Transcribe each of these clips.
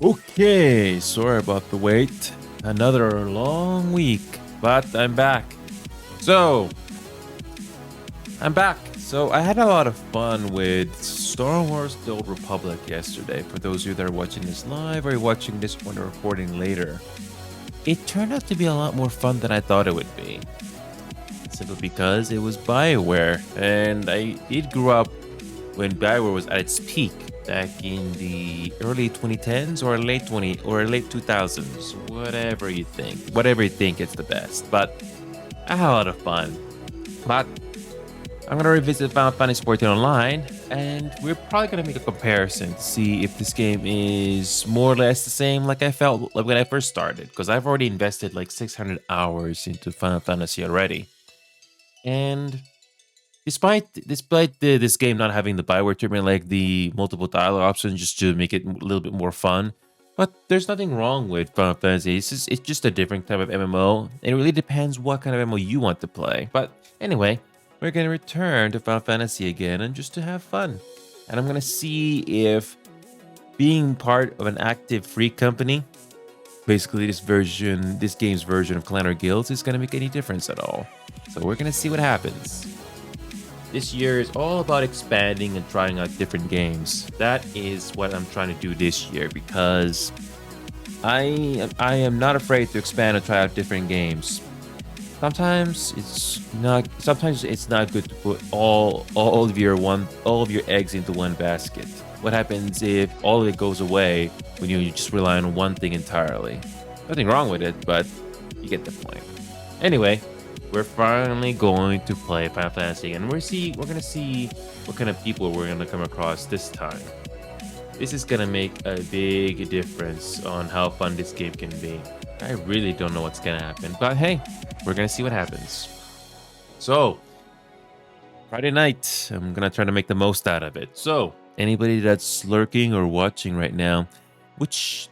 Okay, sorry about the wait. Another long week, but I'm back. So, I'm back. So, I had a lot of fun with Star Wars The Old Republic yesterday. For those of you that are watching this live or watching this when we're recording later, it turned out to be a lot more fun than I thought it would be. Simply because it was BioWare, and I did grow up when BioWare was at its peak back in the early 2010s or late 2000s, whatever you think is the best. But I had a lot of fun. But I'm gonna revisit Final Fantasy 14 Online, and we're probably gonna make a comparison to see if this game is more or less the same like I felt like when I first started, because I've already invested like 600 hours into Final Fantasy already. And despite this game not having the Bioware treatment, like the multiple dialogue options, just to make it a little bit more fun, but there's nothing wrong with Final Fantasy. It's just a different type of MMO, and it really depends what kind of MMO you want to play. But anyway, we're gonna return to Final Fantasy again, and just to have fun. And I'm gonna see if being part of an active free company, basically this game's version of Clan or Guilds, is gonna make any difference at all. So we're gonna see what happens. This year is all about expanding and trying out different games. That is what I'm trying to do this year, because I am not afraid to expand and try out different games. Sometimes it's not good to put all of your eggs into one basket. What happens if all of it goes away when you just rely on one thing entirely? Nothing wrong with it, but you get the point. Anyway, we're finally going to play Final Fantasy, and we're gonna see what kind of people we're gonna come across this time. This is gonna make a big difference on how fun this game can be. I really don't know what's gonna happen, but hey, we're gonna see what happens. So, Friday night, I'm gonna try to make the most out of it. So, anybody that's lurking or watching right now, which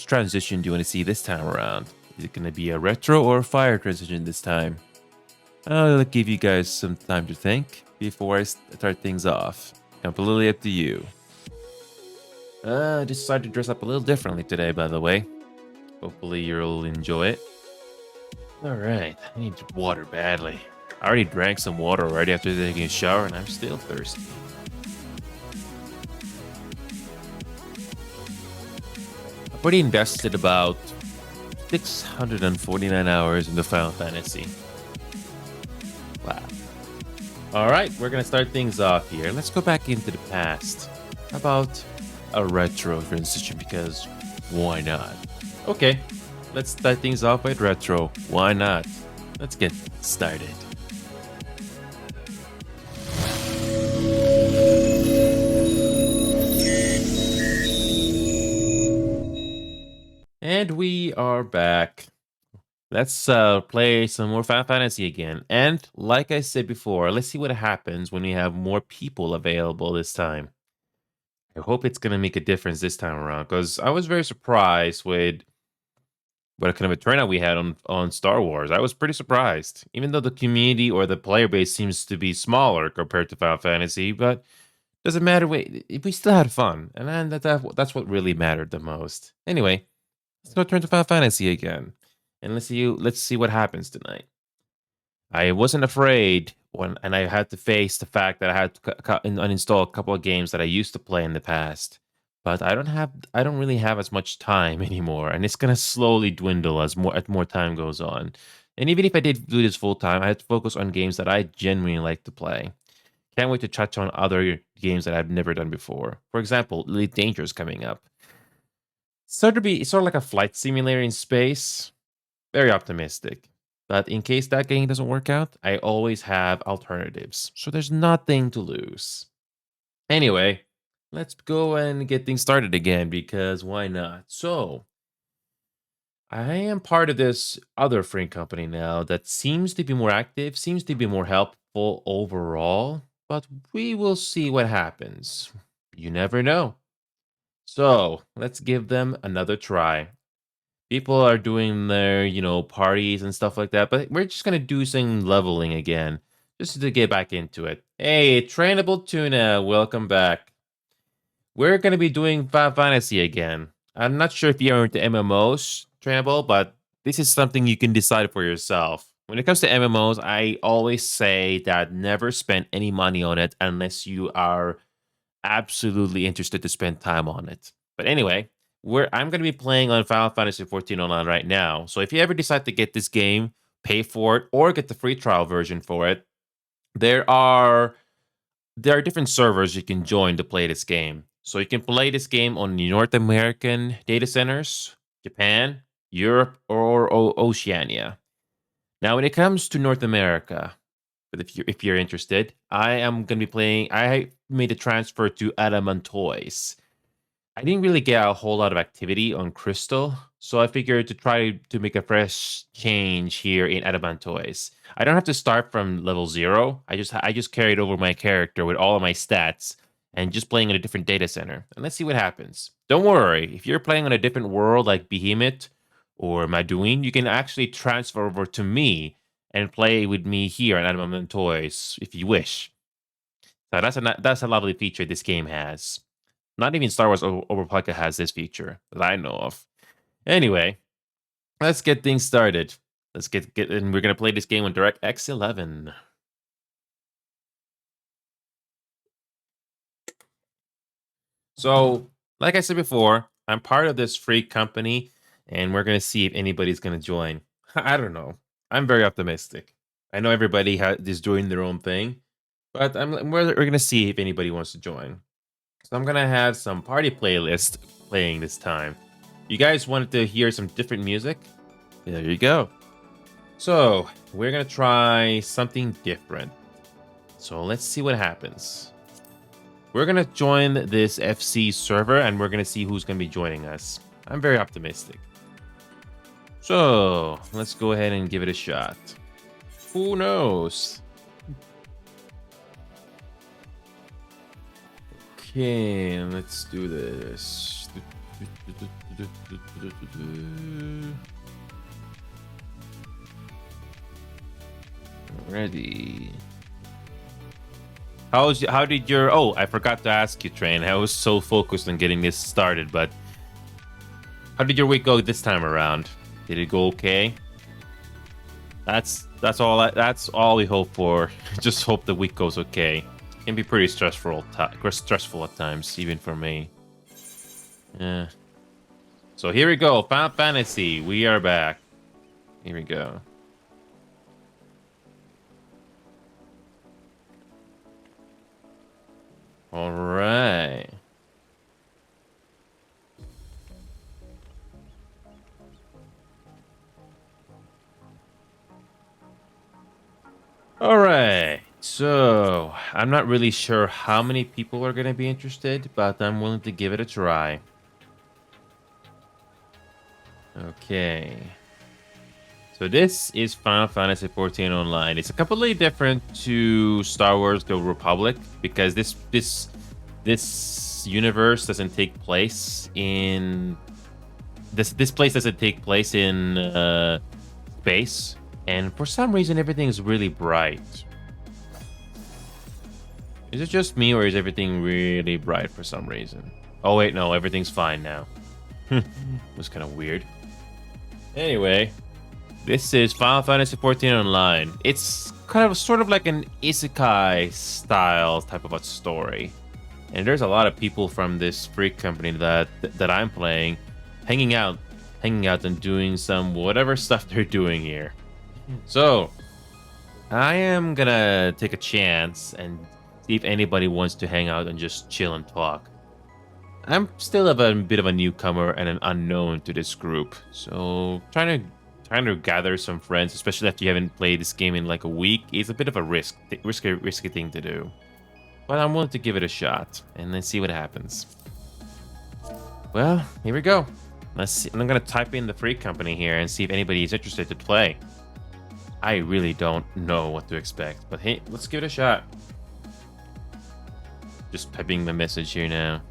transition do you want to see this time around? Is it going to be a retro or a fire transition this time? I'll give you guys some time to think before I start things off. Completely up to you. I decided to dress up a little differently today, by the way. Hopefully you'll enjoy it. Alright, I need water badly. I already drank some water already after taking a shower, and I'm still thirsty. I've already invested about 649 hours into Final Fantasy. Wow. Alright, we're gonna start things off here. Let's go back into the past. How about a retro transition, because why not? Okay, let's start things off with retro. Why not? Let's get started. And we are back. Let's play some more Final Fantasy again. And like I said before, let's see what happens when we have more people available this time. I hope it's going to make a difference this time around, because I was very surprised with what kind of a turnout we had on Star Wars. I was pretty surprised, even though the community or the player base seems to be smaller compared to Final Fantasy, but doesn't matter. We still had fun, and then that's what really mattered the most. Anyway, let's go turn to Final Fantasy again, and let's see what happens tonight. I wasn't afraid and I had to face the fact that I had to uninstall a couple of games that I used to play in the past. But I don't really have as much time anymore, and it's gonna slowly dwindle as more time goes on. And even if I did do this full time, I had to focus on games that I genuinely like to play. Can't wait to touch on other games that I've never done before. For example, Elite Dangerous coming up. It's sort of like a flight simulator in space. Very optimistic. But in case that game doesn't work out, I always have alternatives. So there's nothing to lose. Anyway, let's go and get things started again, because why not? So, I am part of this other free company now that seems to be more active, seems to be more helpful helpful overall, but we will see what happens. You never know. So let's give them another try. People are doing their, parties and stuff like that, but we're just gonna do some leveling again, just to get back into it. Hey, trainable tuna, welcome back. We're gonna be doing Final Fantasy again. I'm not sure if you're into MMOs, trainable, but this is something you can decide for yourself. When it comes to MMOs, I always say that never spend any money on it unless you are absolutely interested to spend time on it. But anyway, I'm going to be playing on Final Fantasy 14 online right now. So if you ever decide to get this game, pay for it or get the free trial version for it, there are different servers you can join to play this game. So you can play this game on the North American data centers, Japan, Europe, or Oceania. Now, when it comes to North America, but if you're interested, I am going to be playing. I made a transfer to Adamantoise. I didn't really get a whole lot of activity on Crystal, so I figured to try to make a fresh change here in Adamantoise. I don't have to start from level 0. I just carried over my character with all of my stats and just playing in a different data center. And let's see what happens. Don't worry, if you're playing on a different world like Behemoth or Maduin, you can actually transfer over to me and play with me here in Adamantoise if you wish. So that's a lovely feature this game has. Not even Star Wars Overclocked has this feature that I know of. Anyway, let's get things started. Let's get and we're gonna play this game on DirectX 11. So, like I said before, I'm part of this free company, and we're gonna see if anybody's gonna join. I don't know. I'm very optimistic. I know everybody is doing their own thing, but we're gonna see if anybody wants to join. So I'm gonna have some party playlist playing this time. You guys wanted to hear some different music? There you go. So we're gonna try something different. So let's see what happens. We're gonna join this FC server and we're gonna see who's gonna be joining us. I'm very optimistic. So let's go ahead and give it a shot. Who knows? Okay, let's do this. Ready. How did your I forgot to ask you, Train. I was so focused on getting this started, but how did your week go this time around? Did it go okay? That's all we hope for. Just hope the week goes okay. It can be pretty stressful at times, even for me. Yeah. So here we go, Final Fantasy. We are back. Here we go. All right. All right. So, I'm not really sure how many people are going to be interested, but I'm willing to give it a try. Okay. So this is Final Fantasy 14 Online. It's a completely different to Star Wars: The Republic because this universe doesn't take place in this place doesn't take place in space, and for some reason everything is really bright. Is it just me or is everything really bright for some reason? Oh wait, no, everything's fine now. It was kind of weird. Anyway, this is Final Fantasy 14 Online. It's sort of like an isekai style type of a story. And there's a lot of people from this free company that I'm playing hanging out and doing some whatever stuff they're doing here. So, I am gonna take a chance and see if anybody wants to hang out and just chill and talk. I'm still a bit of a newcomer and an unknown to this group, so trying to gather some friends, especially after you haven't played this game in like a week, is a bit of a risky thing to do. But I'm willing to give it a shot, and let's see what happens. Well, here we go. Let's see. I'm gonna type in the free company here and see if anybody is interested to play. I really don't know what to expect, but hey, let's give it a shot. Just typing the message here now.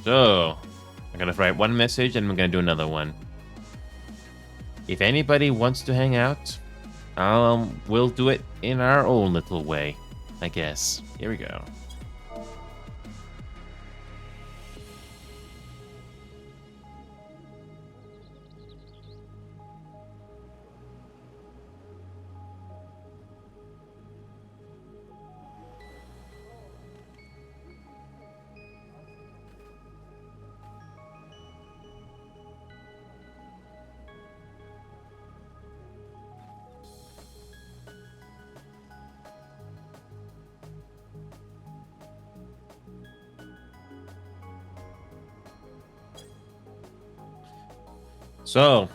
So, I'm gonna write one message and I'm gonna do another one. If anybody wants to hang out, we'll do it in our own little way, I guess. Here we go. So,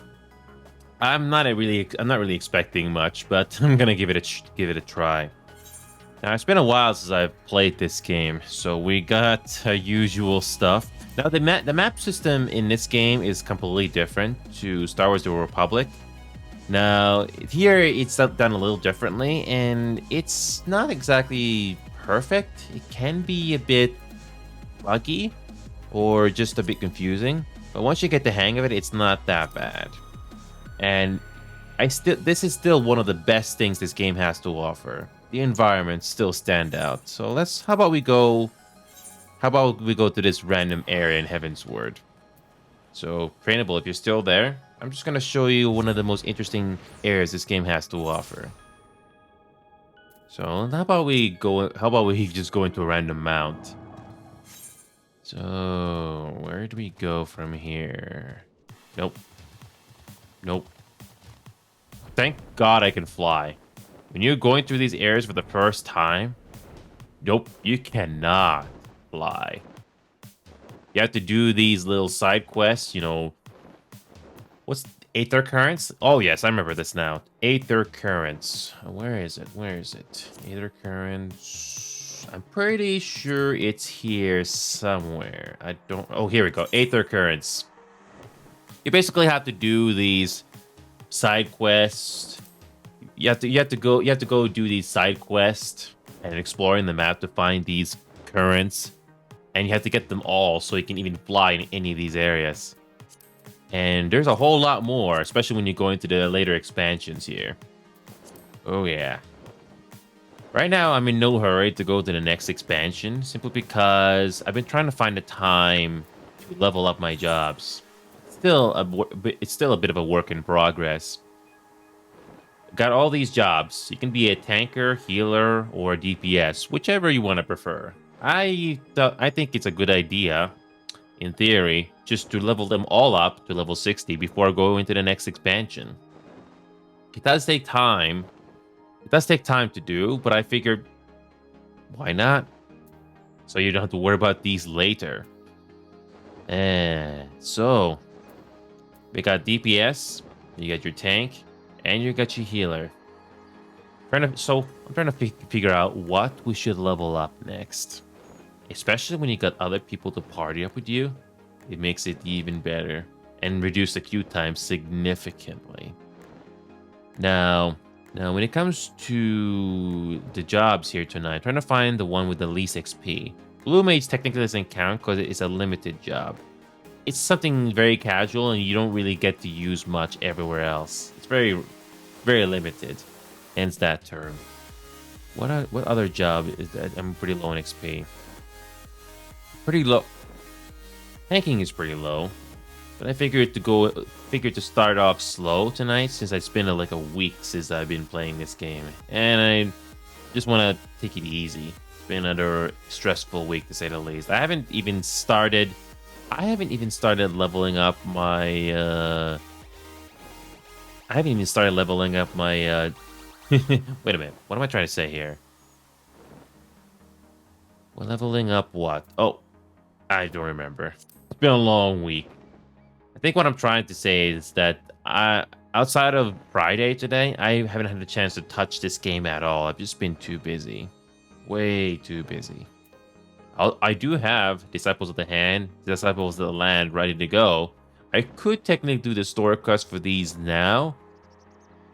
I'm not really expecting much, but I'm gonna give it a try. Now, it's been a while since I've played this game, so we got usual stuff. Now, the map system in this game is completely different to Star Wars: The Old Republic. Now, here it's done a little differently, and it's not exactly perfect. It can be a bit buggy or just a bit confusing, but once you get the hang of it, it's not that bad. And this is still one of the best things this game has to offer. The environments still stand out. So how about we go to this random area in Heaven's Word. So, Trainable, if you're still there, I'm just gonna show you one of the most interesting areas this game has to offer. So, how about we just go into a random mount? So, where do we go from here? Nope. Nope. Thank God I can fly. When you're going through these areas for the first time, nope, you cannot fly. You have to do these little side quests, What's Aether Currents? Oh, yes, I remember this now. Aether Currents. Where is it? Where is it? Aether Currents. I'm pretty sure it's here somewhere. I don't... Oh, here we go. Aether Currents. You basically have to do these side quests. You have to go do these side quests and exploring the map to find these currents. And you have to get them all so you can even fly in any of these areas. And there's a whole lot more, especially when you go into the later expansions here. Oh, yeah. Right now, I'm in no hurry to go to the next expansion, simply because I've been trying to find the time to level up my jobs. It's still a bit of a work in progress. Got all these jobs. You can be a tanker, healer, or DPS, whichever you want to prefer. I think it's a good idea, in theory, just to level them all up to level 60 before going to the next expansion. It does take time. It does take time to do, but I figured, why not? So you don't have to worry about these later. And so, we got DPS, you got your tank, and you got your healer. I'm trying to figure out what we should level up next. Especially when you got other people to party up with you, it makes it even better and reduce the queue time significantly. Now when it comes to the jobs here tonight, I'm trying to find the one with the least XP. Blue Mage technically doesn't count because it's a limited job. It's something very casual and you don't really get to use much everywhere else. It's very, very limited. Hence that term. What other job is that? I'm pretty low on XP. Pretty low. Tanking is pretty low, but I figured to start off slow tonight since it's been like a week since I've been playing this game, and I just want to take it easy. It's been another stressful week to say the least. I haven't even started leveling up my. Wait a minute. What am I trying to say here? We're leveling up what? Oh, I don't remember. It's been a long week. I think what I'm trying to say is that outside of Friday today, I haven't had a chance to touch this game at all. I've just been too busy. Way too busy. I do have Disciples of the Hand, Disciples of the Land ready to go. I could technically do the story quest for these now,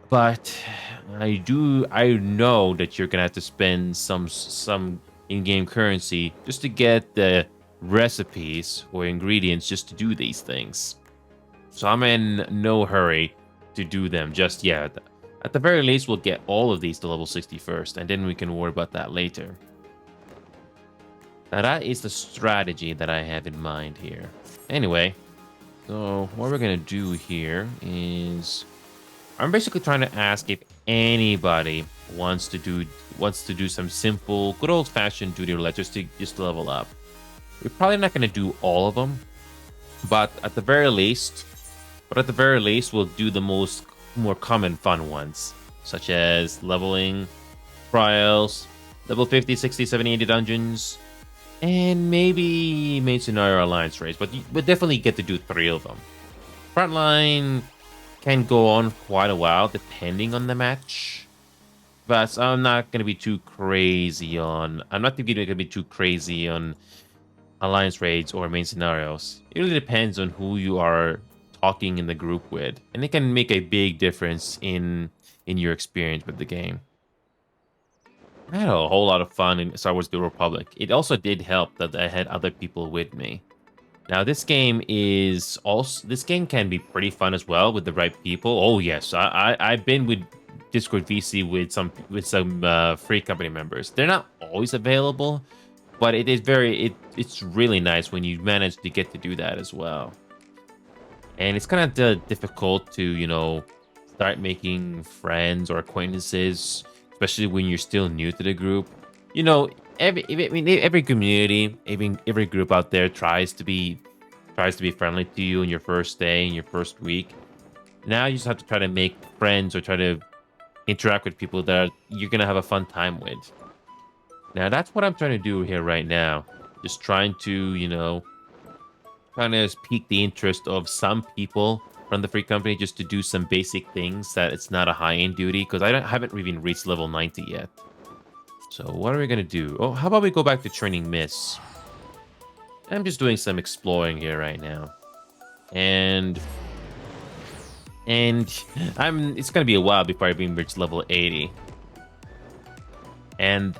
but I know that you're gonna have to spend some in-game currency just to get the recipes or ingredients just to do these things. So I'm in no hurry to do them just yet. At the very least, we'll get all of these to level 60 first, and then we can worry about that later. Now that is the strategy that I have in mind here. Anyway, so what we're gonna do here is I'm basically trying to ask if anybody wants to do some simple, good old-fashioned duty roulette just to level up. We're probably not gonna do all of them, but at the very least, we'll do the more common fun ones, such as leveling, trials, level 50, 60, 70, 80 dungeons, and maybe main scenario alliance race, but we'll definitely get to do 3 of them. Frontline can go on quite a while depending on the match, but I'm not gonna be too crazy on. I'm not gonna be too crazy on alliance raids or main scenarios. It really depends on who you are talking in the group with, and it can make a big difference in your experience with the game. I had a whole lot of fun in Star Wars: The Republic. It also did help that I had other people with me. Now this game can be pretty fun as well with the right people. Oh yes, I've been with Discord VC with some free company members. They're not always available, but it's really nice when you manage to get to do that as well. And it's kind of difficult to start making friends or acquaintances, especially when you're still new to the group. Every community, every group out there tries to be friendly to you in your first day, in your first week. Now you just have to try to make friends or try to interact with people that you're gonna have a fun time with. Now that's what I'm trying to do here right now. Just trying to kind of pique the interest of some people from the free company just to do some basic things that it's not a high-end duty, because I haven't even reached level 90 yet. So what are we gonna do? Oh, how about we go back to training Miss? I'm just doing some exploring here right now, and it's gonna be a while before I even reach level 80. And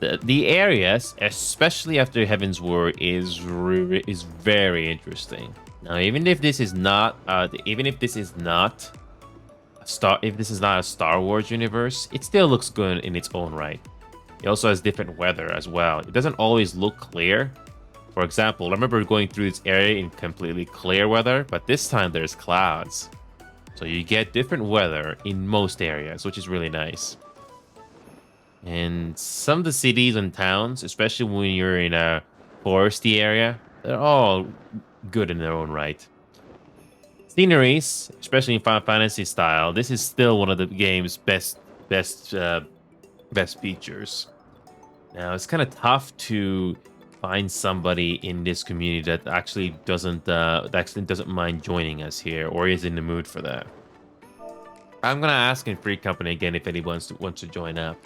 the areas, especially after Heaven's War, is very interesting. Now, even if this is not a Star Wars universe, it still looks good in its own right. It also has different weather as well. It doesn't always look clear. For example, I remember going through this area in completely clear weather, but this time there's clouds. So you get different weather in most areas, which is really nice. And some of the cities and towns, especially when you're in a foresty area, they're all good in their own right. Sceneries, especially in Final Fantasy style, this is still one of the game's best features. Now, it's kind of tough to find somebody in this community that actually doesn't mind joining us here or is in the mood for that. I'm gonna ask in Free Company again if anyone wants to join up.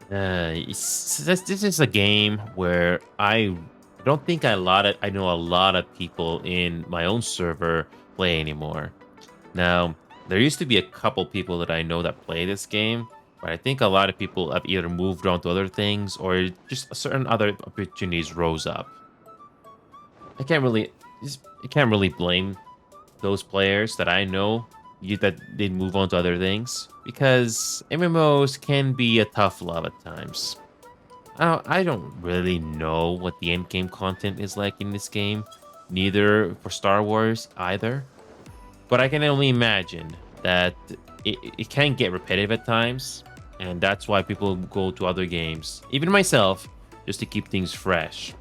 This is a game where I don't think I know a lot of people in my own server play anymore. Now, there used to be a couple people that I know that play this game, but I think a lot of people have either moved on to other things or just certain other opportunities rose up. I can't really blame those players that I know that they move on to other things, because MMOs can be a tough love at times. I don't really know what the endgame content is like in this game, neither for Star Wars either, but I can only imagine that it can get repetitive at times, and that's why people go to other games, even myself, just to keep things fresh.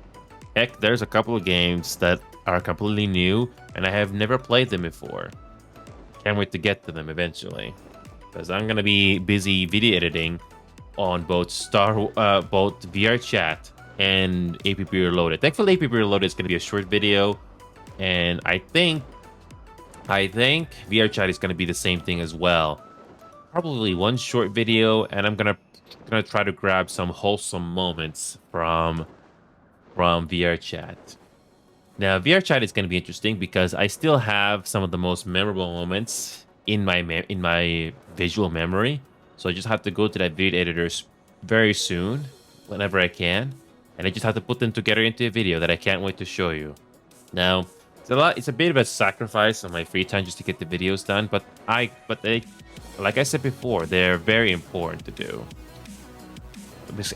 Heck, there's a couple of games that are completely new, and I have never played them before. Can't wait to get to them eventually, because I'm gonna be busy video editing on both VR chat and APP Reloaded. Thankfully, APP Reloaded is gonna be a short video, and I think I think VR chat is gonna be the same thing as well. Probably one short video, and I'm gonna try to grab some wholesome moments from VR chat. Now, VR chat is gonna be interesting because I still have some of the most memorable moments in in my visual memory. So I just have to go to that video editors very soon, whenever I can, and I just have to put them together into a video that I can't wait to show you. Now, it's a bit of a sacrifice on my free time just to get the videos done, but they, like I said before, they're very important to do.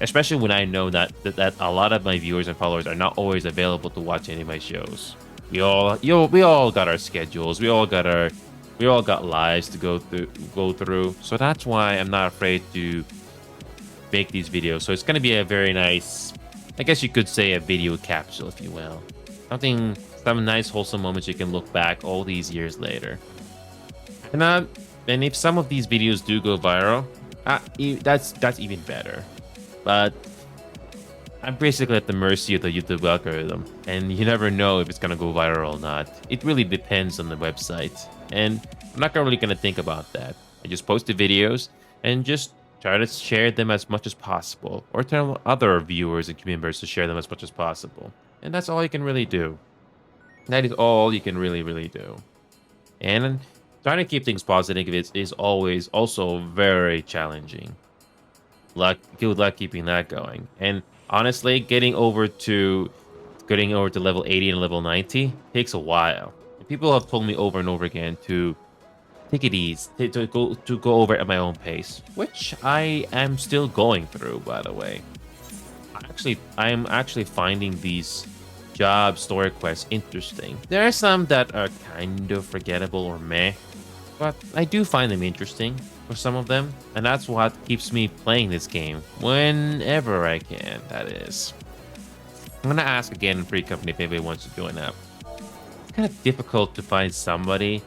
Especially when I know that a lot of my viewers and followers are not always available to watch any of my shows. We all got our schedules. We all got lives to go through. So that's why I'm not afraid to make these videos. So it's gonna be a very nice, I guess you could say, a video capsule, if you will. Some nice wholesome moments you can look back all these years later. And if some of these videos do go viral, that's even better. But I'm basically at the mercy of the YouTube algorithm, and you never know if it's gonna go viral or not. It really depends on the website, and I'm not really gonna think about that. I just post the videos and just try to share them as much as possible, or tell other viewers and community members to share them as much as possible. And that's all you can really do. That is all you can really do. And trying to keep things positive is always also very challenging. Good luck keeping that going. And honestly, getting over to level 80 and level 90 takes a while. People have told me over and over again to take it easy, to go over at my own pace, which I am still going through, by the way. I'm actually finding these job story quests interesting. There are some that are kind of forgettable or meh, but I do find them interesting for some of them, and that's what keeps me playing this game whenever I can, that is. I'm gonna ask again in Free Company if anybody wants to join up. It's kind of difficult to find somebody,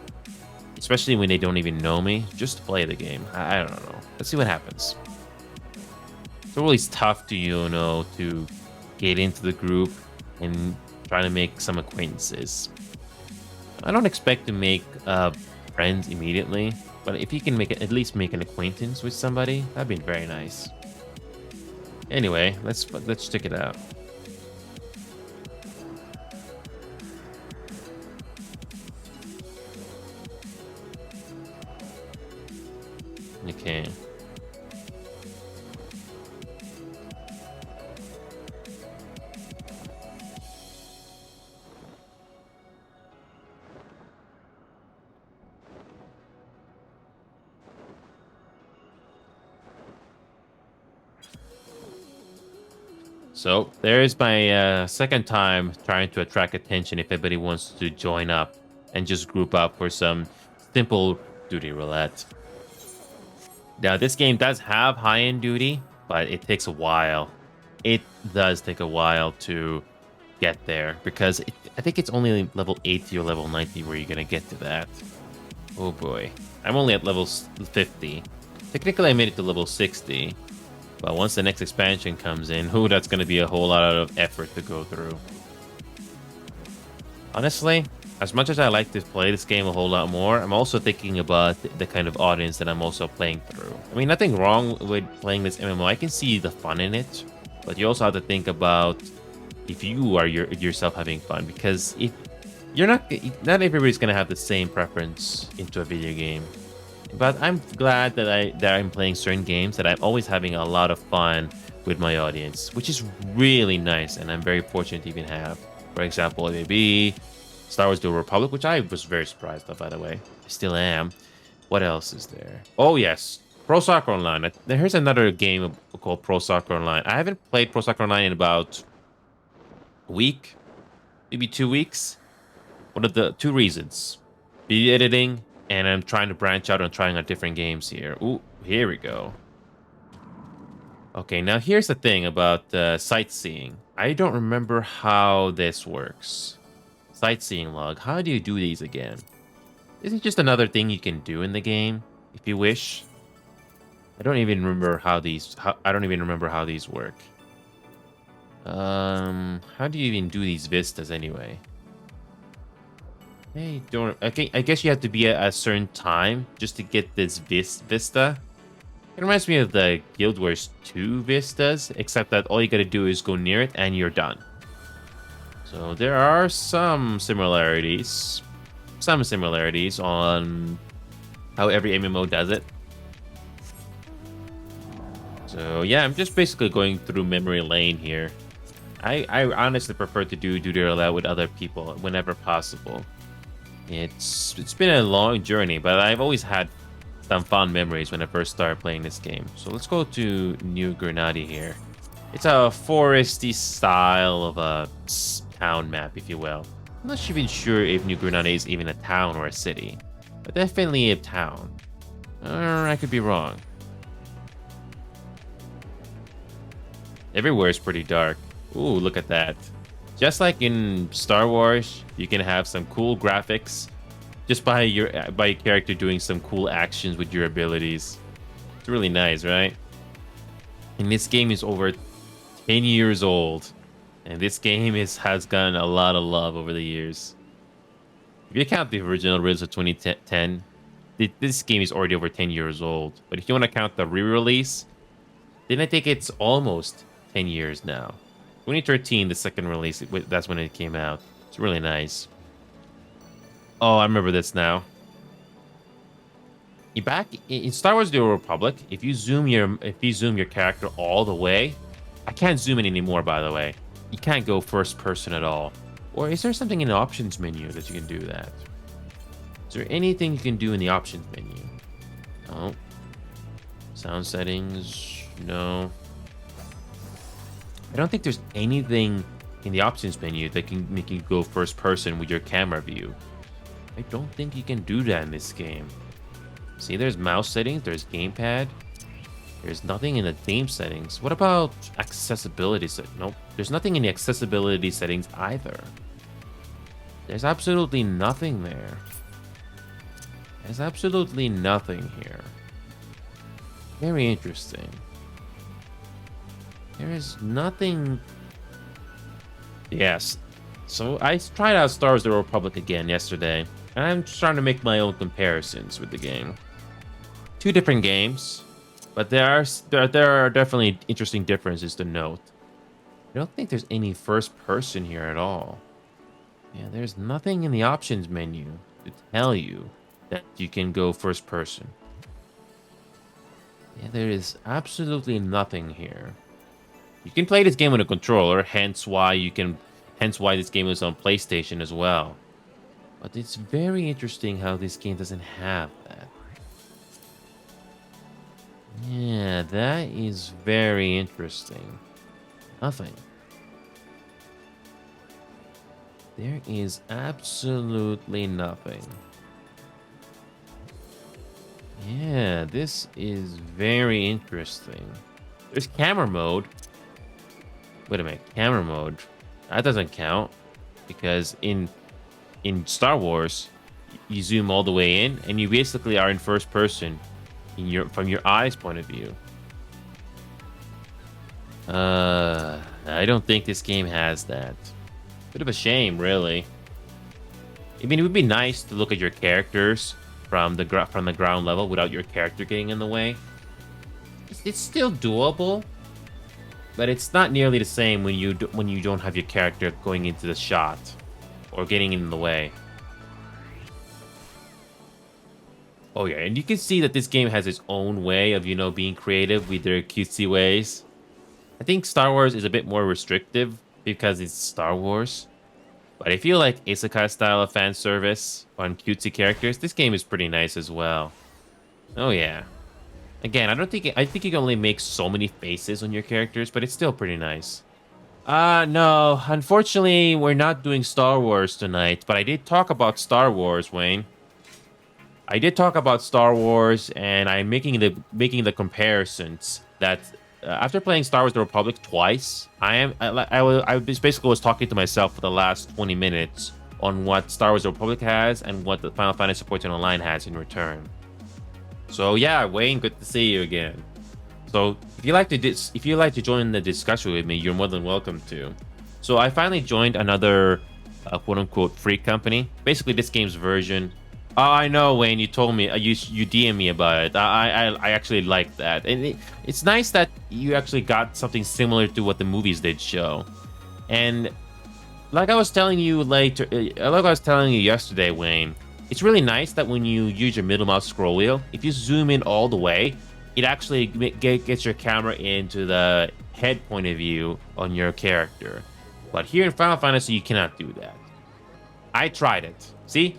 especially when they don't even know me, just to play the game. I don't know. Let's see what happens. It's always tough to get into the group and try to make some acquaintances. I don't expect to make friends immediately, but if you can at least make an acquaintance with somebody, that'd be very nice. Anyway, let's check it out. Okay. So there's my second time trying to attract attention if anybody wants to join up and just group up for some simple duty roulette. Now, this game does have high-end duty, but it takes a while. It does take a while to get there because I think it's only level 80 or level 90 where you're going to get to that. Oh boy. I'm only at level 50. Technically, I made it to level 60. But once the next expansion comes in, that's going to be a whole lot of effort to go through. Honestly, as much as I like to play this game a whole lot more, I'm also thinking about the kind of audience that I'm also playing through. I mean, nothing wrong with playing this MMO. I can see the fun in it, but you also have to think about if you are yourself having fun, because if you're not everybody's going to have the same preference into a video game. But I'm glad that I'm playing certain games that I'm always having a lot of fun with my audience, which is really nice, and I'm very fortunate to even have. For example, maybe Star Wars: The Old Republic, which I was very surprised of, by the way. I still am. What else is there? Oh yes, Pro Soccer Online. Here's another game called Pro Soccer Online. I haven't played Pro Soccer Online in about a week, maybe 2 weeks. What are the two reasons? Video editing. And I'm trying to branch out on trying out different games here. Ooh, here we go. Okay, now here's the thing about sightseeing. I don't remember how this works. Sightseeing log. How do you do these again? Is it just another thing you can do in the game if you wish? I don't even remember how these. I don't even remember how these work. How do you even do these vistas anyway? I don't. Okay, I guess you have to be at a certain time just to get this vista. It reminds me of the Guild Wars 2 vistas, except that all you gotta do is go near it and you're done. So there are some similarities. Some similarities on how every MMO does it. So yeah, I'm just basically going through memory lane here. I honestly prefer to do that with other people whenever possible. It's been a long journey, but I've always had some fond memories when I first started playing this game. So let's go to New Grenada here. It's a foresty style of a town map, if you will. I'm not even sure if New Grenada is even a town or a city, but definitely a town. I could be wrong. Everywhere is pretty dark. Ooh, look at that. Just like in Star Wars, you can have some cool graphics just by your character doing some cool actions with your abilities. It's really nice, right? And this game is over 10 years old. And this game has gotten a lot of love over the years. If you count the original release of 2010, this game is already over 10 years old. But if you want to count the re-release, then I think it's almost 10 years now. 2013, the second release, that's when it came out. It's really nice. Oh, I remember this now. Back in Star Wars: The Old Republic, if you zoom your character all the way, I can't zoom in anymore. By the way, you can't go first person at all. Or is there something in the options menu that you can do that? Is there anything you can do in the options menu? No. Sound settings? No. I don't think there's anything in the options menu that can make you go first person with your camera view. I don't think you can do that in this game. See, there's mouse settings, there's gamepad. There's nothing in the theme settings. What about accessibility settings? Nope. There's nothing in the accessibility settings either. There's absolutely nothing there. There's absolutely nothing here. Very interesting. There is nothing. Yes. So I tried out Star Wars: The Old Republic again yesterday, and I'm trying to make my own comparisons with the game. Two different games, but there are definitely interesting differences to note. I don't think there's any first person here at all. Yeah, there's nothing in the options menu to tell you that you can go first person. Yeah, there is absolutely nothing here. You can play this game with a controller, hence why this game is on PlayStation as well. But it's very interesting how this game doesn't have that. Yeah, that is very interesting. Nothing. There is absolutely nothing. Yeah, this is very interesting. There's camera mode. Wait a minute, camera mode. That doesn't count because in Star Wars, you zoom all the way in and you basically are in first person from your eyes point of view. I don't think this game has that. Bit of a shame, really. I mean, it would be nice to look at your characters from the ground level without your character getting in the way. It's still doable, but it's not nearly the same when you don't have your character going into the shot or getting in the way. Oh yeah, and you can see that this game has its own way of, being creative with their cutesy ways. I think Star Wars is a bit more restrictive because it's Star Wars. But if you like isekai style of fan service on cutesy characters, this game is pretty nice as well. Oh yeah. Again, I think you can only make so many faces on your characters, but it's still pretty nice. No, unfortunately, we're not doing Star Wars tonight, but I did talk about Star Wars, Wayne. I did talk about Star Wars, and I'm making the comparisons that after playing Star Wars: The Republic twice, I basically was talking to myself for the last 20 minutes on what Star Wars: The Republic has and what the Final Fantasy XIV Online has in return. So yeah, Wayne, good to see you again. So if you like to join the discussion with me, you're more than welcome to. So I finally joined another quote unquote free company. Basically, this game's version. Oh, I know, Wayne. You told me you DM me about it. I actually like that, and it's nice that you actually got something similar to what the movies did show. And like I was telling you yesterday, Wayne, it's really nice that when you use your middle mouse scroll wheel, if you zoom in all the way, it actually gets your camera into the head point of view on your character. But here in Final Fantasy, you cannot do that. I tried it. See,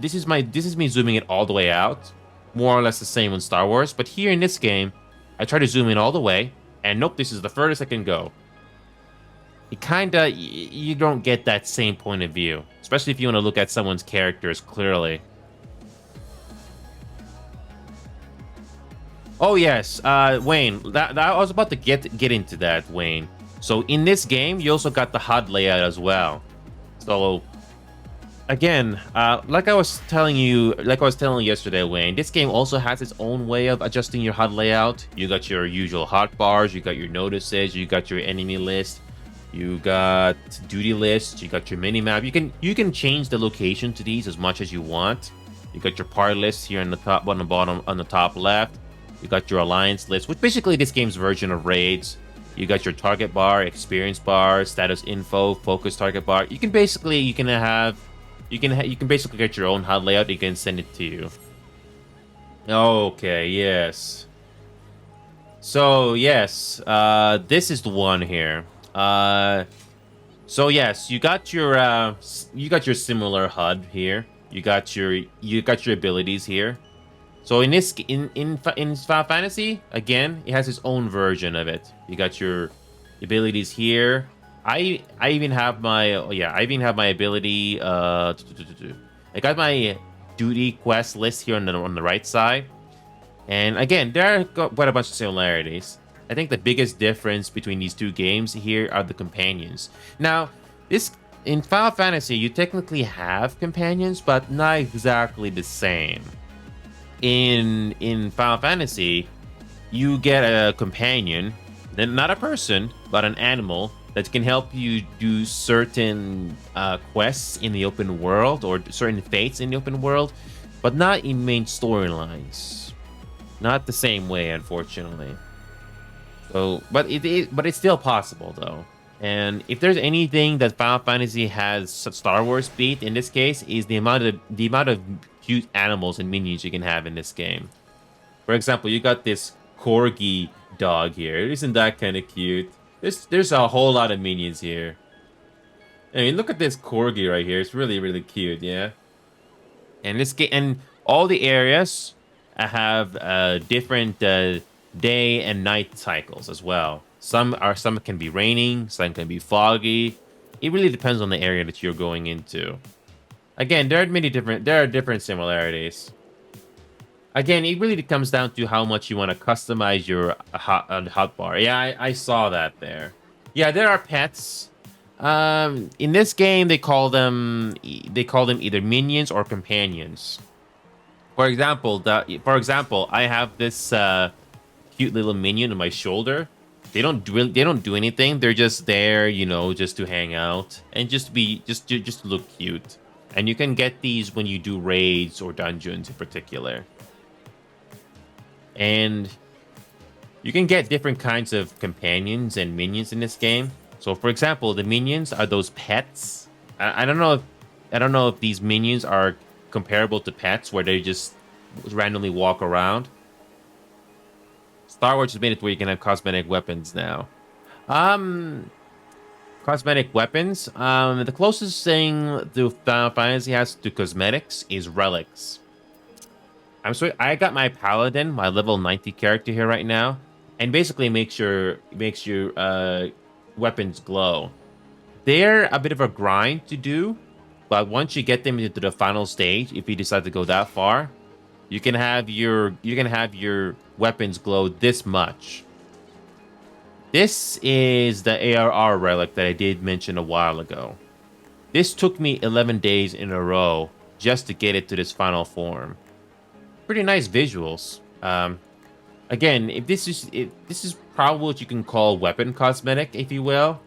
this is me zooming it all the way out, more or less the same in Star Wars. But here in this game, I try to zoom in all the way, and nope, this is the furthest I can go. It kinda, you don't get that same point of view, especially if you want to look at someone's characters clearly. Oh yes, Wayne, that I was about to get into that, Wayne. So in this game, you also got the HUD layout as well. So again, like I was telling you yesterday, Wayne, this game also has its own way of adjusting your HUD layout. You got your usual hotbars, you got your notices, you got your enemy list, you got duty list, you got your mini map. You can change the location to these as much as you want. You got your party list here on the top, on the bottom, on the top left. You got your alliance list, which basically this game's version of raids. You got your target bar, experience bar, status info, focus target bar. You can basically get your own HUD layout. You can send it to you. Okay, yes. So yes, this is the one here. So yes, you got your similar HUD here. You got your abilities here. So in Final Fantasy, again, it has its own version of it. You got your abilities here. I even have my ability. I got my duty quest list here on the right side. And again, there are quite a bunch of similarities. I think the biggest difference between these two games here are the companions. Now, in Final Fantasy, you technically have companions, but not exactly the same. In Final Fantasy, you get a companion, then not a person, but an animal that can help you do certain quests in the open world or certain fates in the open world, but not in main storylines. Not the same way, unfortunately. So, but it's still possible though. And if there's anything that Final Fantasy has Star Wars beat in this case, is the amount of cute animals and minions you can have in this game. For example, you got this corgi dog here. Isn't that kind of cute? There's a whole lot of minions here. I mean, look at this corgi right here. It's really, really cute, yeah. And this game, and all the areas have different day and night cycles as well. Some can be raining, some can be foggy. It really depends on the area that you're going into. Again, there are different similarities. Again, it really comes down to how much you want to customize your hotbar. Yeah, I saw that there. Yeah, there are pets. In this game, they call them either minions or companions. For example, I have this cute little minion on my shoulder. They don't do anything. They're just there, you know, just to hang out and just to look cute. And you can get these when you do raids or dungeons in particular. And you can get different kinds of companions and minions in this game. So, for example, the minions are those pets. I don't know if these minions are comparable to pets where they just randomly walk around. Star Wars has made it where you can have cosmetic weapons now. Cosmetic weapons. The closest thing to Final Fantasy has to cosmetics is relics. I'm sorry, I got my paladin, my level 90 character here right now, and basically makes your weapons glow. They're a bit of a grind to do, but once you get them into the final stage, if you decide to go that far, you can have your weapons glow this much. This is the ARR relic that I did mention a while ago. This took me 11 days in a row just to get it to this final form. Pretty nice visuals. Again, if this is probably what you can call weapon cosmetic, if you will.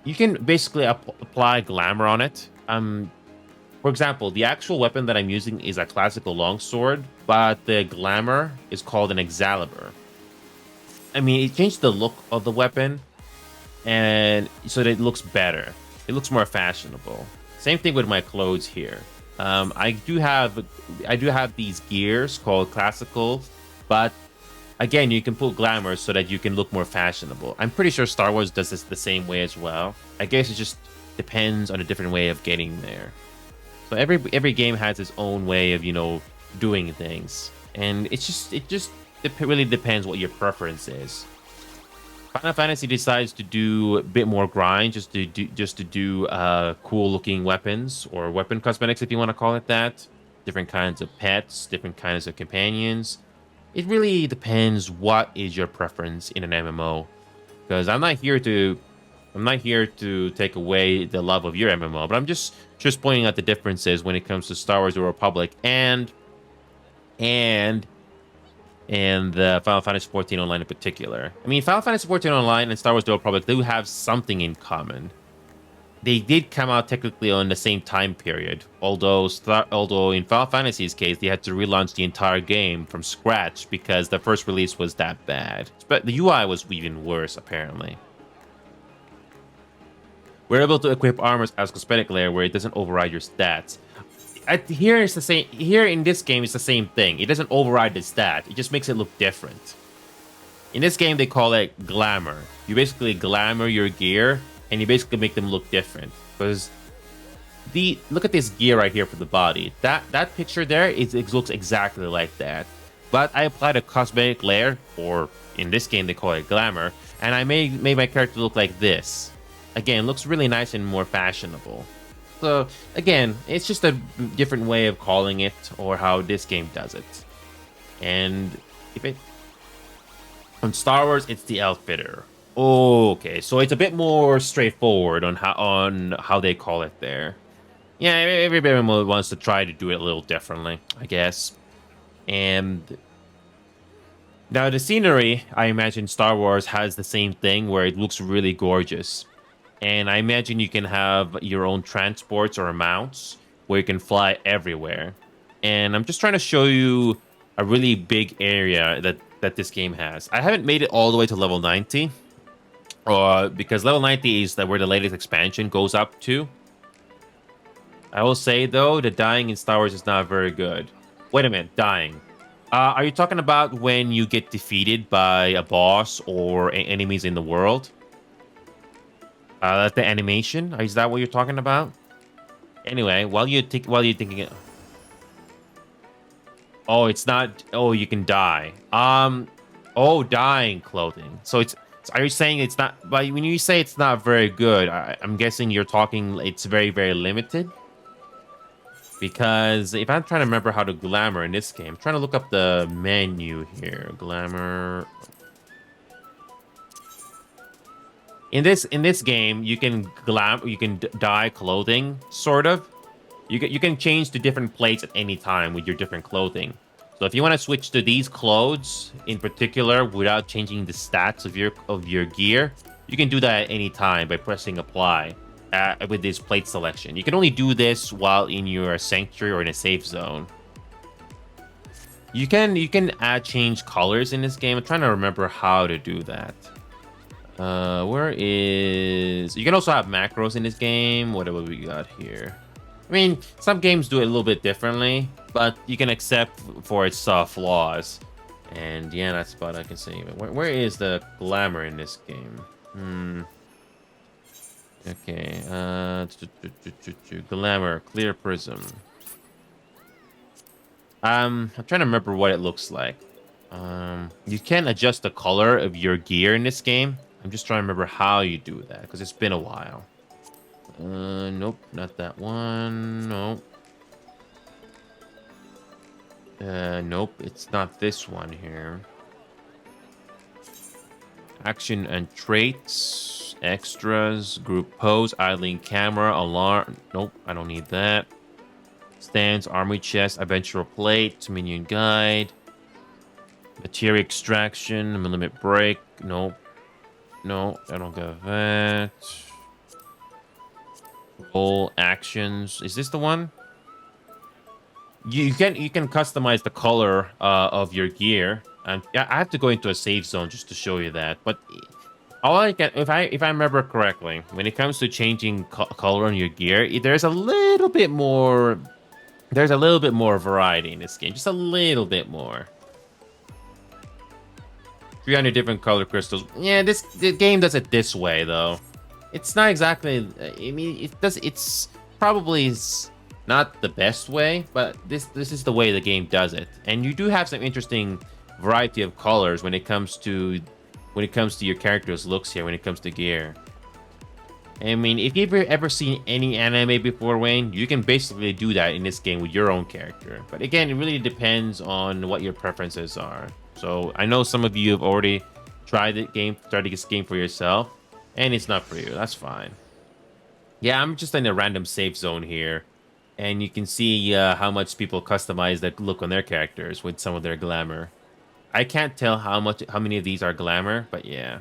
you can basically apply glamour on it. For example, the actual weapon that I'm using is a classical longsword, but the glamour is called an Excalibur. I mean, it changed the look of the weapon, and so that it looks better. It looks more fashionable. Same thing with my clothes here. I do have these gears called classical, but again, you can put glamour so that you can look more fashionable. I'm pretty sure Star Wars does this the same way as well. I guess it just depends on a different way of getting there. So every game has its own way of doing things, and it really depends what your preference is. Final Fantasy decides to do a bit more grind, just to do cool looking weapons or weapon cosmetics, if you want to call it that. Different kinds of pets, different kinds of companions. It really depends what is your preference in an MMO. Because I'm not here to take away the love of your MMO, but I'm just pointing out the differences when it comes to Star Wars: The Republic and the Final Fantasy XIV Online in particular. I mean, Final Fantasy XIV Online and Star Wars: The Republic do have something in common. They did come out technically on the same time period, although in Final Fantasy's case, they had to relaunch the entire game from scratch because the first release was that bad. But the UI was even worse, apparently. We're able to equip armors as cosmetic layer where it doesn't override your stats. Here it's the same. Here in this game, it's the same thing. It doesn't override the stat. It just makes it look different. In this game, they call it glamour. You basically glamour your gear, and you basically make them look different. Because look at this gear right here for the body. That picture there, it looks exactly like that. But I applied a cosmetic layer, or in this game they call it glamour, and I made my character look like this. Again, looks really nice and more fashionable. So again, it's just a different way of calling it, or how this game does it. And on Star Wars, it's the Outfitter. Okay, so it's a bit more straightforward on how they call it there. Yeah, everybody wants to try to do it a little differently, I guess. And now the scenery, I imagine Star Wars has the same thing where it looks really gorgeous. And I imagine you can have your own transports or mounts where you can fly everywhere. And I'm just trying to show you a really big area that this game has. I haven't made it all the way to level 90. Because level 90 is where the latest expansion goes up to. I will say, though, the dying in Star Wars is not very good. Wait a minute, dying. Are you talking about when you get defeated by a boss or enemies in the world? That's the animation. Is that what you're talking about? Anyway, while you're thinking it. Oh, it's not. Oh, you can die. Oh, dying clothing. So are you saying it's not? But when you say it's not very good, I'm guessing you're talking. It's very, very limited. Because if I'm trying to remember how to glamour in this game, I'm trying to look up the menu here. Glamour. In this game, you can dye clothing, sort of. You can change to different plates at any time with your different clothing. So if you want to switch to these clothes in particular without changing the stats of your gear, you can do that at any time by pressing apply with this plate selection. You can only do this while in your sanctuary or in a safe zone. You can change colors in this game. I'm trying to remember how to do that. You can also have macros in this game. What we got here? I mean, some games do it a little bit differently, but you can accept for its flaws. And yeah, that's about I can say. Where is the glamour in this game? Okay. Glamour, clear prism. I'm trying to remember what it looks like. You can adjust the color of your gear in this game. I'm just trying to remember how you do that, because it's been a while. Nope, not that one. Nope. Nope, it's not this one here. Action and traits, extras, group pose, idling camera, alarm. Nope, I don't need that. Stands, armory chest, adventure plate, minion guide, materia extraction, limit break. Nope. No, I don't got that. Roll actions. Is this the one? You can customize the color of your gear. And yeah, I have to go into a save zone just to show you that. But all I can, if I remember correctly, when it comes to changing color on your gear, there's a little bit more. There's a little bit more variety in this game, just a little bit more. 300 different color crystals. Yeah, the game does it this way though. It's not exactly. I mean, it does. It's probably not the best way, but this is the way the game does it. And you do have some interesting variety of colors when it comes to your character's looks here. When it comes to gear. I mean, if you've ever seen any anime before, Wayne, you can basically do that in this game with your own character. But again, it really depends on what your preferences are. So I know some of you have already tried this game for yourself, and it's not for you. That's fine. Yeah, I'm just in a random safe zone here, and you can see how much people customize that look on their characters with some of their glamour. I can't tell how many of these are glamour, but yeah.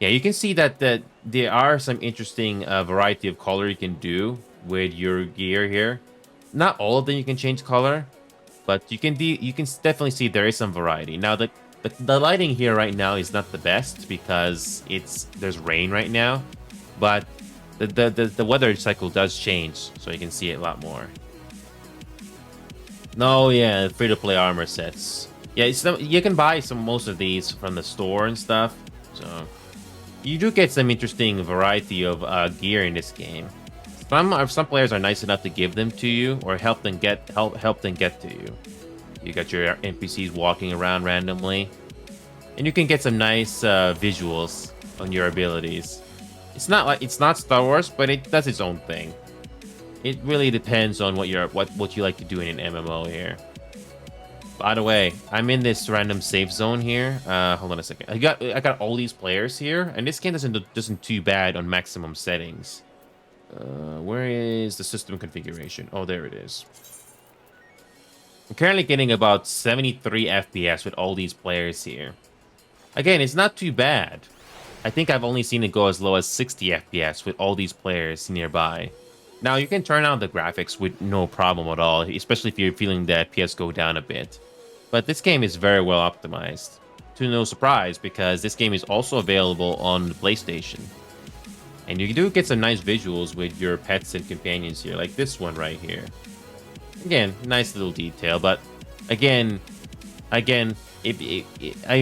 Yeah, you can see that there are some interesting variety of color you can do with your gear here. Not all of them you can change color, but you can definitely see there is some variety. Now the lighting here right now is not the best because there's rain right now, but the weather cycle does change, so you can see it a lot more. No, yeah, free-to-play armor sets. Yeah, you can buy most of these from the store and stuff, so. You do get some interesting variety of gear in this game. Some players are nice enough to give them to you or help them get to you. You got your NPCs walking around randomly, and you can get some nice visuals on your abilities. It's not Star Wars, but it does its own thing. It really depends on what you like to do in an MMO here. By the way, I'm in this random safe zone here. Hold on a second. I got all these players here, and this game doesn't too bad on maximum settings. Where is the system configuration? Oh, there it is. I'm currently getting about 73 FPS with all these players here. Again, it's not too bad. I think I've only seen it go as low as 60 FPS with all these players nearby. Now, you can turn on the graphics with no problem at all, especially if you're feeling the FPS go down a bit. But this game is very well optimized. To no surprise, because this game is also available on the PlayStation. And you do get some nice visuals with your pets and companions here, like this one right here. Again, nice little detail, but again, I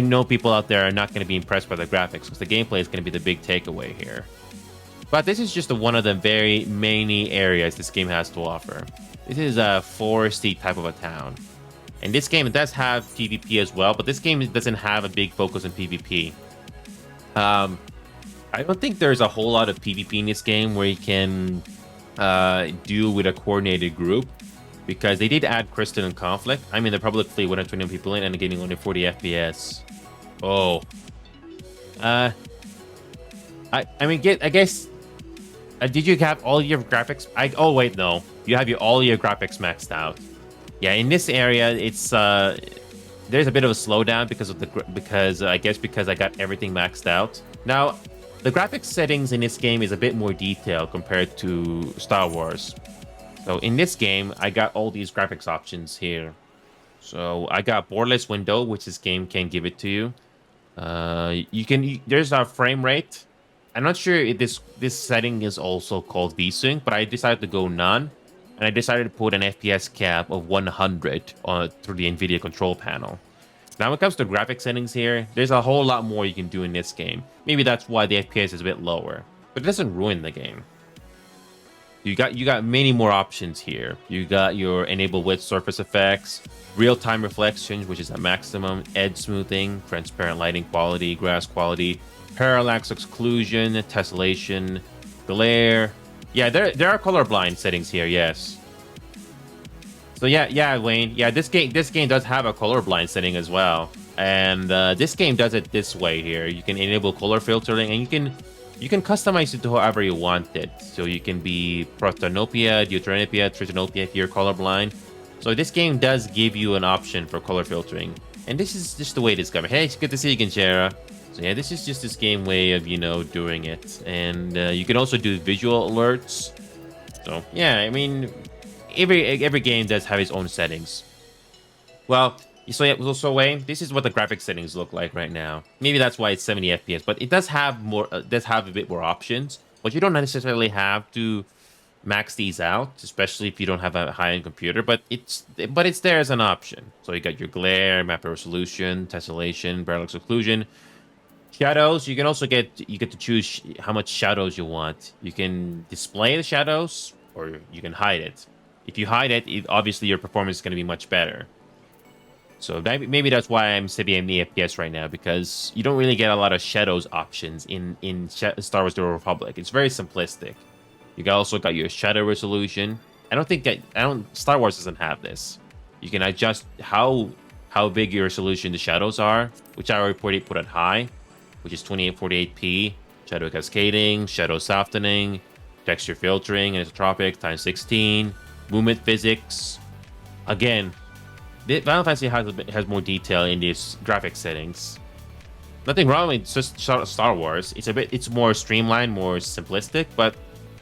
know people out there are not going to be impressed by the graphics, because the gameplay is going to be the big takeaway here. But this is just one of the very many areas this game has to offer. This is a foresty type of a town. And this game does have PvP as well, but this game doesn't have a big focus on PvP. I don't think there's a whole lot of PvP in this game where you can do with a coordinated group, because they did add Crystal and Conflict. I mean, the public fleet 120 people in and getting only 40 FPS. Oh. I guess. Did you have all your graphics? Oh wait, no. You have all your graphics maxed out. Yeah, in this area, it's there's a bit of a slowdown because I got everything maxed out. Now, the graphics settings in this game is a bit more detailed compared to Star Wars. So in this game, I got all these graphics options here. So I got borderless window, which this game can give it to you. There's a frame rate. I'm not sure if this setting is also called VSync, but I decided to go none. And I decided to put an FPS cap of 100 through the NVIDIA control panel. Now, when it comes to graphic settings here, there's a whole lot more you can do in this game. Maybe that's why the FPS is a bit lower, but it doesn't ruin the game. You got many more options here. You got your enable with surface effects, real-time reflection, which is at maximum, edge smoothing, transparent lighting quality, grass quality, parallax exclusion, tessellation, glare. Yeah, there are colorblind settings here, yes. So yeah, Wayne. Yeah, this game does have a colorblind setting as well, and this game does it this way here. You can enable color filtering, and you can customize it to however you want it. So you can be protanopia, deuteranopia, tritanopia if you're colorblind. So this game does give you an option for color filtering, and this is just the way it is coming. Hey, it's good to see you again, Shara. So So yeah, this is just this game way of, doing it. And you can also do visual alerts. So yeah, I mean, every game does have its own settings. Well, so yeah, so Wayne, this is what the graphic settings look like right now. Maybe that's why it's 70 FPS, but it does have more, does have a bit more options. But you don't necessarily have to max these out, especially if you don't have a high-end computer. But it's there as an option. So you got your glare, map resolution, tessellation, parallax occlusion, shadows. You can also get to choose how much shadows you want. You can display the shadows, or you can hide it. If you hide it, obviously your performance is going to be much better. So maybe that's why I'm sitting the FPS right now, because you don't really get a lot of shadows options in Star Wars: The Old Republic. It's very simplistic. You also got your shadow resolution. Star Wars doesn't have this. You can adjust how big your resolution the shadows are, which I already put at high, which is 2848p. Shadow cascading, shadow softening, texture filtering, isotropic times 16, movement physics. Again, Final Fantasy has more detail in these graphic settings. Nothing wrong with just Star Wars. It's more streamlined, more simplistic, but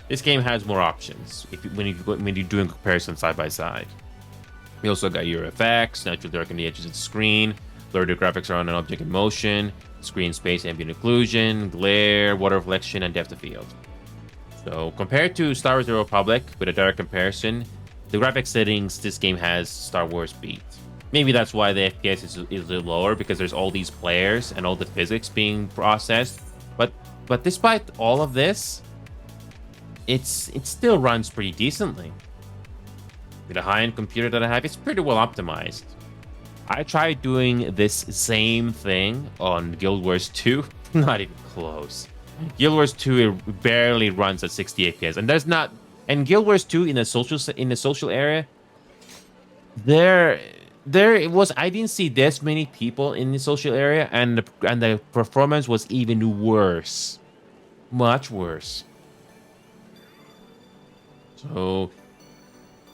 this game has more options when you're doing comparison side by side. You also got your effects, natural darken the edges of the screen, blur the graphics around an object in motion, screen space ambient occlusion, glare, water reflection, and depth of field. So compared to Star Wars: The Old Republic, with a direct comparison, the graphic settings this game has Star Wars beat. Maybe that's why the FPS is a little lower, because there's all these players and all the physics being processed. But despite all of this, it still runs pretty decently. With a high-end computer that I have, it's pretty well optimized. I tried doing this same thing on Guild Wars 2. Not even close. Guild Wars 2 it barely runs at 60 FPS, and Guild Wars 2 in the social area, I didn't see this many people in the social area, and the performance was even worse, much worse. So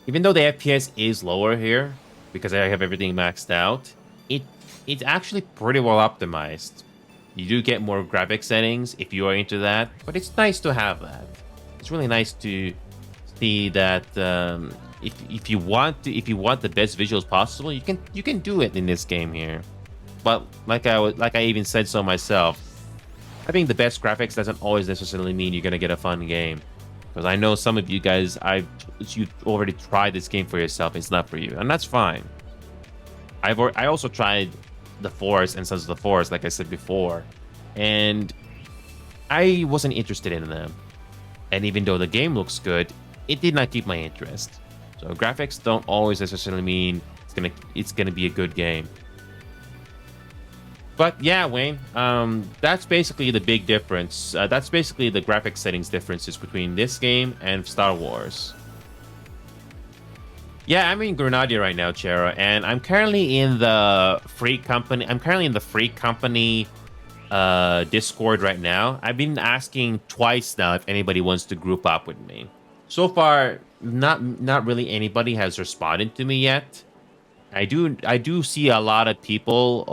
even though the FPS is lower here, because I have everything maxed out, it's actually pretty well optimized. You do get more graphic settings if you are into that, but it's nice to have that. It's really nice to see that if you want the best visuals possible, you can do it in this game here. But like I even said so myself, having the best graphics doesn't always necessarily mean you're gonna get a fun game. Because I know some of you guys, you already tried this game for yourself. It's not for you, and that's fine. I also tried the Force and Sons of the Force, like I said before, and I wasn't interested in them. And even though the game looks good, it did not keep my interest. So graphics don't always necessarily mean it's gonna be a good game. But yeah, Wayne, that's basically the big difference. That's basically the graphic settings differences between this game and Star Wars. Yeah, I'm in Grenada right now, Chera, and I'm currently in the Free Company. Discord right now. I've been asking twice now if anybody wants to group up with me. So far, not really anybody has responded to me yet. I do see a lot of people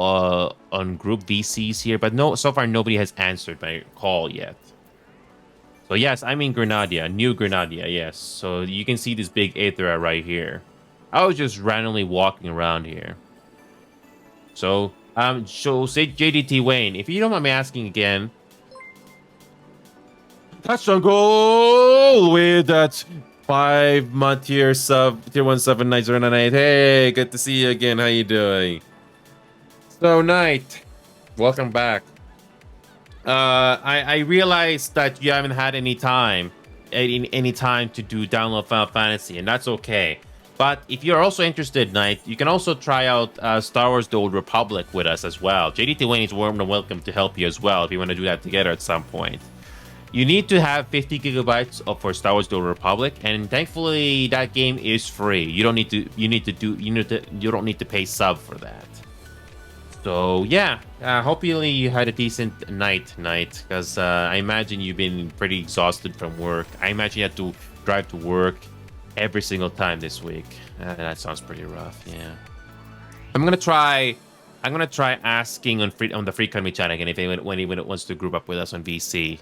on group VCs here, but so far nobody has answered my call yet. So yes, I'm in Grenada, New Grenada, yes. So you can see this big Aether right here. I was just randomly walking around here. So say JDT Wayne, if you don't mind me asking again, touchdown goal with that 5-month tier 17909. Hey, good to see you again. How you doing? So Knight, welcome back. I realized that you haven't had any time to download Final Fantasy, and that's okay. But if you're also interested, Knight, you can also try out Star Wars: The Old Republic with us as well. JDT Wayne is warm and welcome to help you as well if you want to do that together at some point. You need to have 50 gigabytes for Star Wars: The Old Republic, and thankfully that game is free. You don't need to pay sub for that. So yeah, hopefully you had a decent night, because I imagine you've been pretty exhausted from work. I imagine you had to drive to work every single time this week. That sounds pretty rough. Yeah, I'm gonna try I'm gonna try asking on the free company chat again if anyone when he wants to group up with us on VC,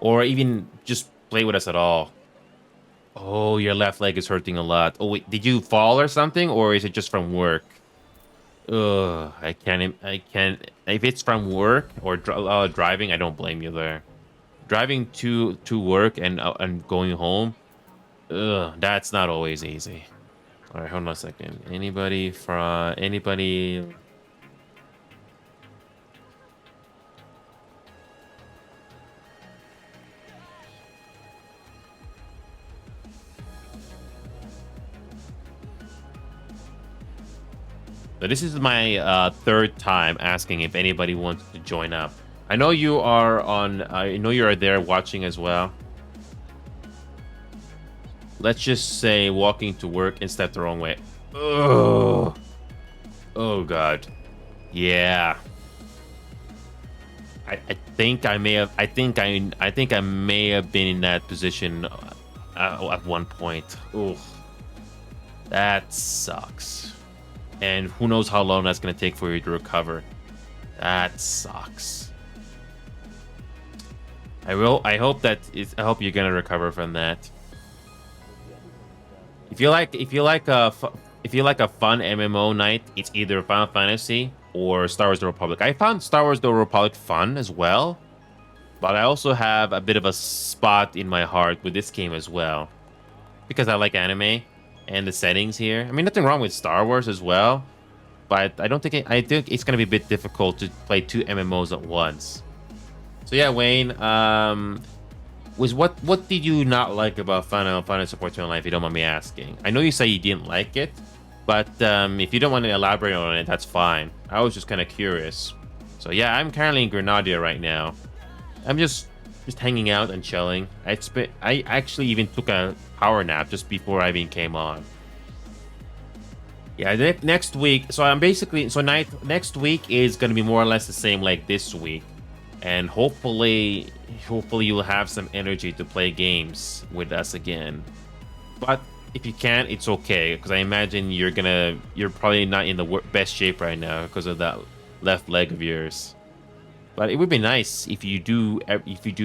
or even just play with us at all. Oh, your left leg is hurting a lot. Oh wait, did you fall or something, or is it just from work? Ugh, I can't. I can't. If it's from work or driving, I don't blame you there. Driving to work and going home, ugh, that's not always easy. All right, hold on a second. Anybody? So this is my third time asking if anybody wants to join up. I know you are on. I know you are there watching as well. Let's just say walking to work and step the wrong way. Oh, oh God, yeah. I think I may have. I think I may have been in that position at one point. Oh, that sucks. And who knows how long that's gonna take for you to recover. That sucks. I will. I hope that is. I hope you're gonna recover from that. If you like a fun MMO night, it's either Final Fantasy or Star Wars: The Republic. I found Star Wars: The Republic fun as well, but I also have a bit of a spot in my heart with this game as well because I like anime and the settings here. I mean, nothing wrong with Star Wars as well, but I don't think I think it's gonna be a bit difficult to play two MMOs at once. So yeah, Wayne. What did you not like about Final Fantasy 14 Online, if you don't mind me asking? I know you say you didn't like it, but if you don't want to elaborate on it, that's fine. I was just kind of curious. So yeah, I'm currently in Grenada right now. I'm just hanging out and chilling. I actually even took a power nap just before I even came on. Yeah, next week. So I'm basically next week is gonna be more or less the same like this week, and hopefully you'll have some energy to play games with us again. But if you can't, it's okay, because I imagine you're probably not in the best shape right now because of that left leg of yours. But it would be nice if you do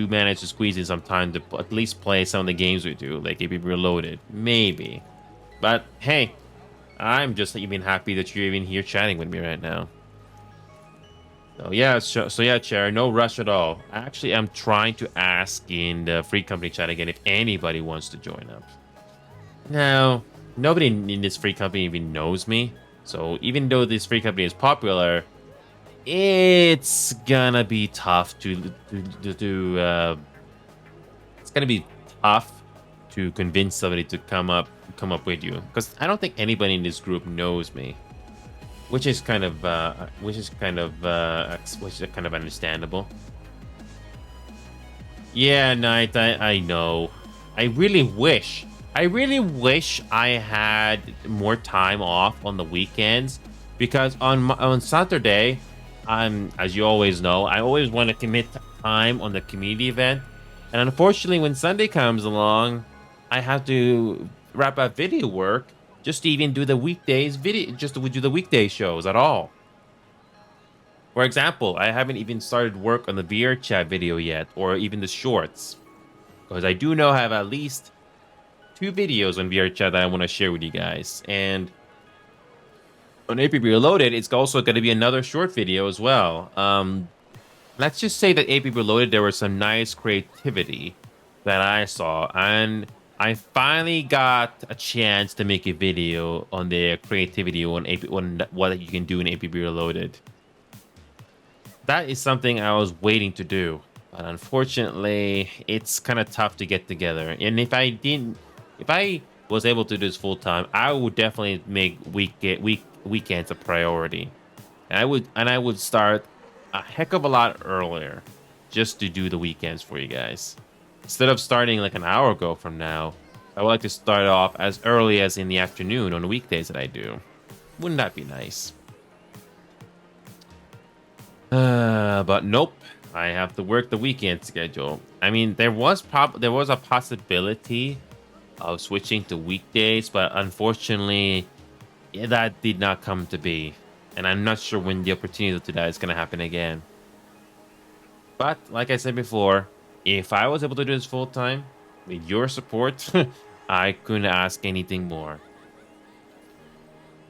manage to squeeze in some time to at least play some of the games we do, like if you Reloaded, maybe. But hey, I'm just even happy that you're even here chatting with me right now. So yeah, Chair, no rush at all. Actually, I'm trying to ask in the free company chat again if anybody wants to join up. Now, nobody in this free company even knows me. So even though this free company is popular, it's gonna be tough it's gonna be tough to convince somebody to come up with you, because I don't think anybody in this group knows me. Which is kind of understandable. Yeah, Knight, I know. I really wish I had more time off on the weekends, because on Saturday, as you always know, I always want to commit time on the community event, and unfortunately, when Sunday comes along, I have to wrap up video work just to even do the weekdays video, just to do the weekday shows at all. For example, I haven't even started work on the VR chat video yet, or even the shorts, because I do know I have at least 2 videos on VR chat that I want to share with you guys. And on APB Reloaded, it's also going to be another short video as well. Let's just say that APB Reloaded, there was some nice creativity that I saw, and I finally got a chance to make a video on the creativity on what you can do in APB Reloaded. That is something I was waiting to do, but unfortunately, it's kind of tough to get together. And if I was able to do this full time, I would definitely make weekends a priority, and I would start a heck of a lot earlier just to do the weekends for you guys. Instead of starting like an hour ago from now, I would like to start off as early as in the afternoon on the weekdays that I do. Wouldn't that be nice? But nope. I have to work the weekend schedule. I mean, there was a possibility of switching to weekdays, but unfortunately, that did not come to be. And I'm not sure when the opportunity to that is going to happen again. But like I said before, if I was able to do this full time with your support, I couldn't ask anything more.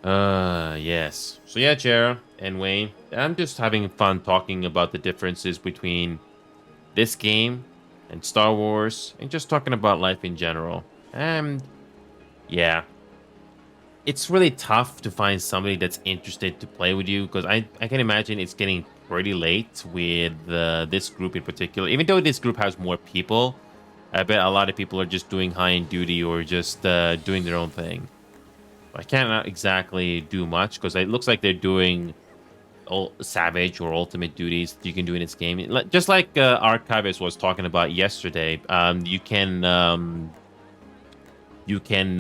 Yes. So yeah, Chera and Wayne, I'm just having fun talking about the differences between this game and Star Wars and just talking about life in general. And yeah, it's really tough to find somebody that's interested to play with you because I can imagine it's getting pretty late with this group in particular. Even though this group has more people, I bet a lot of people are just doing high end duty or just doing their own thing. I cannot exactly do much because it looks like they're doing savage or ultimate duties you can do in this game. Just like Archivist was talking about yesterday, you can you can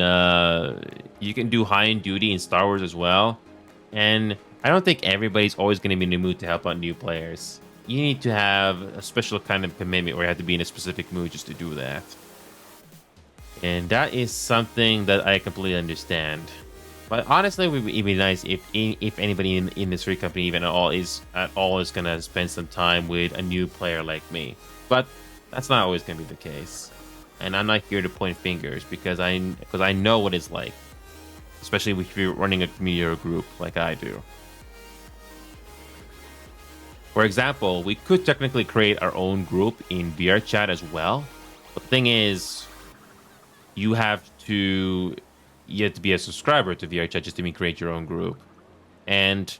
do high end duty in Star Wars as well. And I don't think everybody's always going to be in the mood to help out new players. You need to have a special kind of commitment where you have to be in a specific mood just to do that. And that is something that I completely understand. But honestly, it'd be nice if anybody in this free company even at all is gonna spend some time with a new player like me. But that's not always gonna be the case. And I'm not here to point fingers because I know what it's like, especially if you're running a community or a group like I do. For example, we could technically create our own group in VR chat as well. But the thing is, you have to be a subscriber to VR chat just to create your own group. And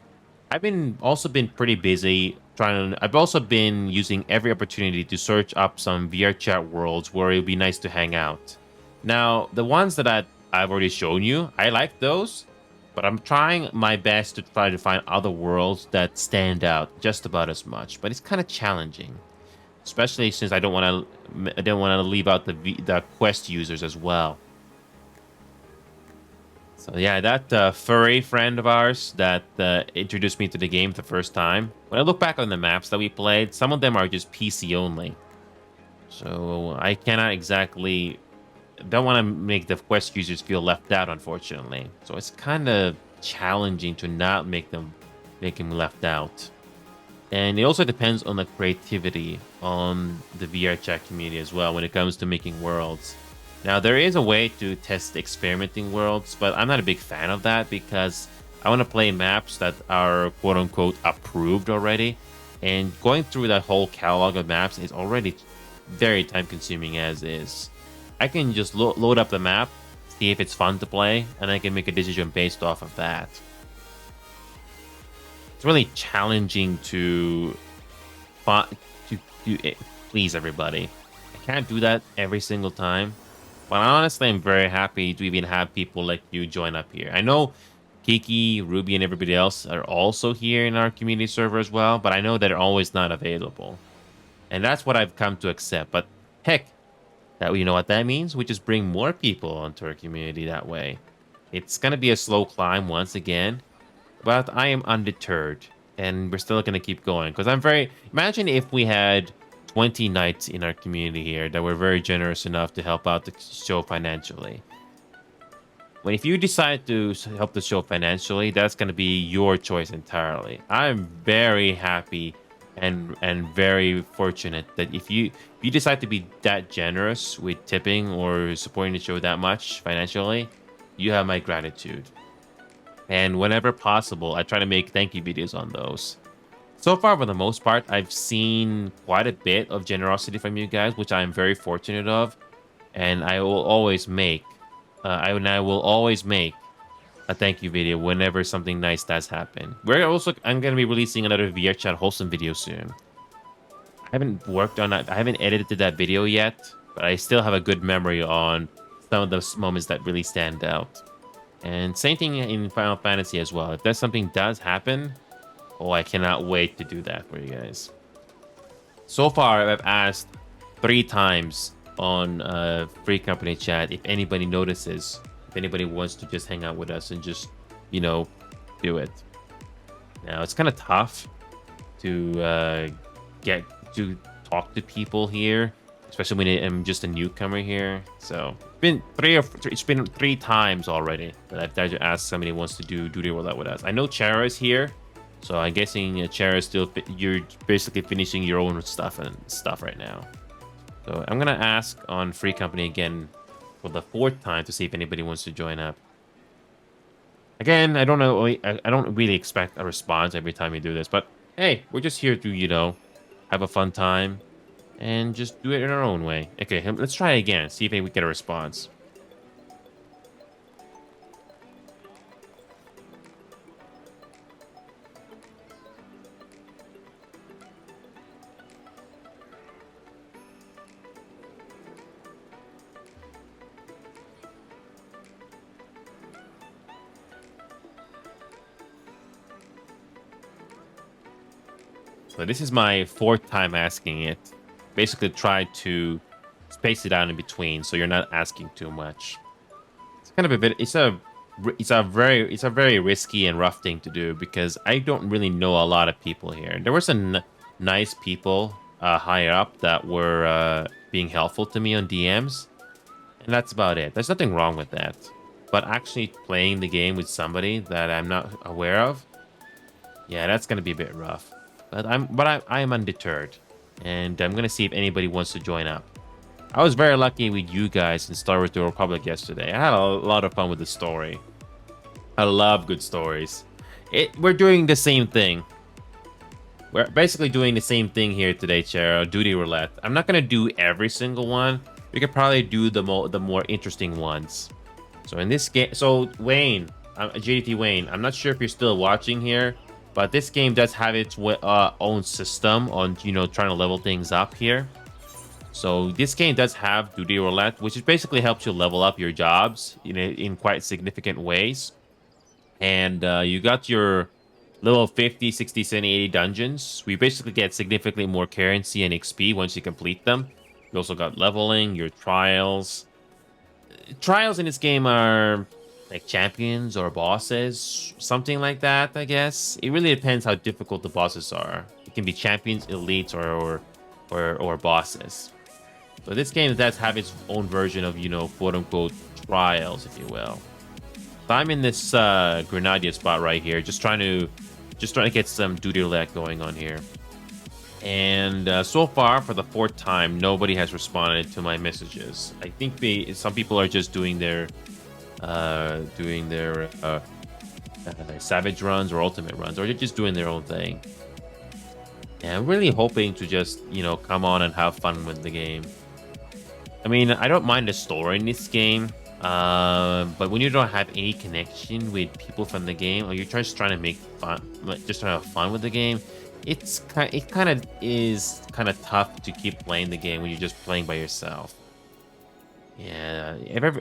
I've also been pretty busy I've also been using every opportunity to search up some VR chat worlds where it would be nice to hang out. Now, the ones that I've already shown you, I like those, but I'm trying my best to try to find other worlds that stand out just about as much. But it's kind of challenging, especially since I don't want to leave out the Quest users as well. So yeah, that furry friend of ours that introduced me to the game the first time. When I look back on the maps that we played, some of them are just PC only. So I cannot exactly don't want to make the Quest users feel left out, unfortunately. So it's kind of challenging to not make them left out. And it also depends on the creativity on the VR chat community as well when it comes to making worlds. Now, there is a way to test experimenting worlds, but I'm not a big fan of that because I want to play maps that are quote-unquote approved already. And going through that whole catalog of maps is already very time-consuming as is. I can just load up the map, see if it's fun to play, and I can make a decision based off of that. It's really challenging to please everybody. I can't do that every single time. But honestly, I'm very happy to even have people like you join up here. I know Kiki, Ruby, and everybody else are also here in our community server as well, but I know they're always not available. And that's what I've come to accept. But heck, you know what that means? We just bring more people onto our community that way. It's going to be a slow climb once again, but I am undeterred. And we're still going to keep going. Because imagine if we had 20 knights in our community here that were very generous enough to help out the show financially. Well, if you decide to help the show financially, that's going to be your choice entirely. I'm very happy and very fortunate that if you decide to be that generous with tipping or supporting the show that much financially, you have my gratitude. And whenever possible, I try to make thank you videos on those. So far, for the most part, I've seen quite a bit of generosity from you guys, which I'm very fortunate of, and I will always make. I will always make a thank you video whenever something nice does happen. I'm going to be releasing another VR chat wholesome video soon. I haven't worked on that. I haven't edited that video yet, but I still have a good memory on some of those moments that really stand out. And same thing in Final Fantasy as well. If something does happen. Oh, I cannot wait to do that for you guys. So far, I've asked 3 times on free company chat if anybody notices, if anybody wants to just hang out with us and just, do it. Now, it's kind of tough to get to talk to people here especially when I'm just a newcomer here. So it's been 3 times already that I've tried to ask somebody who wants to do duty roulette with us. I know Chara is here, so I'm guessing Chara is still you're basically finishing your own stuff right now. So I'm gonna ask on Free Company again for the 4th time to see if anybody wants to join up. Again, I don't know. I don't really expect a response every time you do this, but hey, we're just here to have a fun time and just do it in our own way. Okay, let's try again. See if we get a response. So this is my 4th time asking it. Basically, try to space it out in between so you're not asking too much. It's kind of a bit. It's a very risky and rough thing to do because I don't really know a lot of people here. There were some nice people higher up that were being helpful to me on DMs, and that's about it. There's nothing wrong with that. But actually playing the game with somebody that I'm not aware of, yeah, that's gonna be a bit rough. But I am undeterred, and I'm gonna see if anybody wants to join up. I was very lucky with you guys in Star Wars: The Republic yesterday. I had a lot of fun with the story. I love good stories. We're doing the same thing. We're basically doing the same thing here today, Chero. Duty roulette. I'm not gonna do every single one. We could probably do the more interesting ones. So in this game, so Wayne, JDT Wayne, I'm not sure if you're still watching here. But this game does have its own system on, trying to level things up here. So this game does have duty roulette, which basically helps you level up your jobs in quite significant ways. And you got your level 50, 60, 70, 80 dungeons. We basically get significantly more currency and XP once you complete them. You also got leveling, your trials. Trials in this game are like champions or bosses, something like that, I guess. It really depends how difficult the bosses are. It can be champions, elites, or bosses. So this game does have its own version of, quote unquote trials, if you will. So I'm in this Grenadier spot right here, just trying to get some duty roulette going on here. And so far, for the 4th time, nobody has responded to my messages. I think some people are just doing their savage runs or ultimate runs, or they're just doing their own thing. And I'm really hoping to just come on and have fun with the game. I mean, I don't mind the story in this game, but when you don't have any connection with people from the game, or you're just trying to make fun, just trying to have fun with the game, it kind of is tough to keep playing the game when you're just playing by yourself. Yeah,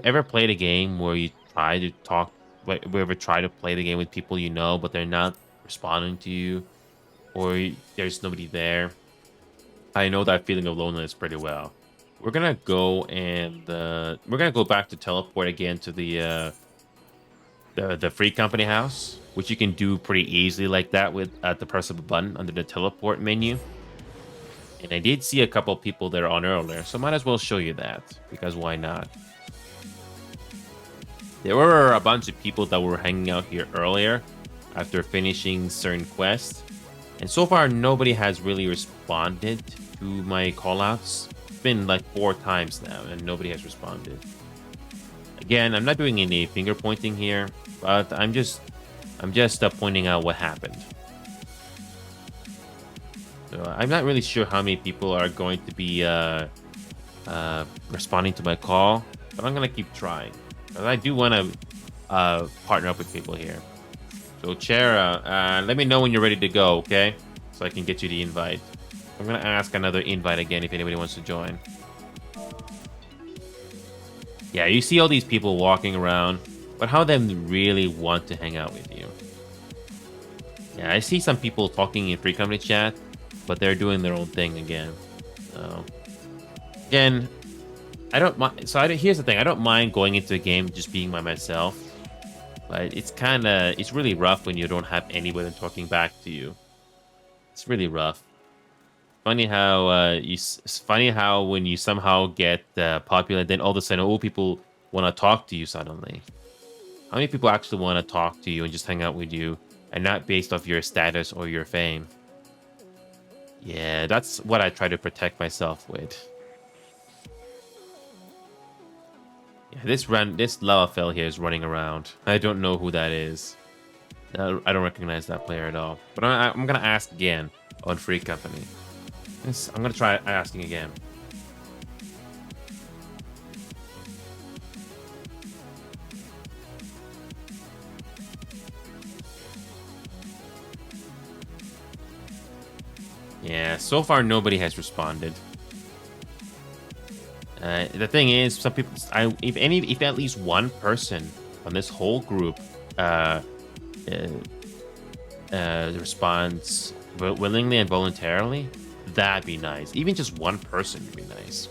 ever played a game where you try to try to play the game with people but they're not responding to you, or there's nobody there? I know that feeling of loneliness pretty well. We're gonna go back to teleport again to the Free Company house, which you can do pretty easily like that at the press of a button under the teleport menu. And I did see a couple people there on earlier, so might as well show you that, because why not? There were a bunch of people that were hanging out here earlier after finishing certain quests, and so far nobody has really responded to my callouts. It's been like 4 times now, and nobody has responded. Again, I'm not doing any finger pointing here, but I'm just pointing out what happened. So I'm not really sure how many people are going to be responding to my call, but I'm gonna keep trying. But I do want to partner up with people here. So Chera, let me know when you're ready to go, okay? So I can get you the invite. I'm gonna ask another invite again if anybody wants to join. Yeah, you see all these people walking around, but how them really want to hang out with you? Yeah, I see some people talking in Free Company chat, but they're doing their own thing again. So again, I don't mind. So here's the thing: I don't mind going into a game just being by myself, but it's really rough when you don't have anybody talking back to you. It's really rough. funny how it's funny how when you somehow get popular, then all of a sudden, all people want to talk to you suddenly. How many people actually want to talk to you and just hang out with you, and not based off your status or your fame? Yeah, that's what I try to protect myself with. Yeah, this lava fell here is running around. I don't know who that is. I don't recognize that player at all. But I'm gonna ask again on Free Company. Yes, I'm gonna try asking again. Yeah, so far nobody has responded. The thing is, some people, if at least one person on this whole group uh, responds willingly and voluntarily, that'd be nice. Even just one person would be nice.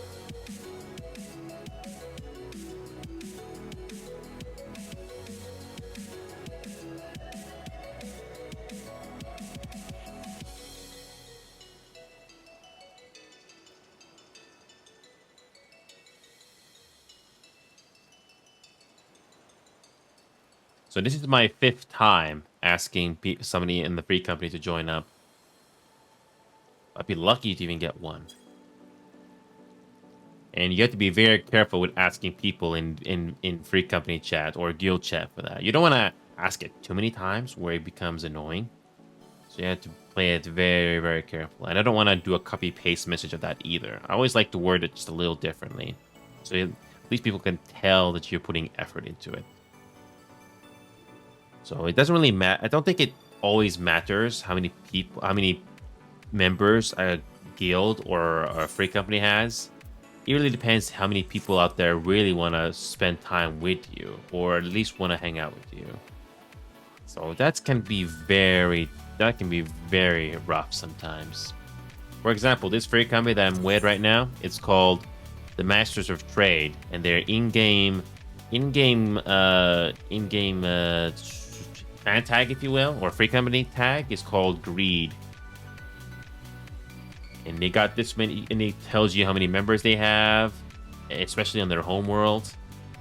So this is my 5th time asking somebody in the Free Company to join up. I'd be lucky to even get one. And you have to be very careful with asking people in Free Company chat or guild chat for that. You don't want to ask it too many times where it becomes annoying. So you have to play it very, very careful. And I don't want to do a copy-paste message of that either. I always like to word it just a little differently. So at least people can tell that you're putting effort into it. So it doesn't really matter. I don't think it always matters how many people, how many members a guild or a Free Company has. It really depends how many people out there really want to spend time with you, or at least want to hang out with you. So that can be very rough sometimes. For example, this Free Company that I'm with right now, it's called the Masters of Trade, and their in-game fan tag, if you will, or Free Company tag is called Greed. And they got this many, and it tells you how many members they have, especially on their home world.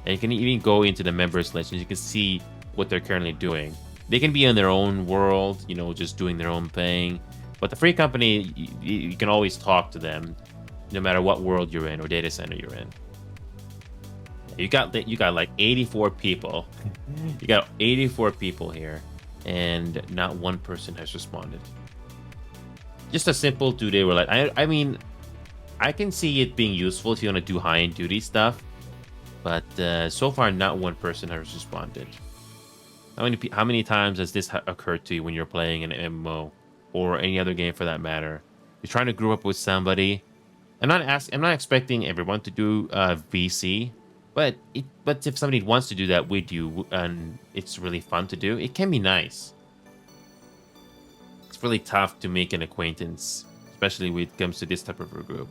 And you can even go into the members list and you can see what they're currently doing. They can be in their own world, you know, just doing their own thing. But the Free Company, you can always talk to them, no matter what world you're in or data center you're in. You got like 84 people. You got 84 people here, and not one person has responded. Just a simple 2-day roulette. I mean, I can see it being useful if you want to do high-end duty stuff, but so far not one person has responded. How many times has this occurred to you when you're playing an MMO or any other game for that matter? You're trying to group up with somebody. I'm not expecting everyone to do VC, but if somebody wants to do that with you and it's really fun to do, it can be nice. It's really tough to make an acquaintance, especially when it comes to this type of a group.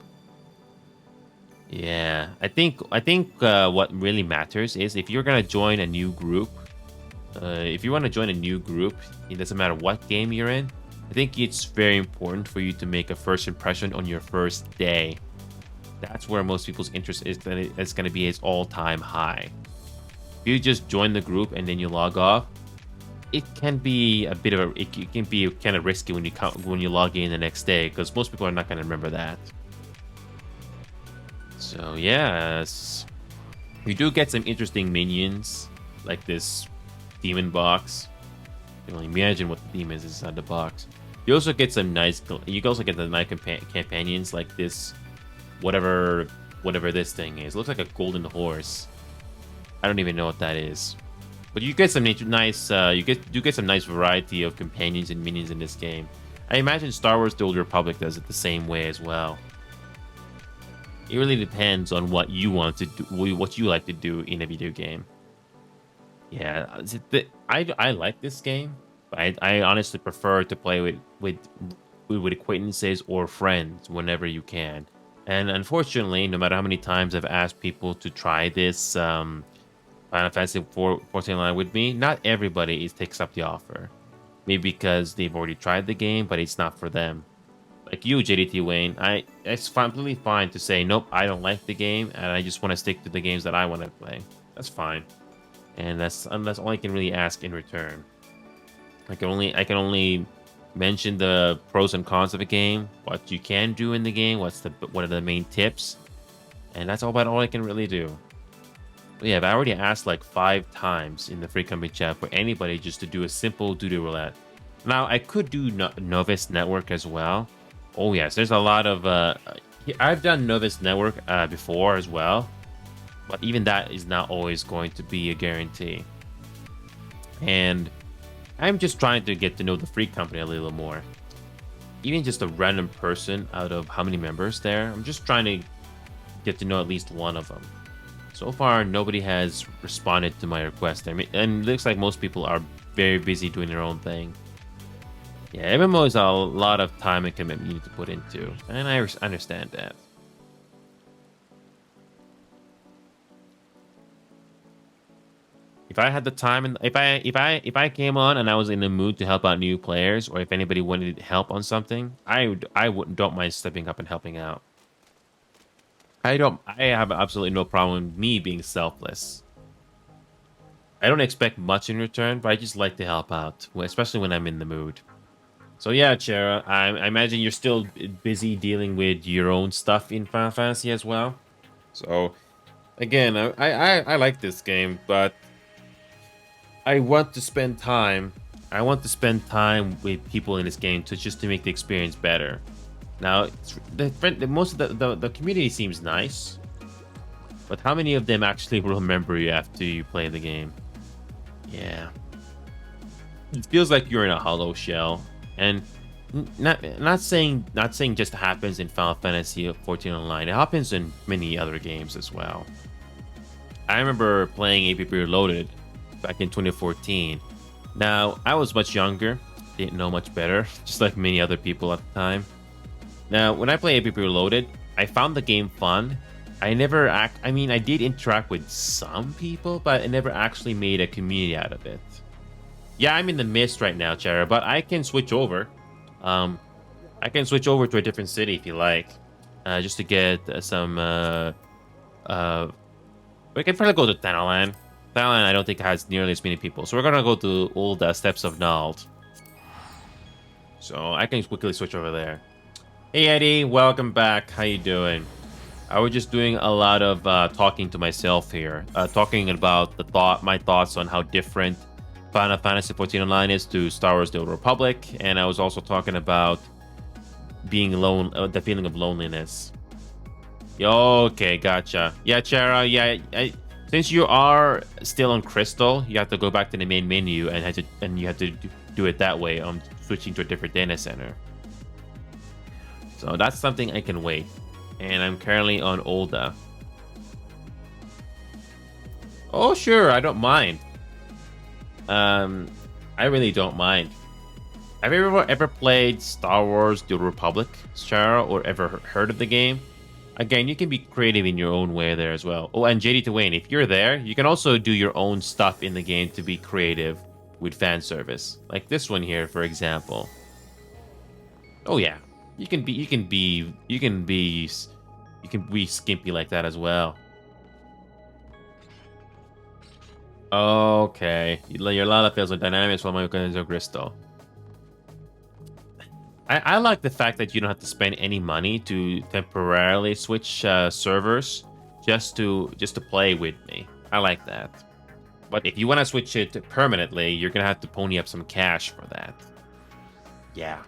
Yeah, I think what really matters is if you're gonna join a new group. If you want to join a new group, it doesn't matter what game you're in. I think it's very important for you to make a first impression on your first day. That's where most people's interest is going to be its all-time high. If you just join the group and then you log off, it can be a bit of it can be kind of risky when you log in the next day, because most people are not going to remember that. So yes, you do get some interesting minions like this demon box. You can only imagine what the demon is inside the box. You also get some nice. You can also get the nice companions like this, whatever this thing is. It looks like a golden horse. I don't even know what that is. But you get some nice. You get some nice variety of companions and minions in this game. I imagine Star Wars: The Old Republic does it the same way as well. It really depends on what you want to do, what you like to do in a video game. Yeah, I like this game, but I honestly prefer to play with acquaintances or friends whenever you can. And unfortunately, no matter how many times I've asked people to try this Final Fantasy 14 line with me, not everybody takes up the offer. Maybe because they've already tried the game, but it's not for them. Like you, JDT Wayne, it's completely fine to say nope. I don't like the game, and I just want to stick to the games that I want to play. That's fine, and that's all I can really ask in return. I can only mention the pros and cons of a game, what you can do in the game, what are the main tips, and that's about all I can really do. But yeah, I've already asked like 5 times in the free company chat for anybody just to do a simple duty roulette. Now I could do Novice Network as well. Oh yes, there's a lot of I've done Novice Network before as well, but even that is not always going to be a guarantee. And I'm just trying to get to know the free company a little more. Even just a random person out of how many members there, I'm just trying to get to know at least one of them. So far, nobody has responded to my request. I mean, and it looks like most people are very busy doing their own thing. Yeah, MMO is a lot of time and commitment you need to put into, and I understand that. If I had the time, and if I came on and I was in the mood to help out new players, or if anybody wanted help on something, I don't mind stepping up and helping out. I have absolutely no problem with me being selfless. I don't expect much in return, but I just like to help out, especially when I'm in the mood. So yeah, Chera, I imagine you're still busy dealing with your own stuff in Final Fantasy as well. So again, I like this game, but I want to spend time. I want to spend time with people in this game to make the experience better. Now, most of the community seems nice, but how many of them actually will remember you after you play the game? Yeah, it feels like you're in a hollow shell, and not saying just happens in Final Fantasy 14 Online. It happens in many other games as well. I remember playing APP Reloaded back in 2014. Now, I was much younger, didn't know much better, just like many other people at the time. Now, when I play APP Reloaded, I found the game fun. I did interact with some people, but I never actually made a community out of it. Yeah, I'm in the mist right now, Chara, but I can switch over. I can switch over to a different city if you like, just to get some. We can probably go to Thanalan. Thanalan, I don't think has nearly as many people, so we're gonna go to old Steps of Nald. So I can quickly switch over there. Hey Eddie, welcome back. How you doing? I was just doing a lot of talking to myself here, talking about my thoughts on how different Final Fantasy 14 Online is to Star Wars: The Old Republic, and I was also talking about being alone, the feeling of loneliness. Okay, gotcha. Yeah, Chara. Yeah, since you are still on Crystal, you have to go back to the main menu and you have to do it that way. I'm switching to a different data center. So that's something I can wait. And I'm currently on Olda. Oh, sure. I don't mind. I really don't mind. Have you ever played Star Wars: The Republic, Chara, or ever heard of the game? Again, you can be creative in your own way there as well. Oh, and JD to Wayne, if you're there, you can also do your own stuff in the game to be creative with fan service. Like this one here, for example. Oh yeah. You can be skimpy like that as well. Okay, your Lala fails with dynamics while my are crystal. I like the fact that you don't have to spend any money to temporarily switch servers just to play with me. I like that. But if you want to switch it permanently, you're gonna have to pony up some cash for that. Yeah.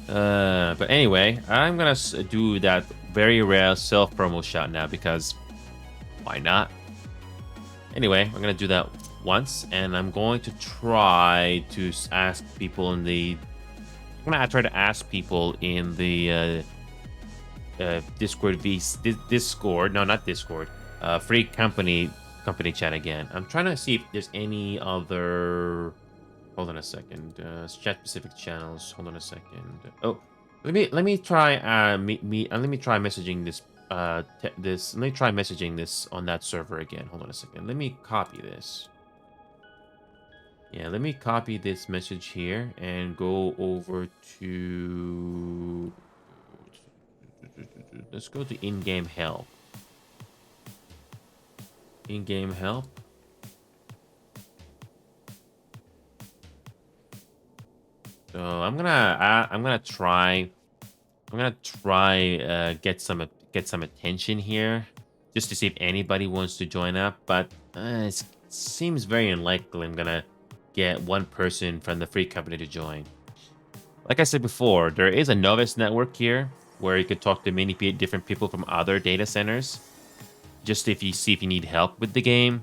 But anyway, I'm gonna do that very rare self-promo shot now because why not? Anyway, I'm gonna do that once, and I'm going to try to ask people in the. I'm gonna try to ask people in the Discord. No, not Discord. Free company chat again. I'm trying to see if there's any other. Hold on a second. Chat specific channels. Hold on a second. Oh, let me try let me try messaging this let me try messaging this on that server again. Hold on a second. Let me copy this. Yeah, let me copy this message here and go over to... Let's go to in-game help. In-game help. So I'm gonna try get some attention here, just to see if anybody wants to join up. But it seems very unlikely I'm gonna get one person from the free company to join. Like I said before, there is a novice network here where you could talk to many different people from other data centers, just if you see if you need help with the game.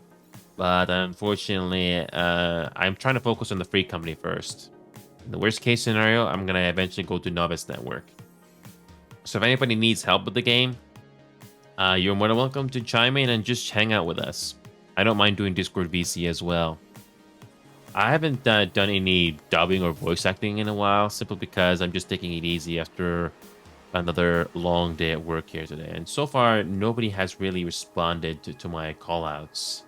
But unfortunately, I'm trying to focus on the free company first. In the worst case scenario, I'm gonna eventually go to novice network. So if anybody needs help with the game, you're more than welcome to chime in and just hang out with us. I don't mind doing Discord VC as well. I haven't done any dubbing or voice acting in a while, simply because I'm just taking it easy after another long day at work here today. And so far, nobody has really responded to my callouts.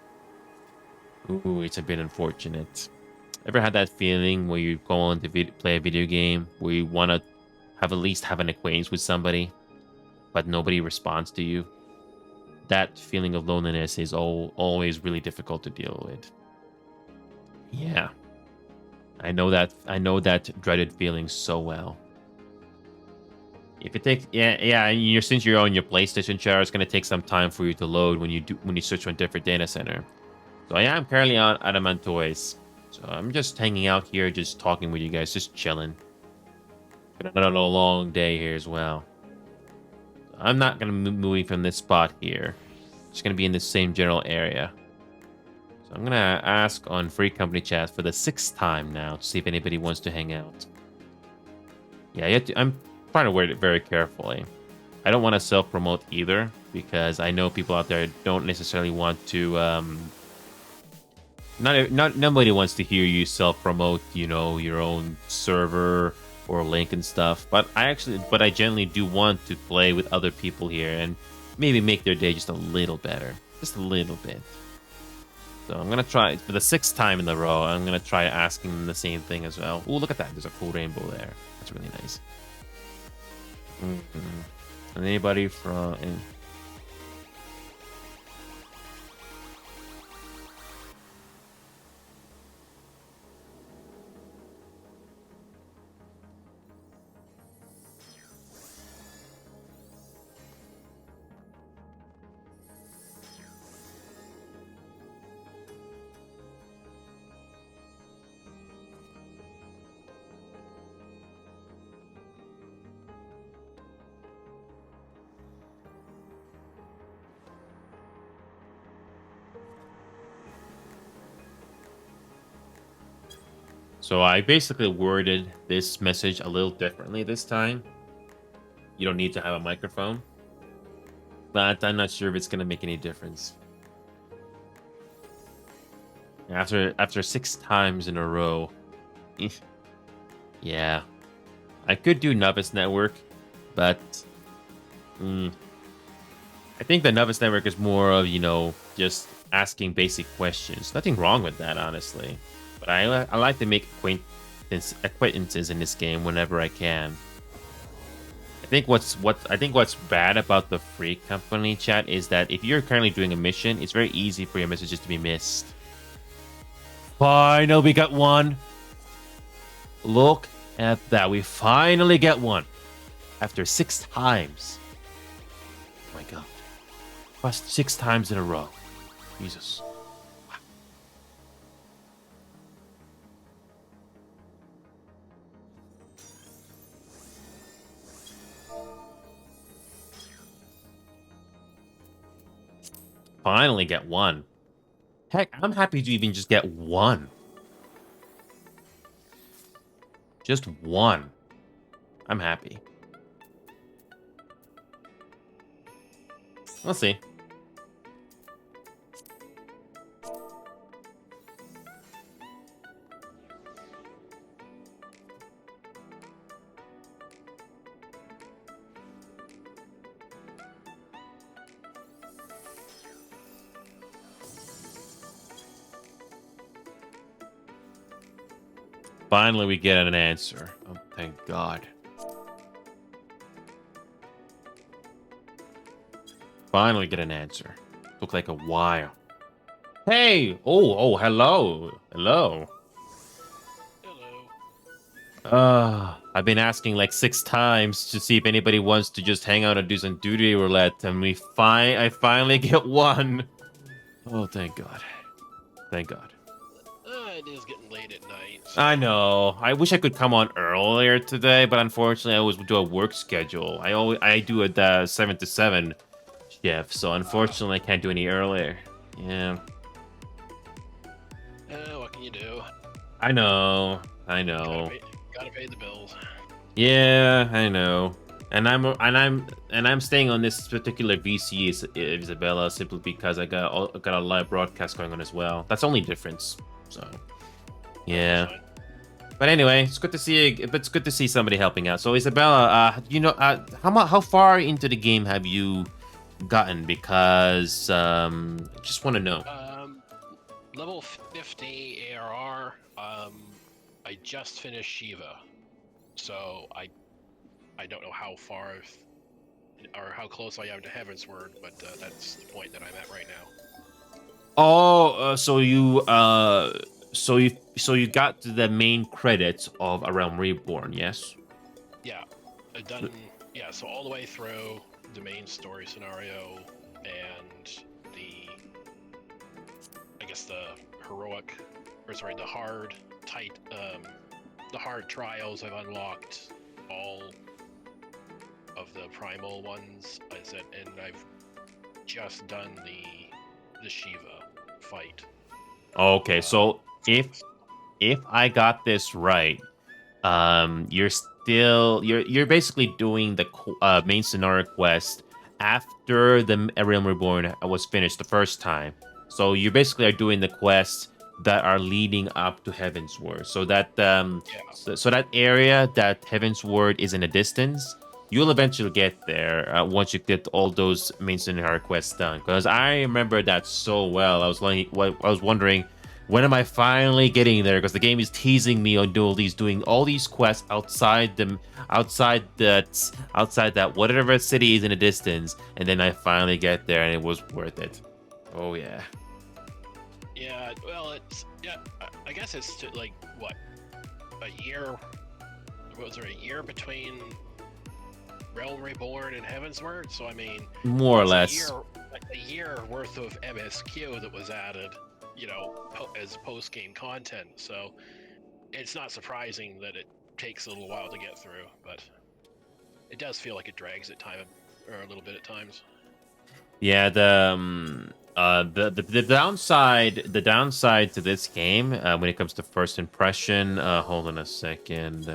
Ooh, it's a bit unfortunate. Ever had that feeling where you go on to play a video game where you want to have at least have an acquaintance with somebody, but nobody responds to you? That feeling of loneliness is always really difficult to deal with. Yeah, I know that. I know that dreaded feeling so well. If it takes, yeah, since you're on your PlayStation chair, it's gonna take some time for you to load when you switch to a different data center. So I am currently on Adamant Toys. So I'm just hanging out here, just talking with you guys, just chilling. Been another long day here as well. So I'm not gonna be moving from this spot here. Just gonna be in the same general area. So I'm gonna ask on free company chat for the 6th time now to see if anybody wants to hang out. Yeah, I'm trying to word it very carefully. I don't want to self-promote either, because I know people out there don't necessarily want to. Not nobody wants to hear you self-promote, your own server or link and stuff. But I generally do want to play with other people here and maybe make their day just a little better, just a little bit. So I'm gonna try for the 6th time in a row. I'm gonna try asking them the same thing as well. Oh, look at that! There's a cool rainbow there. That's really nice. And anybody from? So I basically worded this message a little differently this time. You don't need to have a microphone, but I'm not sure if it's gonna make any difference. After 6 times in a row, yeah, I could do novice network, but I think the novice network is more of just asking basic questions. Nothing wrong with that, honestly. But I like to make acquaintances in this game whenever I can. I think what's bad about the free company chat is that if you're currently doing a mission, it's very easy for your messages to be missed. Finally, we got one. Look at that. We finally get one. After 6 times. Oh my god. Plus 6 times in a row. Jesus. Finally get one. Heck, I'm happy to even just get one. Just one. I'm happy. We'll see. Finally, we get an answer. Oh, thank God. Finally get an answer. Took like a while. Hey! Oh, hello. Hello. I've been asking like 6 times to see if anybody wants to just hang out and do some duty roulette, and I finally get one. Oh, thank God. Thank God. It is getting late at night. So. I know. I wish I could come on earlier today, but unfortunately, I always do a work schedule. I do a 7 to 7 shift, so unfortunately, I can't do any earlier. Yeah. What can you do? I know. Gotta pay the bills. Yeah, I know. And I'm staying on this particular VC, Isabella, simply because I got a live broadcast going on as well. That's the only difference. So, yeah. But anyway, it's good to see you. It's good to see somebody helping out. So, Isabella, how far into the game have you gotten? Because just want to know. Level 50 ARR. I just finished Shiva, so I don't know how far or how close I am to Heaven's Word, but that's the point that I'm at right now. Oh, so you got to the main credits of A Realm Reborn, yes? Yeah, I've done. Yeah, so all the way through the main story scenario and the hard, the hard trials. I've unlocked all of the primal ones, I said, and I've just done the Shiva fight. Okay, so if I got this right, you're basically doing the main scenario quest after the Realm Reborn was finished the first time. So you basically are doing the quests that are leading up to Heaven's Word. So that so that area that Heaven's Word is in the distance, you'll eventually get there once you get all those main scenario quests done. Because I remember that so well. I was wondering, when am I finally getting there? Because the game is teasing me on doing all these quests outside that whatever city is in the distance, and then I finally get there, and it was worth it. Oh yeah. Yeah. Well, I guess it's like what, a year. Was there a year between Realm Reborn and Heaven's Word? So I mean, more or less a year worth of MSQ that was added, as post-game content. So it's not surprising that it takes a little while to get through, but it does feel like it drags at time or a little bit at times. Yeah, the downside to this game when it comes to first impression. Hold on a second.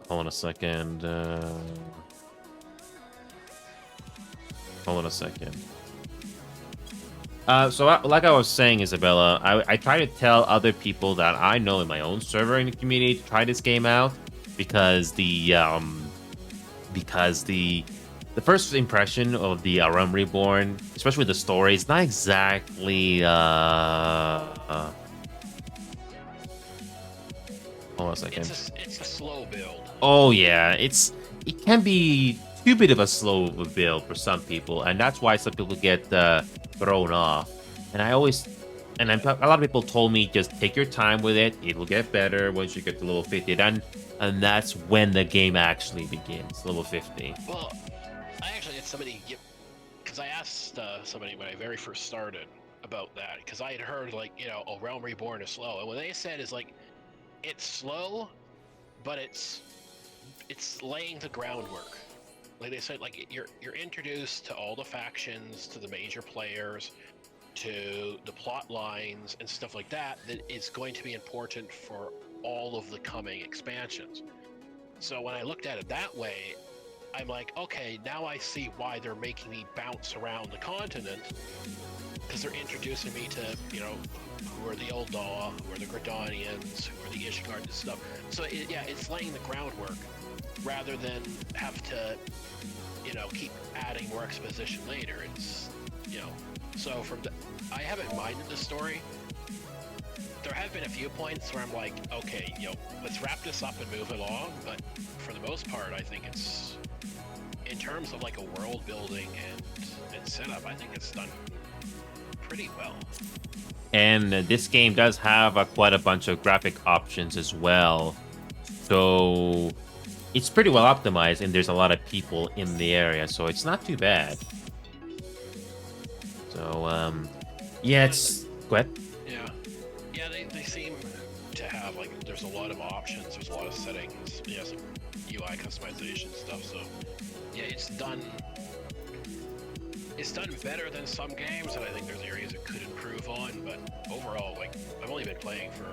Hold on a second. Hold on a second. Like I was saying, Isabella, I try to tell other people that I know in my own server in the community to try this game out because the first impression of the Realm Reborn, especially with the story, is not exactly hold on a second. It's a slow build. Oh yeah, it can be too bit of a slow build for some people, and that's why some people get thrown off. And a lot of people told me just take your time with it. It will get better once you get to level 50, and that's when the game actually begins, level 50. Well, I actually had somebody because I asked somebody when I very first started about that, because I had heard Realm Reborn is slow, and what they said is it's slow, but it's laying the groundwork. Like they said, you're introduced to all the factions, to the major players, to the plot lines and stuff like that is going to be important for all of the coming expansions. So when I looked at it that way, I'm like, okay, now I see why they're making me bounce around the continent, because they're introducing me to, who are the Eldar, who are the Gridanians, who are the Ishgard and stuff. So it's laying the groundwork rather than have to, keep adding more exposition later. It's, so I haven't minded the story. there have been a few points where I'm like, okay, let's wrap this up and move along. But for the most part, I think it's, in terms of like a world building and setup, I think it's done pretty well. And this game does have quite a bunch of graphic options as well. So it's pretty well optimized, and there's a lot of people in the area, so it's not too bad. So, yeah, it's... Go ahead. Yeah, they seem to have, like, there's a lot of options, there's a lot of settings, some UI customization stuff, so, yeah, it's done better than some games, and I think there's areas it could improve on, but overall, like, I've only been playing for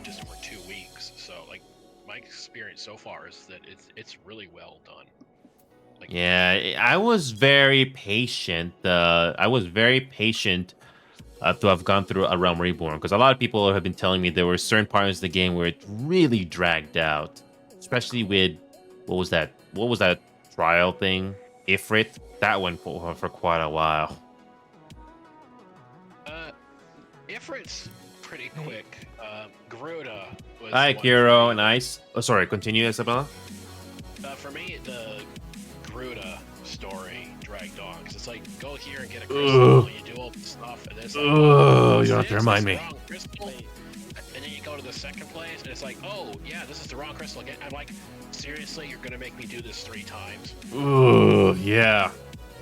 just over 2 weeks, so, like, my experience so far is that it's really well done. Like, yeah, I was very patient. I was very patient to have gone through A Realm Reborn, because a lot of people have been telling me there were certain parts of the game where it really dragged out, especially with what was that trial thing, Ifrit? That went for quite a while. Ifrit's pretty quick. Garuda was... Hi, Kiro. Nice. Oh, sorry. Continue, Isabella. For me, the Garuda story dragged on, because it's like, go here and get a crystal, and you do all the stuff, and it's like, you don't have to remind me. Crystal, and then you go to the second place, and it's like, oh, yeah, this is the wrong crystal again. I'm like, seriously, you're gonna make me do this 3 times? Ooh, yeah.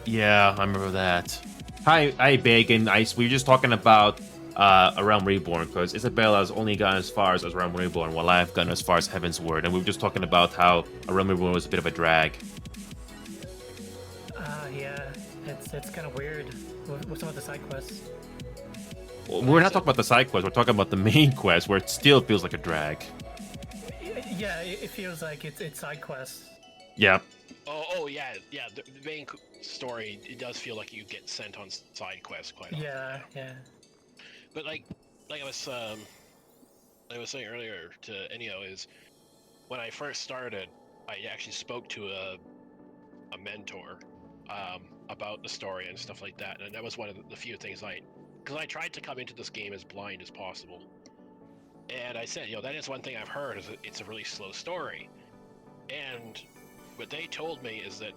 Yeah, I remember that. Hi, Bacon. Ice. We were just talking about A Realm Reborn, because Isabella's only gotten as far as A Realm Reborn, while I've gotten as far as Heaven's Word, and we were just talking about how A Realm Reborn was a bit of a drag. Yeah, it's kind of weird with some of the side quests. Well, we're not talking about the side quest, we're talking about the main quest, where it still feels like a drag. Yeah, it feels like it's side quests. Yeah. Oh yeah. The main story, it does feel like you get sent on side quests quite often. Yeah. But like I was saying earlier to Ennio, is when I first started, I actually spoke to a mentor about the story and stuff like that, and that was one of the few things because I tried to come into this game as blind as possible, and I said, that is one thing I've heard, is that it's a really slow story, and what they told me is that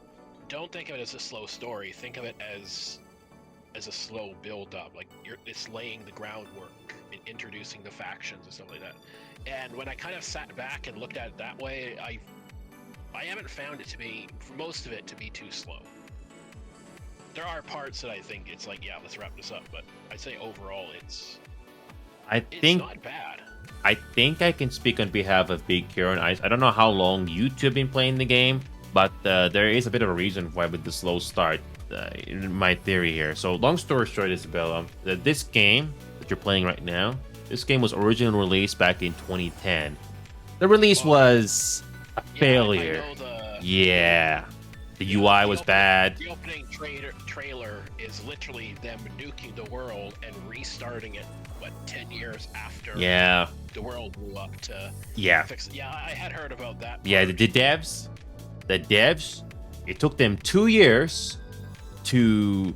don't think of it as a slow story, think of it as a slow build-up, like it's laying the groundwork and introducing the factions and stuff like that. And when I kind of sat back and looked at it that way, I haven't found it to be, for most of it, to be too slow. There are parts that I think it's like, yeah, let's wrap this up, but I'd say overall it's not bad. I think I can speak on behalf of Big Kiro and Ice. I don't know how long you two have been playing the game, but there is a bit of a reason why with the slow start, in my theory here. So long story short, Isabella, this game that you're playing right now, this game was originally released back in 2010. The release was a failure. Yeah. The UI was bad. The opening trailer is literally them nuking the world and restarting it, 10 years after the world blew up to fix it. Yeah, I had heard about that part. Yeah, the devs, it took them 2 years to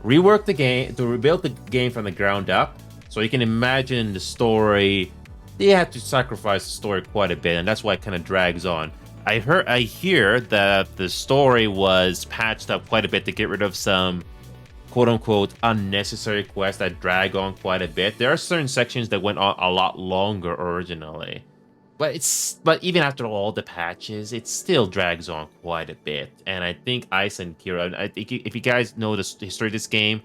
rework the game, to rebuild the game from the ground up. So you can imagine the story. They had to sacrifice the story quite a bit, and that's why it kind of drags on. I hear that the story was patched up quite a bit to get rid of some quote-unquote unnecessary quests that drag on quite a bit. There are certain sections that went on a lot longer originally, but even after all the patches, it still drags on quite a bit. And I think Ice and Kira, I think if you guys know the history of this game,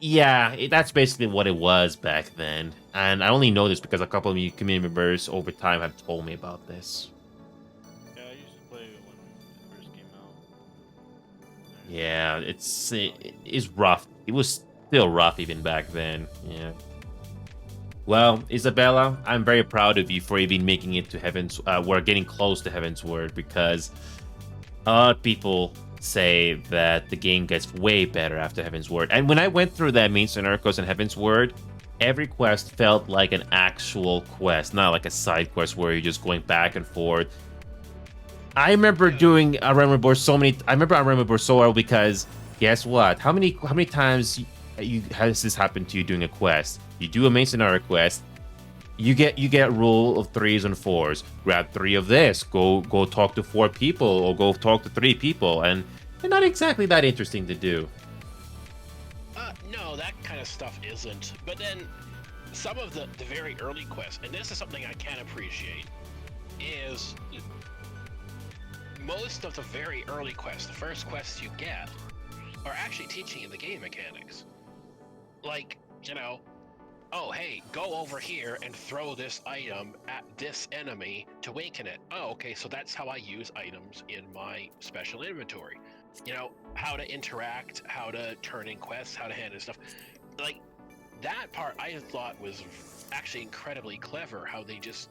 that's basically what it was back then. And I only know this because a couple of you community members over time have told me about this. Yeah, it's rough. It was still rough even back then. Yeah. Well, Isabella, I'm very proud of you for even making it to Heaven's. We're getting close to Heaven's Word, because a lot of people say that the game gets way better after Heaven's Word. And when I went through that main Narcos and Heaven's Word, every quest felt like an actual quest, not like a side quest where you're just going back and forth. I remember doing I remember so well, because guess what? How many times has this happened to you doing a quest? You do a main scenario quest. You get rule of 3s and 4s. Grab 3 of this. Go talk to 4 people or go talk to 3 people, and they're not exactly that interesting to do. No, that kind of stuff isn't. But then some of the very early quests, and this is something I can appreciate, is most of the very early quests, the first quests you get, are actually teaching you the game mechanics. Like, you know, oh, hey, go over here and throw this item at this enemy to weaken it. Oh, okay, so that's how I use items in my special inventory. You know, how to interact, how to turn in quests, how to handle stuff. Like, that part I thought was actually incredibly clever, how they just,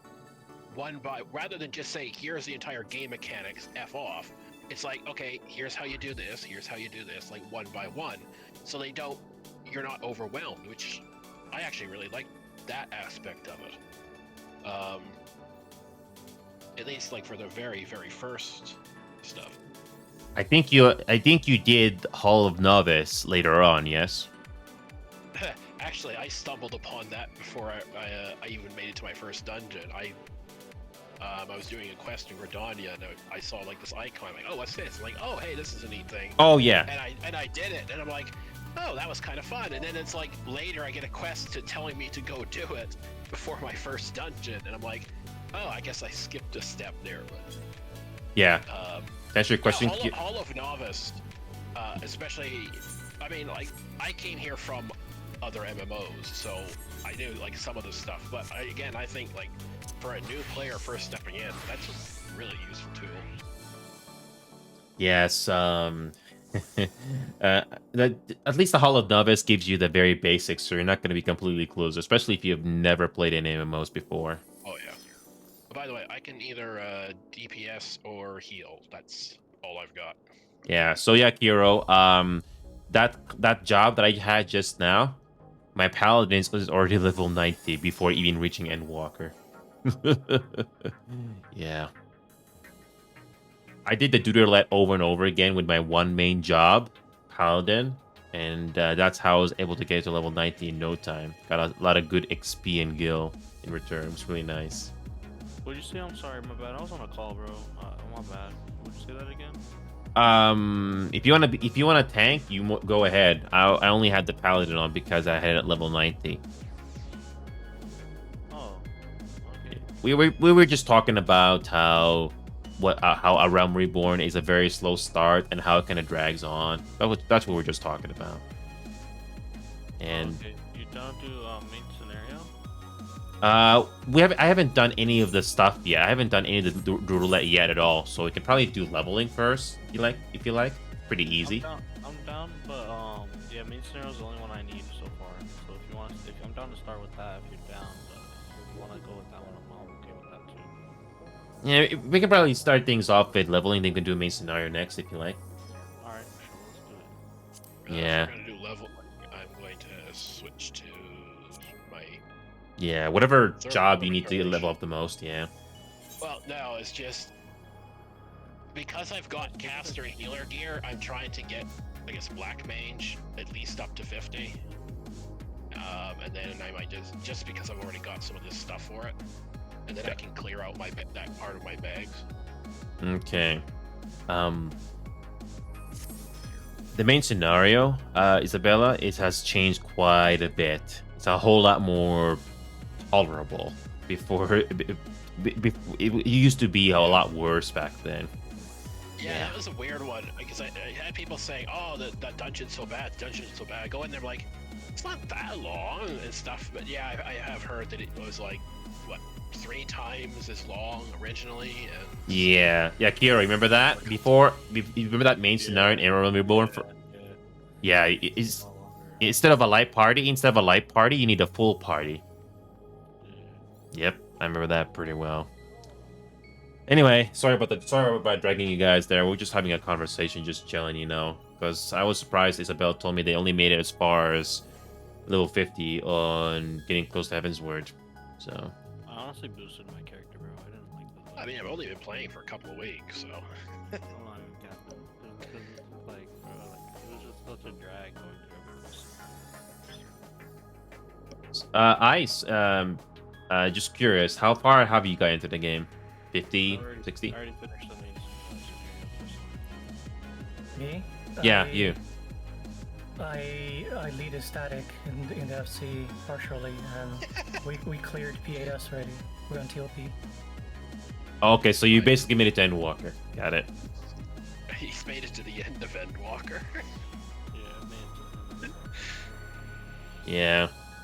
rather than just say, here's the entire game mechanics, F off, it's like, okay, here's how you do this, like one by one. So you're not overwhelmed, which I actually really like that aspect of it. At least like for the very, very first stuff. I think you did Hall of Novice later on, yes? Actually, I stumbled upon that before I even made it to my first dungeon. I was doing a quest in Gridania, and I saw like this icon. I'm like, oh, what's this? I'm like, oh, hey, this is a neat thing. Oh yeah. And I did it, and I'm like, oh, that was kind of fun. And then it's like later I get a quest telling me to go do it before my first dungeon, and I'm like, oh, I guess I skipped a step there. But Yeah. That's your question. Hall of Novice, especially. I mean, like, I came here from other MMOs, so I knew like some of the stuff. But I think like for a new player first stepping in, that's a really useful tool. Yes. At least the Hall of Novice gives you the very basics, so you're not going to be completely clueless, especially if you've never played any MMOs before. Oh yeah. By the way, I can either DPS or heal. That's all I've got. Yeah. So yeah, Kiro. That job that I had just now, my paladin was already level 90 before even reaching Endwalker. Yeah. I did the Duderlet over and over again with my one main job, paladin, and that's how I was able to get to level 90 in no time. Got a lot of good XP and gil in return. It was really nice. What'd you say? I'm sorry, my bad. I was on a call, bro. My bad. Would you say that again? If you wanna tank, go ahead. I only had the paladin on because I had it at level 90. Oh, okay. We were just talking about how a Realm Reborn is a very slow start and how it kind of drags on. That's what we're just talking about. And okay. You down to main scenario? I haven't done any of the stuff yet. I haven't done any of the roulette yet at all. So we can probably do leveling first. If you like, pretty easy. I'm down, but yeah, main scenario is the only one I need so far. So if I'm down to start with that, if you're down, but if you want to go with that one, I'm okay with that too. Yeah, we can probably start things off with leveling. Then we can do a main scenario next if you like. All right, sure, let's do it. Yeah. If we're gonna do level, I'm going to switch to my. Yeah, whatever Third job you level need to coverage. level up the most. Yeah. Well, no, it's just because I've got caster and healer gear. I'm trying to get, I guess, black mage at least up to 50, and then I might just because I've already got some of this stuff for it, and then I can clear out that part of my bags. Okay. The main scenario, Isabella, it has changed quite a bit. It's a whole lot more tolerable. Before it used to be a lot worse back then. Yeah, it was a weird one because I had people saying, "Oh, that dungeon's so bad. The dungeon's so bad." I go in there, I'm like, it's not that long and stuff. But yeah, I have heard that it was like what 3 times as long originally. And Yeah, Kira, remember that? You remember that main scenario in Aether Reborn? Yeah, it's instead of a light party, you need a full party. Yep, I remember that pretty well. Anyway, sorry about dragging you guys there. We're just having a conversation, just chilling, because I was surprised Isabel told me they only made it as far as level 50 on getting close to Heaven's Word. So I honestly boosted my character, bro. I didn't like the. I mean, I've only been playing for a couple of weeks, so. I'm not even capping. It was like, bro, like, it was just such a drag going through everything. Ice. Just curious, how far have you got into the game? 50, I already, 60? I already finished the main Me? Yeah, I, you. I lead a static in the FC partially, and we cleared P8S already. We're on TLP. Okay, so you basically made it to Endwalker. Got it. He's made it to the end of Endwalker. Yeah, man.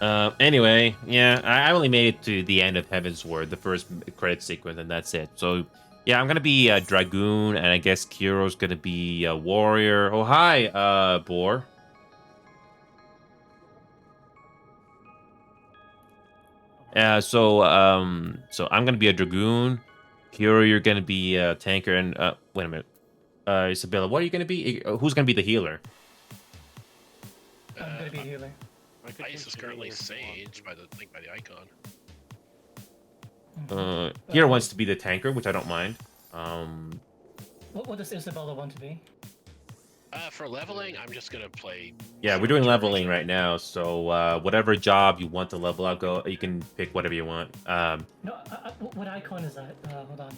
Yeah. Anyway, yeah, I only made it to the end of Heaven's Word, the first credit sequence, and that's it. So, yeah, I'm gonna be a Dragoon, and I guess Kiro's gonna be a Warrior. Oh, hi, Boar. So I'm gonna be a Dragoon. Kiro, you're gonna be a tanker, and wait a minute. Isabella, what are you gonna be? Who's gonna be the healer? I'm gonna be a healer. I could Ice change is the currently healer if you want. Sage by the icon. Hero wants to be the tanker, which I don't mind. What does Isabella want to be? For leveling, I'm just gonna play. Yeah, we're doing leveling right now, so whatever job you want to level up, go. You can pick whatever you want. No, what icon is that? Hold on.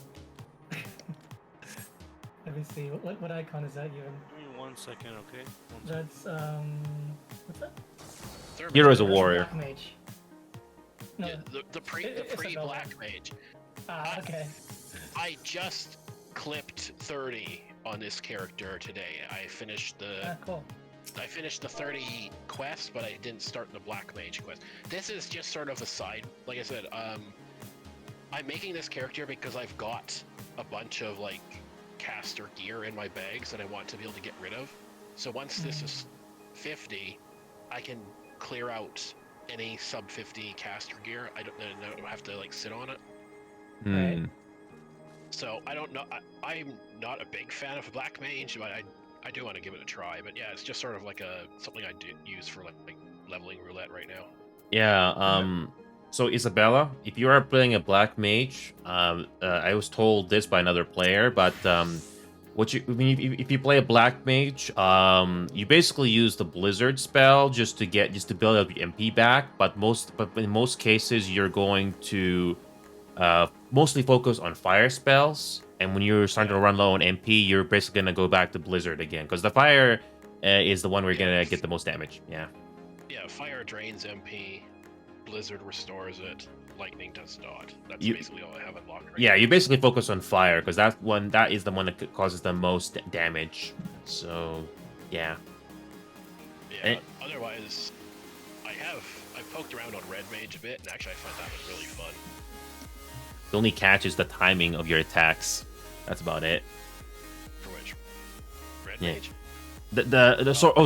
Let me see. What icon is that even? Give me 1 second, okay? 1 second. That's what's that? Hero is a That's warrior. Black Mage. No. Yeah, the pre Black Mage. Okay. I just clipped 30 on this character today. I finished the Cool. 30 quest, but I didn't start the Black Mage quest. This is just sort of a side. Like I said, I'm making this character because I've got a bunch of like caster gear in my bags that I want to be able to get rid of. So once this is 50, I can clear out any sub 50 caster gear. I don't have to like sit on it. Hmm. So I don't know. I'm not a big fan of Black Mage, but I do want to give it a try. But yeah, it's just sort of like something I do use for like leveling roulette right now. Yeah. So Isabella, if you are playing a black mage, I was told this by another player, but if you play a black mage, you basically use the blizzard spell just to build up your MP back. But in most cases, you're going to mostly focus on fire spells. And when you're starting to run low on MP, you're basically gonna go back to blizzard again, because the fire is the one where you're gonna get the most damage. Yeah. Yeah, fire drains MP, blizzard restores it, lightning does not. That's You- basically all I have unlocked right Yeah, now. you basically focus on fire because that is the one that causes the most damage. So, yeah. Yeah. Otherwise, I've poked around on red mage a bit, and actually I find that one really fun. The only catch is the timing of your attacks. That's about it. For which? Red Yeah. mage?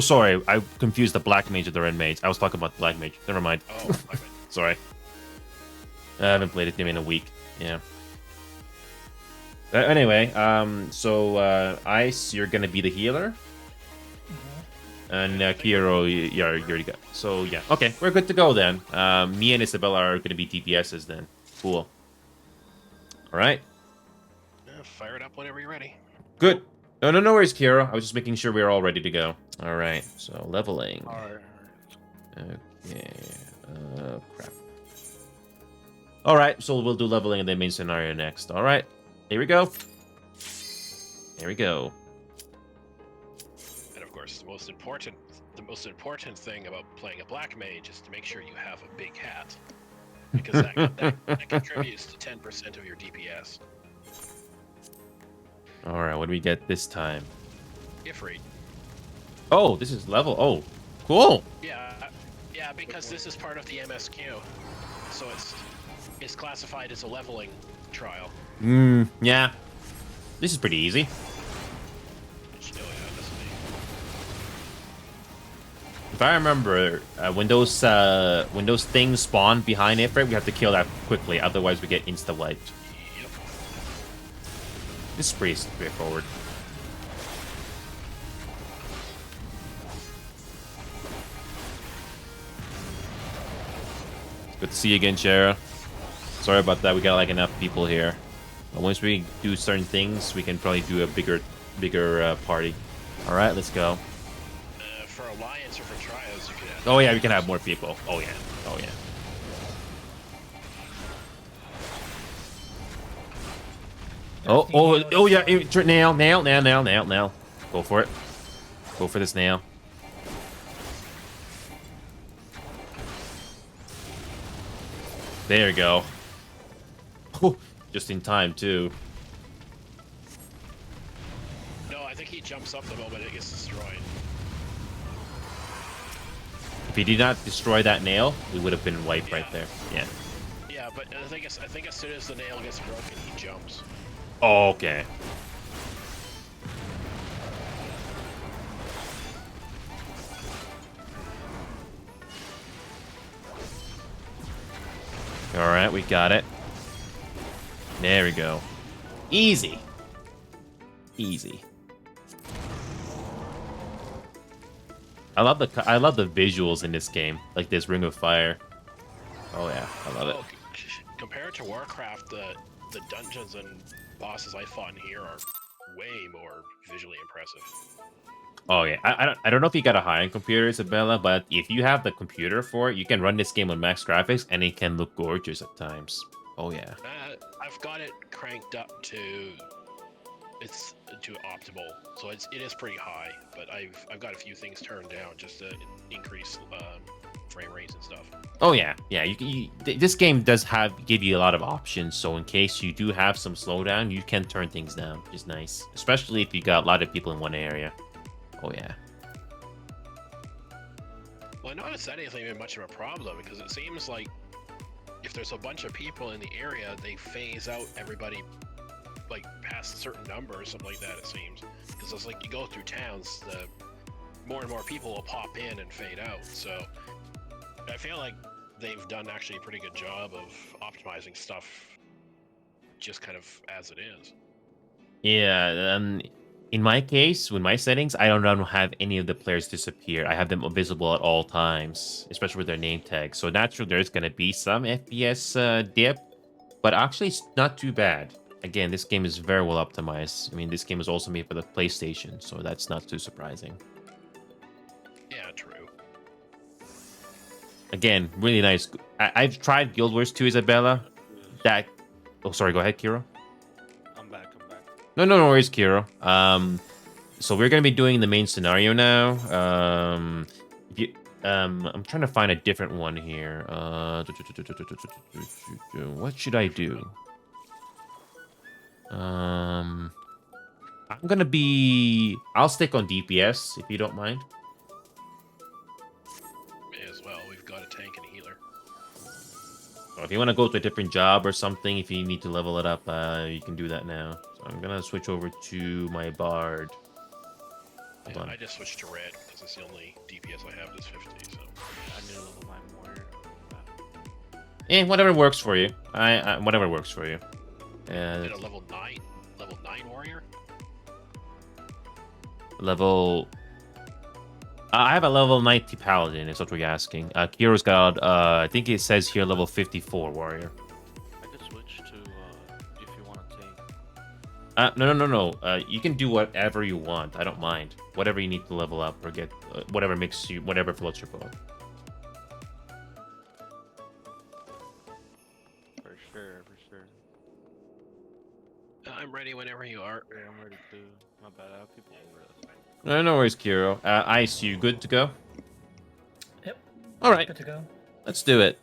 Sorry, I confused the black mage with the red mage. I was talking about the black mage. Never mind. Oh, my bad. Sorry. I haven't played it in a week. Yeah. Anyway, Ice, you're gonna be the healer, and Kiro, you already got. So yeah, okay, we're good to go then. Me and Isabella are gonna be DPSs then. Cool. All right. Fire it up whenever you're ready. Good. No worries, Kiro. I was just making sure we were all ready to go. All right. So leveling. Alright. Okay. Crap. All right. So we'll do leveling in the main scenario next. All right. Here we go. Here we go. And of course, the most important thing about playing a black mage is to make sure you have a big hat, because that contributes to 10% of your DPS. All right. What do we get this time? Ifrit. Oh, this is level. Oh, cool. Yeah, because this is part of the MSQ, so it's classified as a leveling trial. Yeah. This is pretty easy. If I remember, when those things spawn behind Ifrit, we have to kill that quickly, otherwise we get insta wiped. Yep. This is pretty straightforward. Good to see you again, Shara. Sorry about that. We got like enough people here. But once we do certain things, we can probably do a bigger party. All right, let's go. For Alliance or for Trials, you can have... Oh yeah, we can have more people. Oh yeah. Oh, the oh, nail oh yeah, destroyed. nail. Go for it. Go for this nail. There you go. Oh, just in time too. No, I think he jumps up the moment it gets destroyed. If he did not destroy that nail, we would have been wiped right there. Yeah. Yeah, but I think as soon as the nail gets broken, he jumps. Oh, okay. All right, we got it. There we go. Easy. Easy. I love the visuals in this game, like this Ring of Fire. Oh yeah, I love it. Oh, compared to Warcraft, the dungeons and bosses I fought in here are way more visually impressive. Oh yeah, I don't know if you got a high-end computer, Isabella, but if you have the computer for it, you can run this game on max graphics, and it can look gorgeous at times. Oh yeah. I've got it cranked up to optimal, so it is pretty high. But I've got a few things turned down just to increase frame rates and stuff. Oh yeah, yeah. This game does give you a lot of options, so in case you do have some slowdown, you can turn things down, which is nice, especially if you got a lot of people in one area. Oh yeah. Well, I noticed that isn't even much of a problem because it seems like if there's a bunch of people in the area, they phase out everybody like past a certain number or something like that. It seems because it's like you go through towns, the more and more people will pop in and fade out. So I feel like they've done actually a pretty good job of optimizing stuff, just kind of as it is. Yeah. In my case, with my settings, I don't have any of the players disappear. I have them visible at all times, especially with their name tags. So naturally, there's going to be some FPS dip, but actually, it's not too bad. Again, this game is very well optimized. I mean, this game was also made for the PlayStation, so that's not too surprising. Yeah, true. Again, really nice. I've tried Guild Wars 2, Isabella. That... Oh, sorry, go ahead, Kiro. I'm back. No worries, Kiro. So we're gonna be doing the main scenario now. I'm trying to find a different one here. What should I do? I'm gonna be... I'll stick on DPS, if you don't mind. May as well. We've got a tank and a healer. Or if you want to go to a different job or something, if you need to level it up, you can do that now. So I'm gonna switch over to my Bard. Hold on. I just switched to red because it's the only DPS I have that's 50. So I need to level my warrior. Whatever works for you. Whatever works for you. did a level 9 warrior. I have a level 90 paladin. Is what we're asking. Kiro's got. I think it says here level 54 warrior. I could switch to if you want to take. No. You can do whatever you want. I don't mind. Whatever you need to level up or get, whatever floats your boat. For sure. I'm ready whenever you are. Yeah, I'm ready too. My bad. I have people over No there. worries, Kiro. Ice, you good to go? Yep. All right, Good to go. let's do it.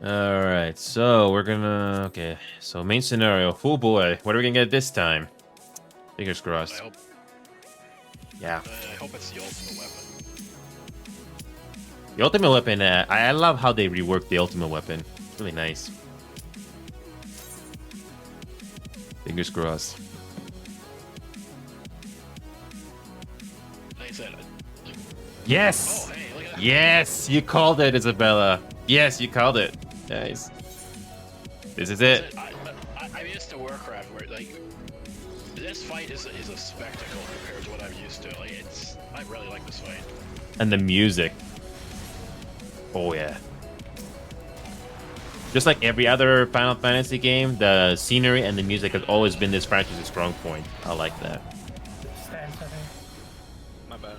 All right, so we're gonna... Okay, so main scenario. Oh boy, what are we gonna get this time? Fingers crossed. Yeah. I hope it's the ultimate weapon. The ultimate weapon, I love how they reworked the ultimate weapon. It's really nice. Fingers crossed. Like I said, Yes! oh hey, look at that. Yes! You called it, Isabella. Yes, you called it. Nice. This is it. I'm used to Warcraft where like this fight is a spectacle compared to what I'm used to. Like I really like this fight. And the music. Oh yeah. Just like every other Final Fantasy game, the scenery and the music has always been this franchise's strong point. I like that. Stands, I think. My bad.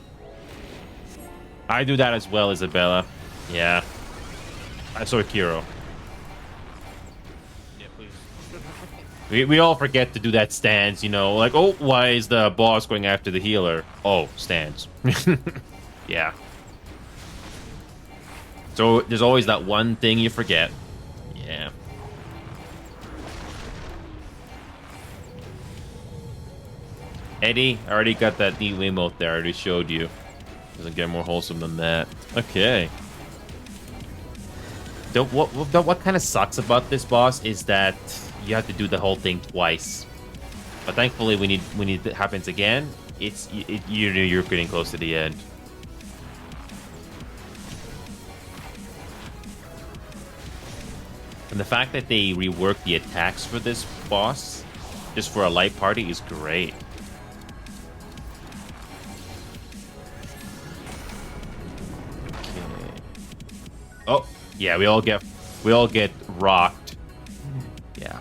I do that as well, Isabella. Yeah. I saw Kiro. Yeah, please. We all forget to do that stance, you know, like, oh, why is the boss going after the healer? Oh, stance. Yeah. So there's always that one thing you forget. Yeah. Eddie, I already got that neat emote there. I already showed you. Doesn't get more wholesome than that. Okay. What kind of sucks about this boss is that you have to do the whole thing twice. But thankfully, when it happens again, you're getting close to the end. And the fact that they reworked the attacks for this boss, just for a light party, is great. Okay. Oh, yeah, we all get rocked. Yeah.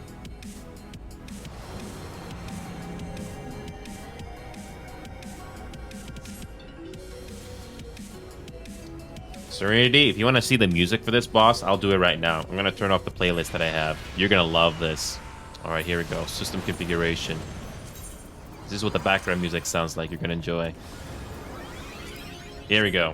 Serenity, if you want to see the music for this boss, I'll do it right now. I'm going to turn off the playlist that I have. You're going to love this. All right, here we go. System configuration. This is what the background music sounds like. You're going to enjoy. Here we go.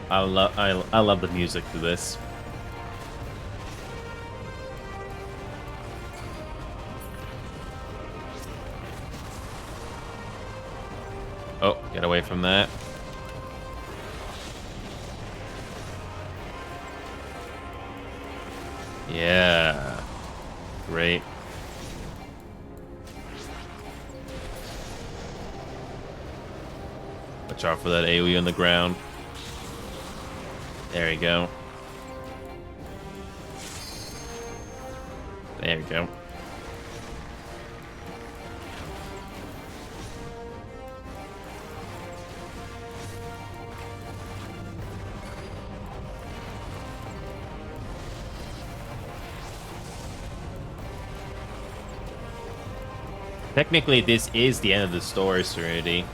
I love the music to this. Oh, get away from that. Yeah. Great. Watch out for that AoE on the ground. There you go. There we go. Technically, this is the end of the story, Serenity.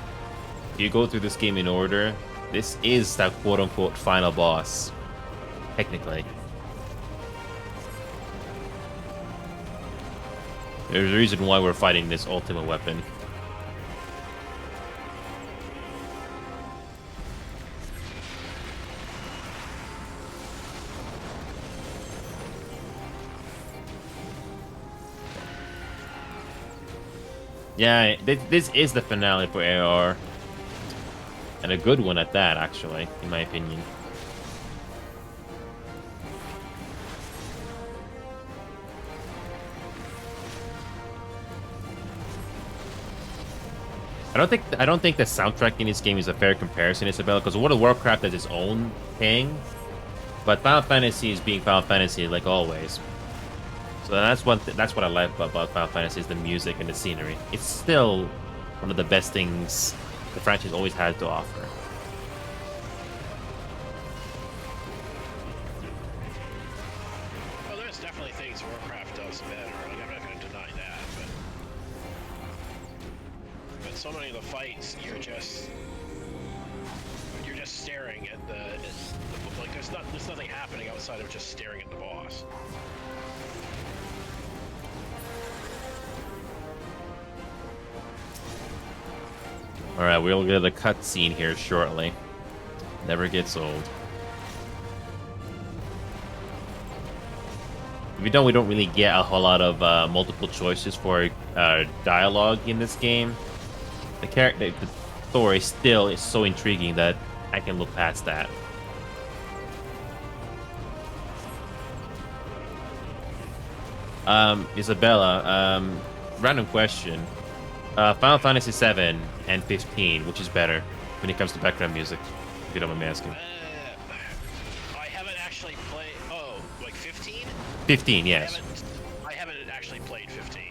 If you go through this game in order, this is that quote-unquote final boss. Technically. There's a reason why we're fighting this ultimate weapon. Yeah, this is the finale for AR. And a good one at that, actually, in my opinion. I don't think the soundtrack in this game is a fair comparison, Isabella, because World of Warcraft has its own thing, but Final Fantasy is being Final Fantasy like always. So that's what I like about Final Fantasy is the music and the scenery. It's still one of the best things the franchise always had to offer. Well, there's definitely things Warcraft does better. Like, I'm not going to deny that, but so many of the fights, you're just staring at the like. There's nothing happening outside of just staring at the boss. Alright, we'll get a cutscene here shortly. Never gets old. We don't really get a whole lot of multiple choices for dialogue in this game. The story still is so intriguing that I can look past that. Isabella, random question. Final Fantasy 7 and 15, which is better when it comes to background music? If you don't mind me asking. I haven't actually played. Oh, like 15? 15, yes. I haven't actually played 15.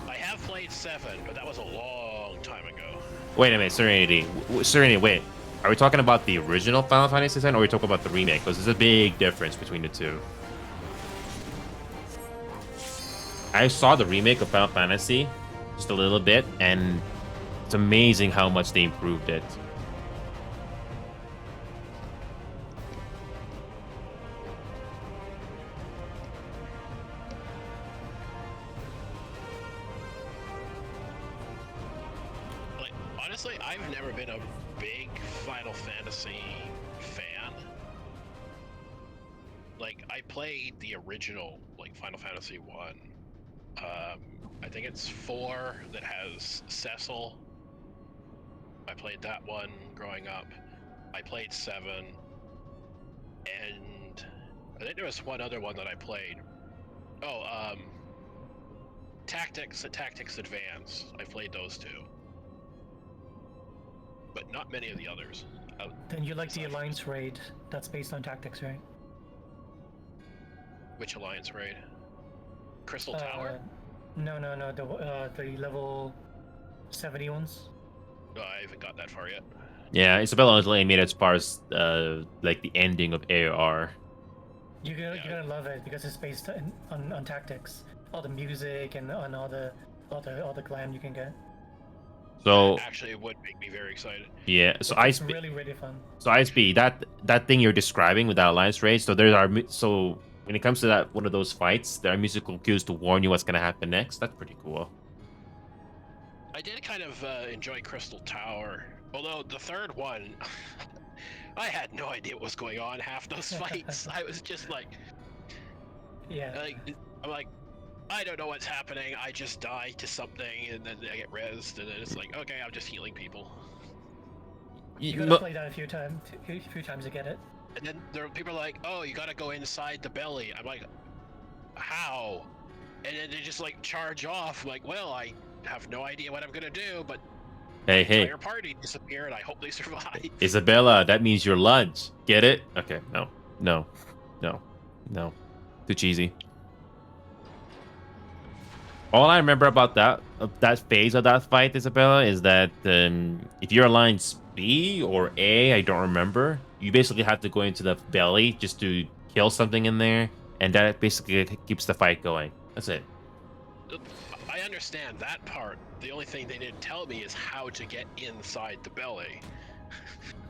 I have played 7, but that was a long time ago. Wait a minute, Serenity. Serenity, wait. Are we talking about the original Final Fantasy X, or are we talking about the remake? Because there's a big difference between the two. I saw the remake of Final Fantasy just a little bit, and it's amazing how much they improved it. Like, honestly, I've never been a big Final Fantasy fan. Like, I played the original, like, Final Fantasy 1. I think it's 4 that has Cecil. I played that one growing up. I played 7. And I think there was one other one that I played. Oh, Tactics Advance. I played those 2. But not many of the others. Then you like the Alliance raid that's based on tactics, right? Which Alliance raid? Crystal Tower? No, the level 70 ones. No, I haven't got that far yet. Yeah, Isabella only made it as far as like the ending of AR. You're gonna love it because it's based on tactics. All the music and on all the glam you can get. So Actually, it would make me very excited. yeah, so It's ISP, really fun. so ISP, that thing you're describing with that alliance raid. So so when it comes to that one of those fights, there are musical cues to warn you what's gonna happen next. That's pretty cool. I did kind of enjoy Crystal Tower, although the third one, I had no idea what was going on half those fights. I was just like, I'm like, I don't know what's happening. I just die to something, and then I get rezzed, and then it's like, okay, I'm just healing people. You gotta play that a few times to get it. And then there are people like, oh, you gotta go inside the belly. I'm like, how? And then they just like charge off. I'm like, well, I have no idea what I'm gonna do, but Hey, the entire party disappeared. I hope they survive. Isabella, that means your lunch. Get it? Okay, no. Too cheesy. All I remember about that phase of that fight, Isabella, is that if you're Alliance B or A, I don't remember, you basically have to go into the belly just to kill something in there, and that basically keeps the fight going. That's it. I understand that part. The only thing they didn't tell me is how to get inside the belly.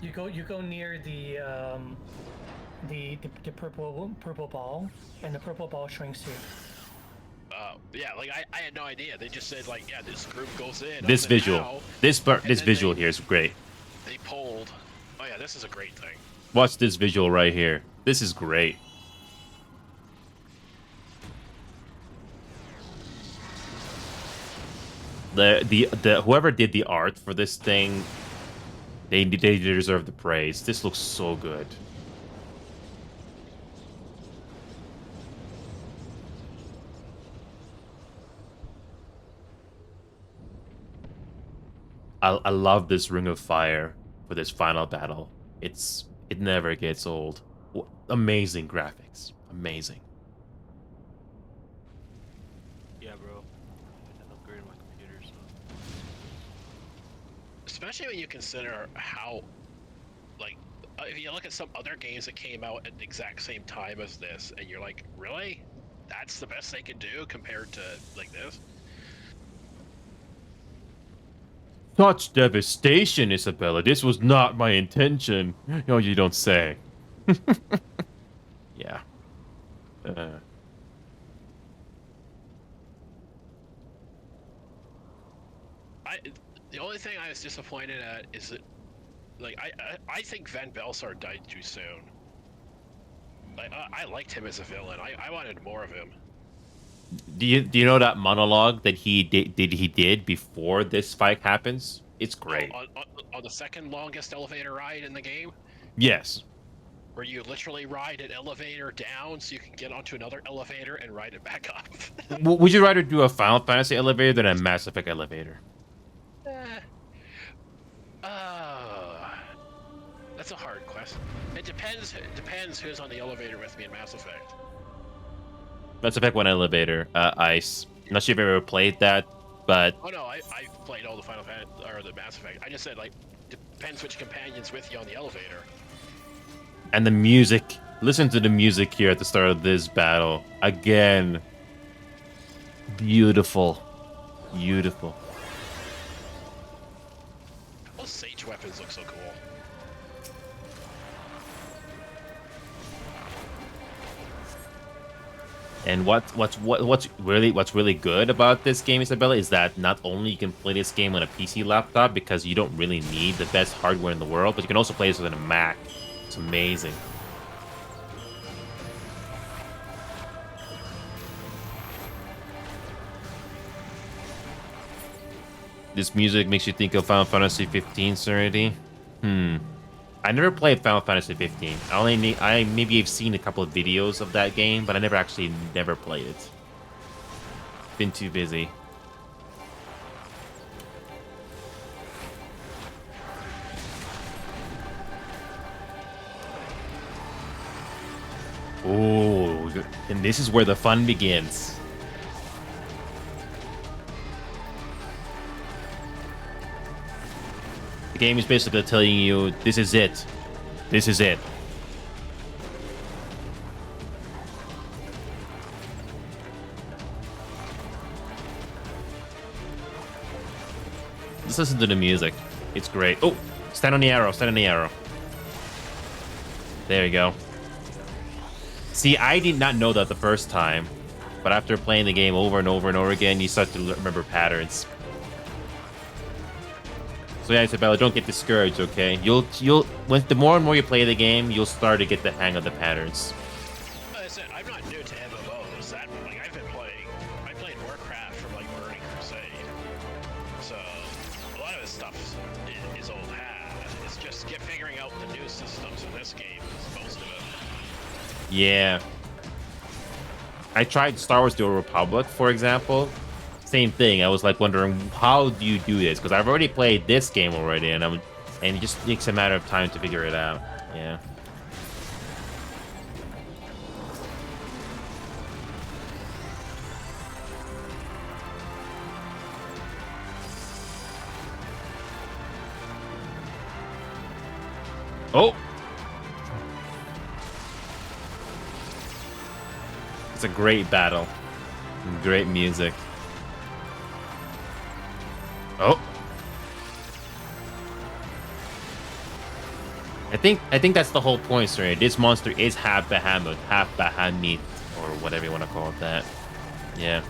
You go near the purple ball, and the purple ball shrinks you. Yeah, like I had no idea. They just said like, yeah, this group goes in. This visual, How? this visual here is great. They pulled. Oh yeah, this is a great thing. Watch this visual right here. This is great. The whoever did the art for this thing, they deserve the praise. This looks so good. I love this Ring of Fire for this final battle. It never gets old. Amazing graphics. Amazing. Yeah, bro. I upgraded my computer, so. Especially when you consider how, like, if you look at some other games that came out at the exact same time as this, and you're like, really? That's the best they can do compared to like this? Such devastation, Isabella. This was not my intention. No, you don't say. Yeah. The only thing I was disappointed at is that, like, I think Van Belsar died too soon. Like, I liked him as a villain. I wanted more of him. Do you know that monologue that he did before this fight happens? It's great. On the second longest elevator ride in the game, Yes. where you literally ride an elevator down so you can get onto another elevator and ride it back up. Would you rather do a Final Fantasy elevator than a Mass Effect elevator? That's a hard question. It It depends. It depends who's on the elevator with me in Mass Effect. Mass Effect 1 elevator, Ice. I'm not sure if you've ever played that, but Oh no, I played all the Final Fantasy or the Mass Effect. I just said like depends which companion's with you on the elevator. and the music. Listen to the music here at the start of this battle. Again, beautiful, beautiful. Those Sage weapons look so cool. And what's really good about this game, Isabella, is that not only you can play this game on a PC laptop because you don't really need the best hardware in the world, but you can also play this with a Mac. It's amazing. This music makes you think of Final Fantasy 15, Serenity. I never played Final Fantasy 15. I maybe have seen a couple of videos of that game, but I never played it. Been too busy. Oh, and this is where the fun begins. The game is basically telling you, this is it. This is it. Let's listen to the music. It's great. Oh, stand on the arrow, stand on the arrow. There you go. See, I did not know that the first time, but after playing the game over and over and over again, you start to remember patterns. So yeah, Isabella, don't get discouraged, okay? The more and more you play the game, you'll start to get the hang of the patterns. I said I'm not new to MMOs. I played Warcraft from like Burning Crusade. So a lot of this stuff is old hat. It's just figuring out the new systems in this game is most of it. Yeah. I tried Star Wars: The Old Republic, for example. Same thing. I was like wondering, how do you do this? Because I've already played this game already, and it just takes a matter of time to figure it out. Yeah. Oh. It's a great battle. Great music. Oh. I think that's the whole point, sir. This monster is half Bahamut, half Bahamut, or whatever you want to call it that. Yeah.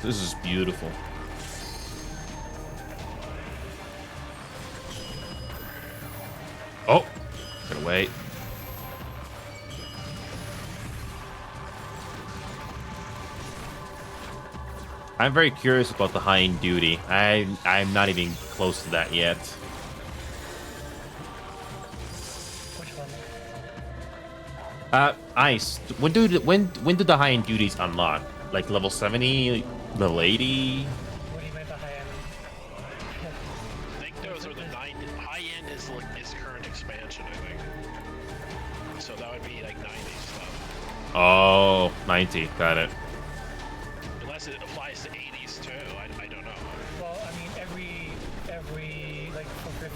This is beautiful. Oh! Gotta wait. I'm very curious about the high end duty. I'm not even close to that yet. Which one? Ice. When do the high end duties unlock? Like level 70, level 80? What do you mean by high end? I think those are the 90. High end is current expansion, I think. So that would be like 90 stuff. Oh, 90. Got it. Unless it applies to 80s too. I don't know. Well, I mean, every like for 50,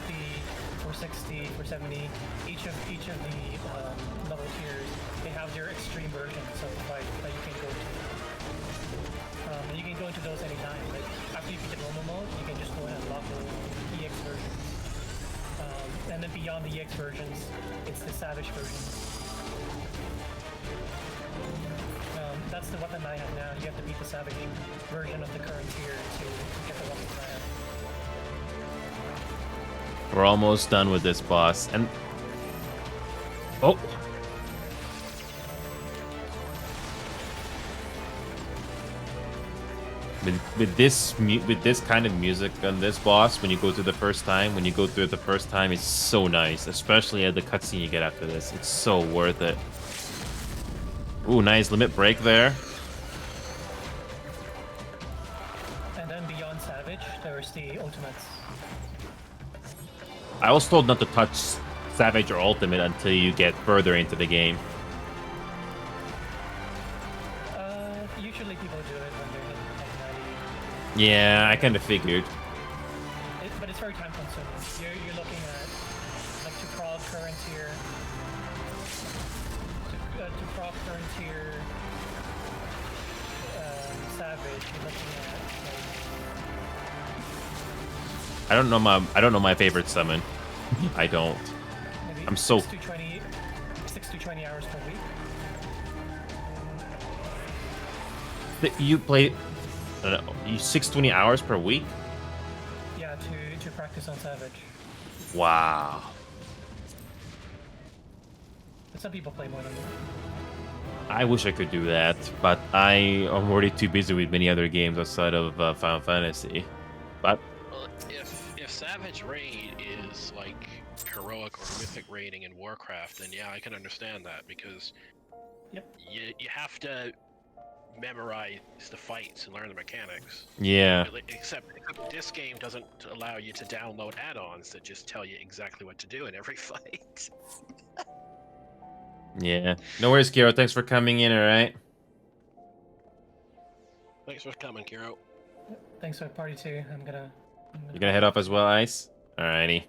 for 60, for 70, each of the level tiers, they have their extreme versions of the fight that you can go to. And you can go into those anytime. Like after you beat the normal mode, you can just go and unlock the EX versions. And then beyond the EX versions, it's the Savage versions. That's the weapon I have now. You have to beat the Savage version of the current tier to get the weapon I have. We're almost done with this boss, and oh. With this kind of music on this boss, when you go through the first time, it's so nice. Especially at the cutscene you get after this, it's so worth it. Ooh, nice limit break there. And then beyond bloodthirsty ultimates. I was told not to touch Savage or Ultimate until you get further into the game. Usually people do it when they're hitting like 90. Yeah, I kind of figured. But it's very time consuming. You're looking at like to prog current tier, to prog current tier Savage. You're looking at like I don't know my favorite summon. I don't. maybe I'm so 6 to 20 hours per week. You play you 620 hours per week? Yeah, to practice on Savage. Wow. But some people play more than that. I wish I could do that, but I am already too busy with many other games outside of Final Fantasy. But Well, if Savage Raid is like heroic or mythic raiding in Warcraft, then yeah, I can understand that because Yep. you have to memorize the fights and learn the mechanics. yeah, Except this game doesn't allow you to download add-ons that just tell you exactly what to do in every fight. yeah. No worries, Kiro. Thanks for coming in. All right. Thanks for coming, Kiro. Thanks for party too. I'm gonna You're gonna head off as well, Ice. Alrighty.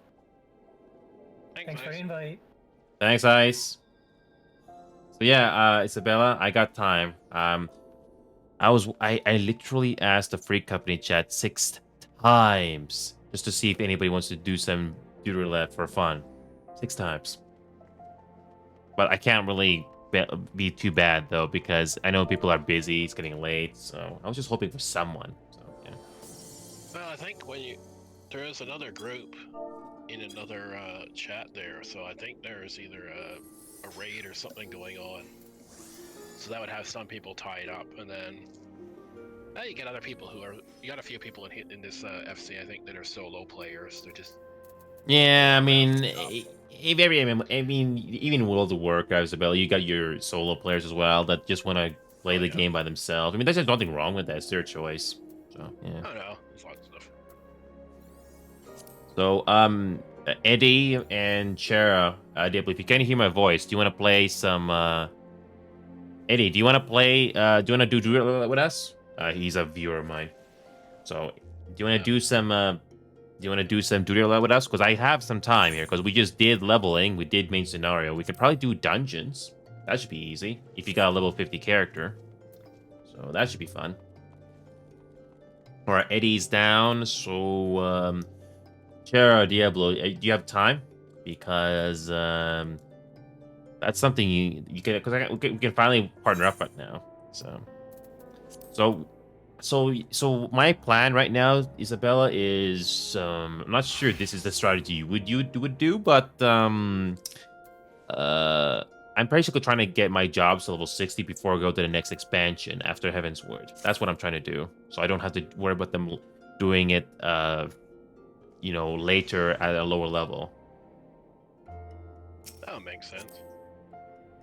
Thanks for the Ice. invite. Thanks, Ice. So yeah, Isabella, I got time. I literally asked the free company chat 6 times just to see if anybody wants to do some doodle for fun. 6 times. But I can't really be too bad though because I know people are busy. It's getting late, so I was just hoping for someone. So yeah. Well, I think there is another group in another chat there, so I think there's either a raid or something going on. So that would have some people tied up, and then you get other people you got a few people in this FC, I think, that are solo players. They're just Yeah, I mean, even World of Warcraft, Isabella, you got your solo players as well that just want to play the game by themselves. I mean, there's nothing wrong with that. It's their choice. So, yeah. I don't know, there's lots of stuff. So, Eddie and Chera, if you can't hear my voice, do you want to play some, Eddie, do you want to play, do you want to do Druid with us? He's a viewer of mine. So, do you want to do some, Druid with us? Because I have some time here, because we just did leveling, we did main scenario. We could probably do dungeons. That should be easy, if you got a level 50 character. So, that should be fun. Alright, Eddie's down, so, Chera, Diablo, do you have time? Because that's something you can, because we can finally partner up right now. So my plan right now, Isabella, is I'm not sure this is the strategy you would do, but I'm basically trying to get my jobs to level 60 before I go to the next expansion after Heaven's Word. That's what I'm trying to do, so I don't have to worry about them doing it later at a lower level. That makes sense.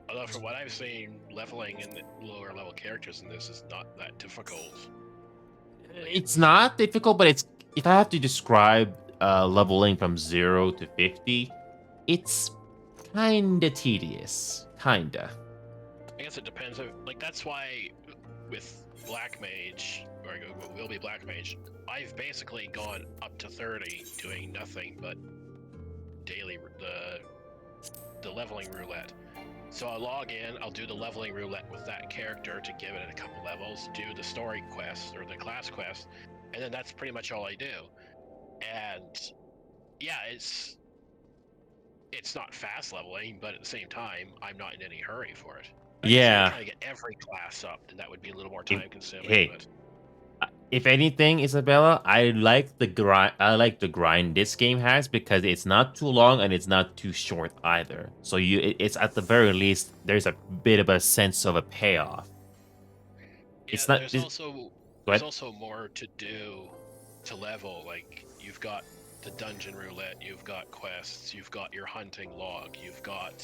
Although from what I've seen, leveling in the lower level characters in this is not that difficult. It's not difficult, but if I have to describe leveling from 0 to 50, it's kinda tedious. Kinda. I guess it depends. That's why with Black Mage, or will be Black Mage, I've basically gone up to 30 doing nothing but daily the leveling roulette. So I'll log in, I'll do the leveling roulette with that character to give it a couple levels, do the story quest or the class quest, and then that's pretty much all I do. And yeah, it's not fast leveling, but at the same time, I'm not in any hurry for it. Yeah. Trying to get every class up, and that would be a little more time consuming. Hey, but... if anything, Isabella, I like the grind this game has because it's not too long and it's not too short either. So it's at the very least there's a bit of a sense of a payoff. Yeah, It's not. There's also more to do to level. Like you've got the dungeon roulette, you've got quests, you've got your hunting log, you've got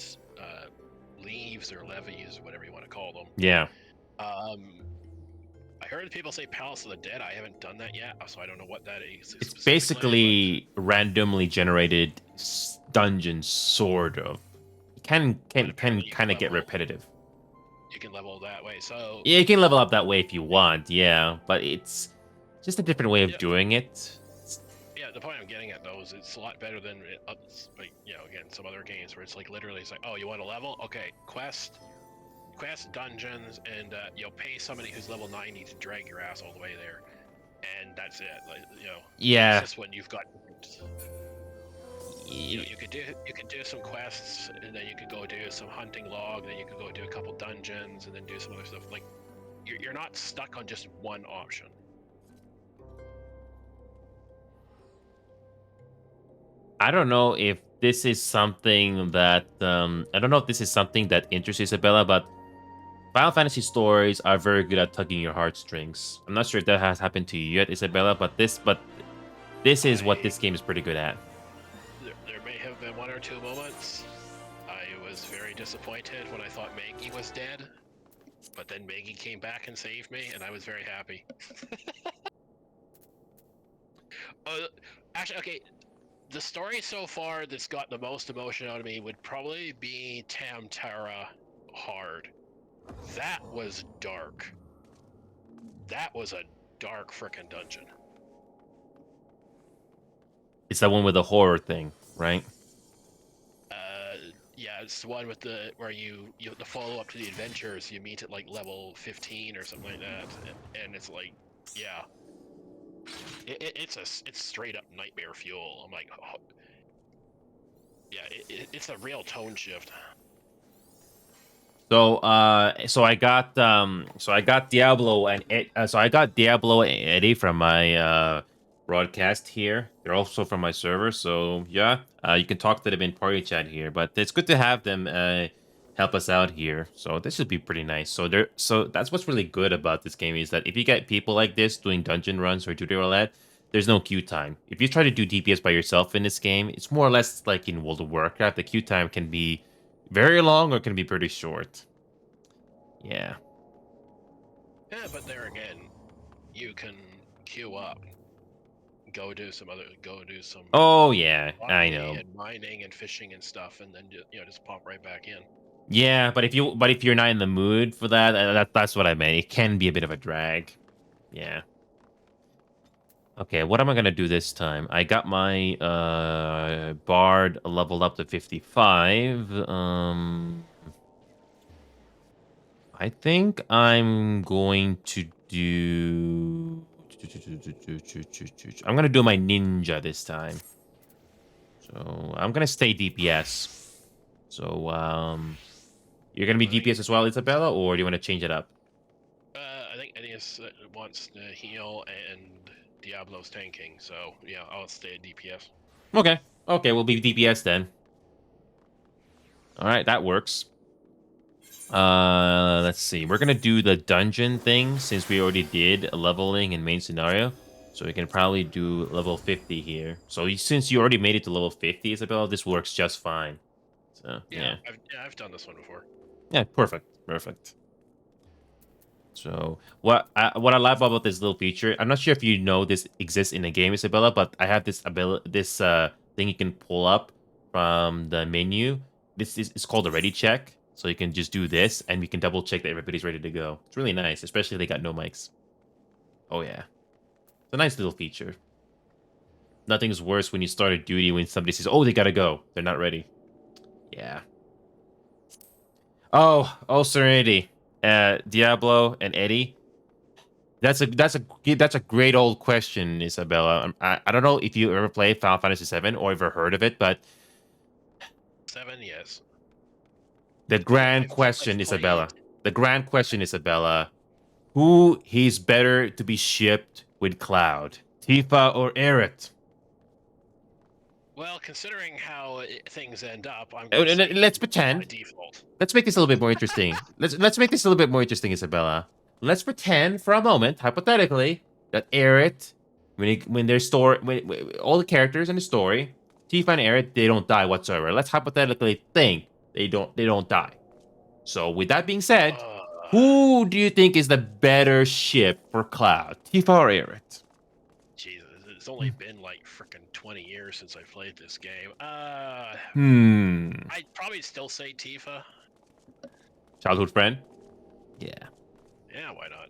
leaves or levies, whatever you want to call them. Yeah. I heard people say Palace of the Dead. I haven't done that yet, so I don't know what that is. It's specifically, basically randomly generated dungeons, sort of. Can But apparently you kind of can get level- repetitive. You can level that way. So Yeah, you can level up that way if you want, yeah, but it's just a different way of Yeah. doing it. yeah, the point I'm getting at though is it's a lot better than like again some other games where it's like literally it's like, oh, you want a level? Okay, quest, dungeons, and you'll pay somebody who's level 90 to drag your ass all the way there, and that's it. Like Yeah. It's just when you've got. You could do some quests, and then you could go do some hunting log, then you could go do a couple dungeons, and then do some other stuff. Like, you're not stuck on just one option. I don't know if this is something that interests Isabella, but Final Fantasy stories are very good at tugging your heartstrings. I'm not sure if that has happened to you yet, Isabella, but this is what this game is pretty good at. There may have been one or two moments. I was very disappointed when I thought Maggie was dead, but then Maggie came back and saved me, and I was very happy. Actually, okay. The story so far that's got the most emotion out of me would probably be Tamtara Hard. That was dark. That was a dark frickin' dungeon. It's that one with the horror thing, right? Yeah, it's the one with where you the follow up to the adventures. You meet at like level 15 or something like that, and it's like, yeah, it's straight up nightmare fuel. I'm like, oh. Yeah, it's a real tone shift. So I got Diablo and Eddie from my broadcast here. They're also from my server, so yeah, you can talk to them in party chat here. But it's good to have them help us out here. So this should be pretty nice. So that's what's really good about this game is that if you get people like this doing dungeon runs or duty roulette, there's no queue time. If you try to do DPS by yourself in this game, it's more or less like in World of Warcraft. The queue time can be very long or can be pretty short. Yeah. Yeah, but there again, you can queue up, go do some. Oh yeah, I know. And mining and fishing and stuff, and then just pop right back in. Yeah, but if you're not in the mood for that's what I meant. It can be a bit of a drag. Yeah. Okay, what am I gonna do this time? I got my bard leveled up to 55. I think I'm going to do. I'm gonna do my ninja this time. So I'm gonna stay DPS. So you're gonna be DPS as well, Isabella, or do you want to change it up? I think Ennius wants to heal and Diablo's tanking, so yeah, I'll stay at DPS. Okay, we'll be DPS then. All right, that works. Let's see. We're gonna do the dungeon thing since we already did leveling in main scenario, so we can probably do level 50 here. So since you already made it to level 50, Isabella, this works just fine. So yeah. I've done this one before. Yeah, perfect. So what I love about this little feature, I'm not sure if you know this exists in the game, Isabella, but I have this thing you can pull up from the menu. It's called a ready check. So you can just do this, and we can double check that everybody's ready to go. It's really nice, especially if they got no mics. Oh yeah, it's a nice little feature. Nothing's worse when you start a duty when somebody says, "Oh, they gotta go. They're not ready." Yeah. Oh, Serenity, Diablo, and Eddie. That's a great old question, Isabella. I don't know if you ever played Final Fantasy VII or ever heard of it, but 7, yes. The grand question, Isabella. The grand question, Isabella. Who is better to be shipped with Cloud? Tifa or Aerith? Well, considering how things end up, I'm Oh, going to let's pretend. by default. Let's make this a little bit more interesting. Let's make this a little bit more interesting, Isabella. Let's pretend for a moment, hypothetically, that Aerith, when all the characters in the story, Tifa and Aerith, they don't die whatsoever. Let's hypothetically think they don't die. So with that being said, Who do you think is the better ship for Cloud? Tifa or Aerith? Jesus, it's only been like freaking 20 years since I played this game. I'd probably still say Tifa. Childhood friend? Yeah. Yeah, why not?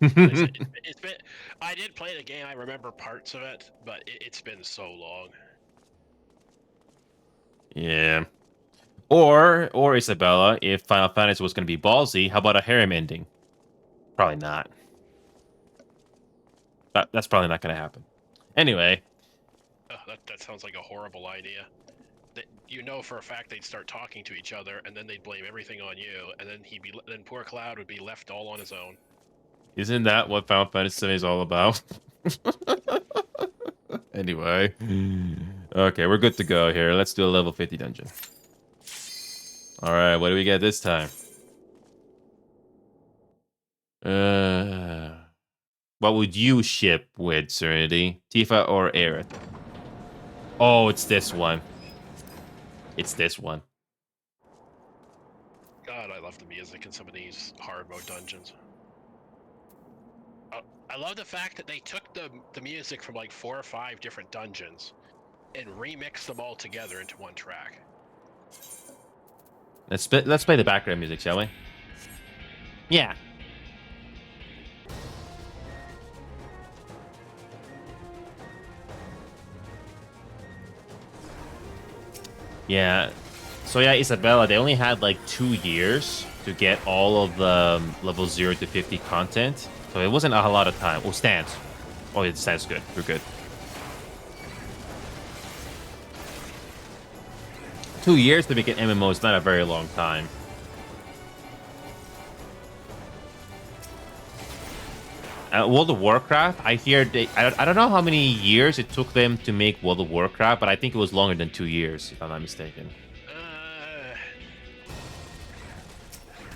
It's been. I did play the game. I remember parts of it, but it's been so long. Yeah. Or Isabella, if Final Fantasy was going to be ballsy, how about a harem ending? Probably not. That's probably not going to happen. Anyway, That sounds like a horrible idea. That you know for a fact they'd start talking to each other, and then they'd blame everything on you, and then poor Cloud would be left all on his own. isn't that what Final Fantasy VII is all about? Anyway. Okay, we're good to go here. Let's do a level 50 dungeon. All right, what do we get this time? What would you ship with, Serenity? Tifa or Aerith? Oh, it's this one. It's this one. God, I love the music in some of these hard mode dungeons. I love the fact that they took the music from like 4 or 5 different dungeons and remixed them all together into one track. Let's play the background music, shall we? Yeah. Yeah. So yeah, Isabella, they only had like 2 years to get all of the level 0 to 50 content. So it wasn't a lot of time. Oh, stands. Oh, it stands good. We're good. 2 years to make an MMO is not a very long time. World of Warcraft, I hear I don't know how many years it took them to make World of Warcraft, but I think it was longer than 2 years, if I'm not mistaken.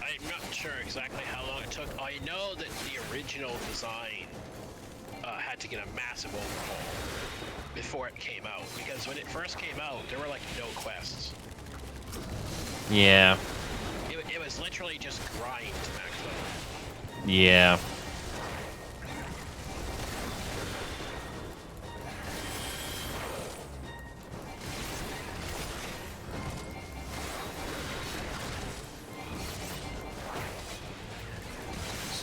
I'm not sure exactly how long it took. I know that the original design had to get a massive overhaul before it came out, because when it first came out, there were like no quests. Yeah. It was literally just grind back then. Yeah.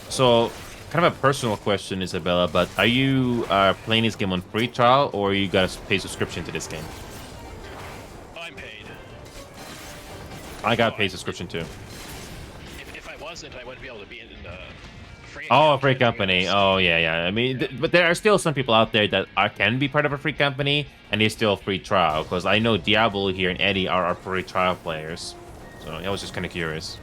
So, kind of a personal question, Isabella, but are you playing this game on free trial, or you got to pay subscription to this game? I'm paid. I got to pay subscription too. If I wasn't, I wouldn't be able to be in the free. Oh, a free company. Oh, yeah, yeah. I mean, but there are still some people out there that can be part of a free company, and they still free trial. Because I know Diablo here and Eddie are our free trial players. So I was just kind of curious.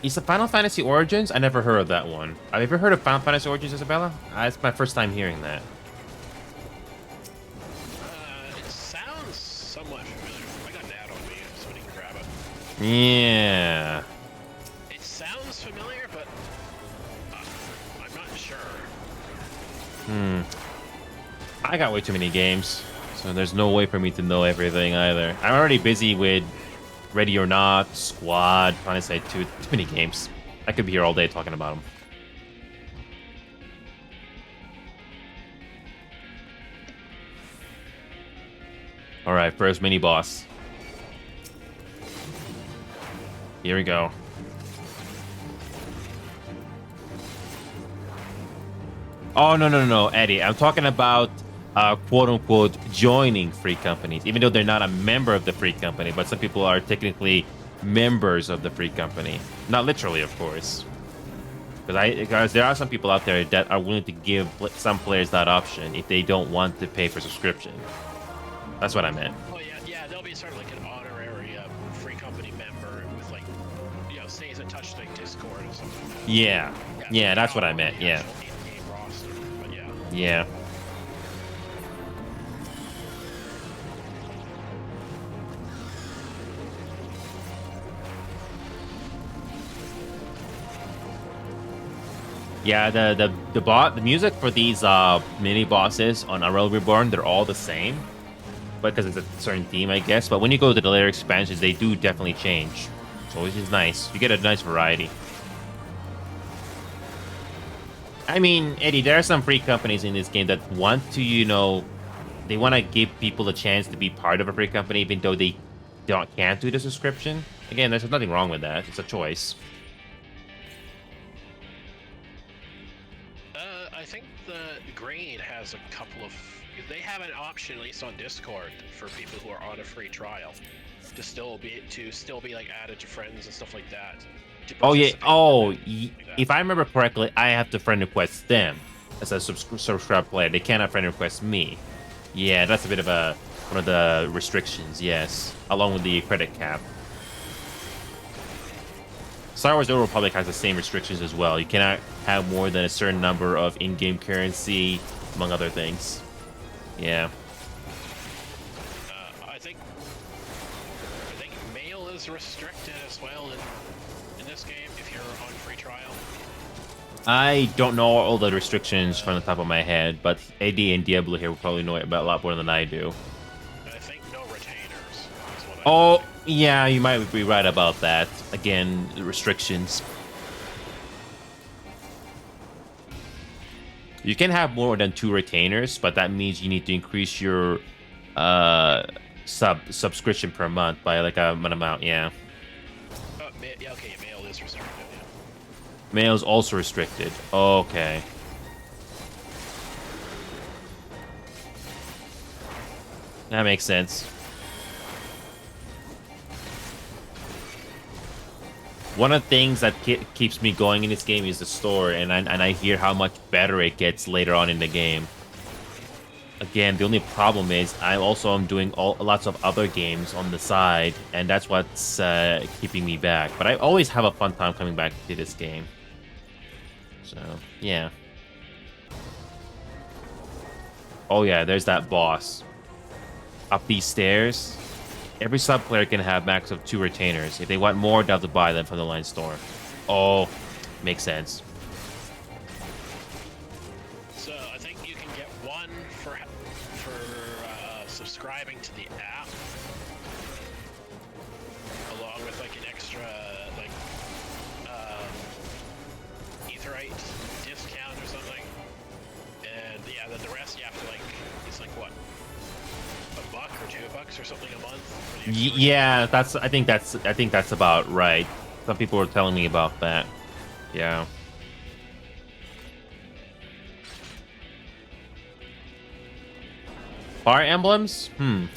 Is the Final Fantasy Origins? I never heard of that one. Have you ever heard of Final Fantasy Origins, Isabella? It's my first time hearing that. It sounds somewhat familiar. I got that on me. Somebody can grab it. Yeah. It sounds familiar, but I'm not sure. I got way too many games, so there's no way for me to know everything either. I'm already busy with Ready or Not, Squad, Final Fantasy 2, too many games. I could be here all day talking about them. All right, first mini boss. Here we go. Oh, no, Eddie. I'm talking about quote-unquote joining free companies, even though they're not a member of the free company, but some people are technically members of the free company. Not literally, of course. Because there are some people out there that are willing to give some players that option if they don't want to pay for subscription. That's what I meant. Oh yeah, they'll be sort of like an honorary free company member with like, stays in touch like Discord or something. Yeah, that's what I meant. Yeah. In-game roster, but yeah. Yeah. Yeah, the music for these mini bosses on Unreal Reborn, they're all the same. because it's a certain theme, I guess. But when you go to the later expansions, they do definitely change. So which is nice. You get a nice variety. I mean, Eddie, there are some free companies in this game that want to, you know, they want to give people a chance to be part of a free company, even though they can't do the subscription. Again, there's nothing wrong with that. It's a choice. I think the Green has a couple of. They have an option, at least on Discord, for people who are on a free trial, to still be like added to friends and stuff like that. Oh yeah. participate Oh, in it, like that. if I remember correctly, I have to friend request them as a subscribed player. They cannot friend request me. Yeah, that's a bit of one of the restrictions. Yes, along with the credit cap. Star Wars: The Old Republic has the same restrictions as well. You cannot have more than a certain number of in-game currency, among other things. Yeah. I think mail is restricted as well in this game if you're on free trial. I don't know all the restrictions from the top of my head, but AD and Diablo here will probably know it about a lot more than I do. I think no retainers is what Oh, yeah, you might be right about that. Again, the restrictions. You can have more than 2 retainers, but that means you need to increase your subscription per month by like an amount, yeah. yeah, okay, mail is restricted, yeah. Mail is also restricted. Okay. That makes sense. One of the things that keeps me going in this game is the story, and I hear how much better it gets later on in the game. Again, the only problem is I also am doing lots of other games on the side, and that's what's keeping me back. But I always have a fun time coming back to this game. So, yeah. Oh yeah, there's that boss. Up these stairs. Every sub player can have max of 2 retainers. If they want more, they'll have to buy them from the line store. Oh, makes sense. So I think you can get one for subscribing to the app, along with like an extra like Aetherite discount or something. And yeah, then the rest you have to like, it's like what, $1 or $2 or something a month. For the extra Yeah, I think that's about right. Some people were telling me about that. Yeah. Fire emblems? I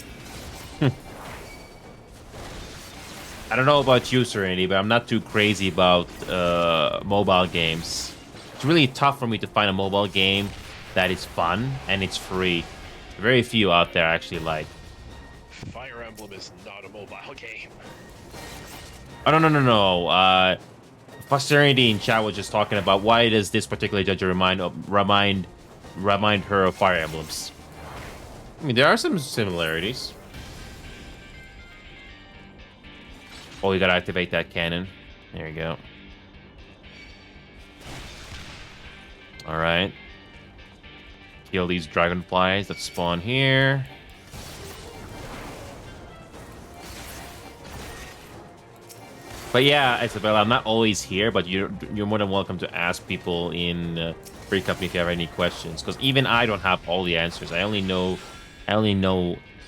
don't know about you, Serenity, but I'm not too crazy about mobile games. It's really tough for me to find a mobile game that is fun and it's free. Very few out there I actually like. Fire Emblem is not a mobile game. Oh, no. Posterity in chat was just talking about why does this particular judge remind her of Fire Emblems. I mean, there are some similarities. Oh, you gotta activate that cannon. There you go. All right. Kill these dragonflies that spawn here. But yeah, Isabella, I'm not always here, but you're more than welcome to ask people in Free Company if you have any questions. Because even I don't have all the answers. I only know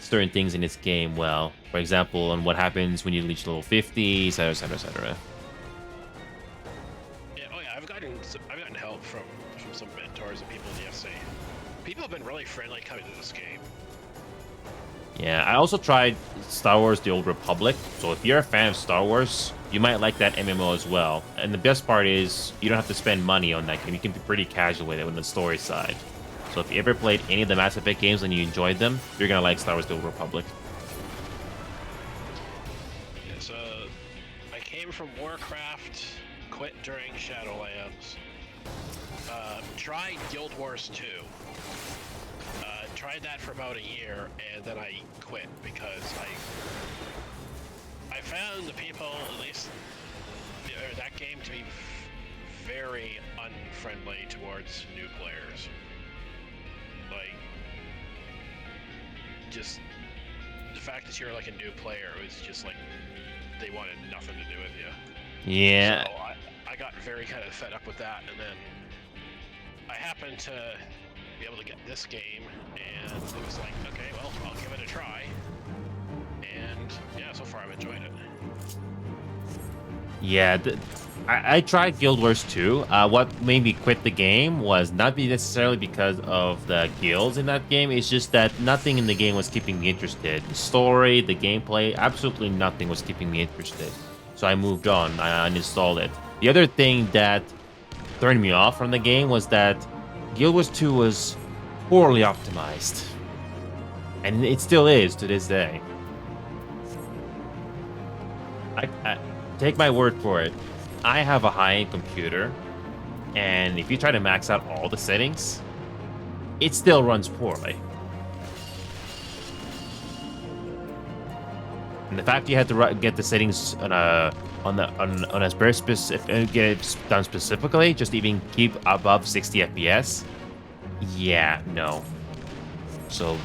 certain things in this game well. For example, on what happens when you reach level 50, etc., etc., etc. Yeah, oh yeah, I've gotten help from some mentors and people in the SA. People have been really friendly coming to this game. Yeah, I also tried Star Wars: The Old Republic. So if you're a fan of Star Wars, you might like that MMO as well. And the best part is you don't have to spend money on that game. You can be pretty casual with it on the story side. So if you ever played any of the Mass Effect games and you enjoyed them, you're gonna like Star Wars: The Old Republic. Yeah, so I came from Warcraft, quit during Shadowlands, tried Guild Wars 2. Tried that for about a year, and then I quit because I found the people, at least that game, to be very unfriendly towards new players. Like, just the fact that you're like a new player was just like they wanted nothing to do with you. Yeah. So I got very kind of fed up with that, and then I happened to be able to get this game, and it was like, okay, well, I'll give it a try. And yeah, so far I've enjoyed it. Yeah, I tried Guild Wars 2. What made me quit the game was not necessarily because of the guilds in that game. It's just that nothing in the game was keeping me interested. The story, the gameplay, absolutely nothing was keeping me interested. So I moved on. I uninstalled it. The other thing that turned me off from the game was that Guild Wars 2 was poorly optimized. And it still is to this day. I take my word for it. I have a high-end computer, and if you try to max out all the settings, it still runs poorly. And the fact you had to get the settings on a very specific, get it done specifically, just even keep above 60 FPS. Yeah, no. So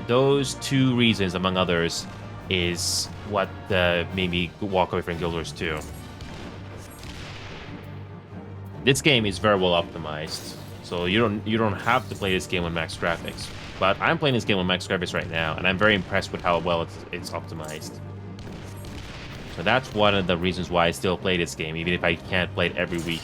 those two reasons, among others, is what made me walk away from Guild Wars 2. This game is very well optimized, so you don't have to play this game with max graphics. But I'm playing this game with max graphics right now, and I'm very impressed with how well it's optimized. So that's one of the reasons why I still play this game, even if I can't play it every week.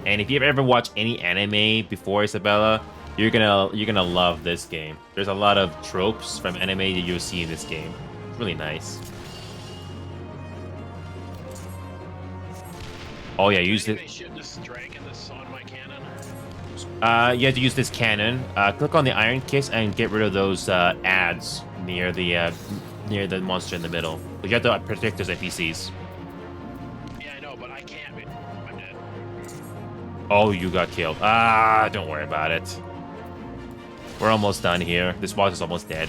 And if you've ever watched any anime before, Isabella, you're gonna love this game. There's a lot of tropes from anime that you'll see in this game. It's really nice. Oh yeah, use it. They shoot this dragon that's on my cannon. You have to use this cannon. Click on the iron kiss and get rid of those ads near the monster in the middle. But you have to protect those NPCs. Yeah, I know, but I can't. I'm dead. Oh, you got killed. Don't worry about it. We're almost done here. This boss is almost dead.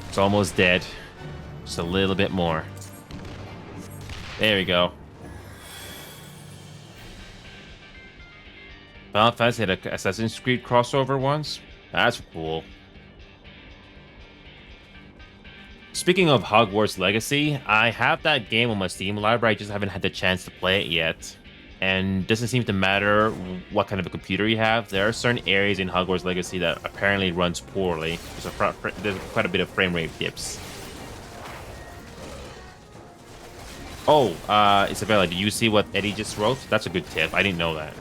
It's almost dead. Just a little bit more. There we go. Final Fantasy had an Assassin's Creed crossover once. That's cool. Speaking of Hogwarts Legacy, I have that game on my Steam library. I just haven't had the chance to play it yet. And doesn't seem to matter what kind of a computer you have. There are certain areas in Hogwarts Legacy that apparently runs poorly. There's quite a bit of frame rate dips. Oh, Isabella, did you see what Eddie just wrote? That's a good tip. I didn't know that.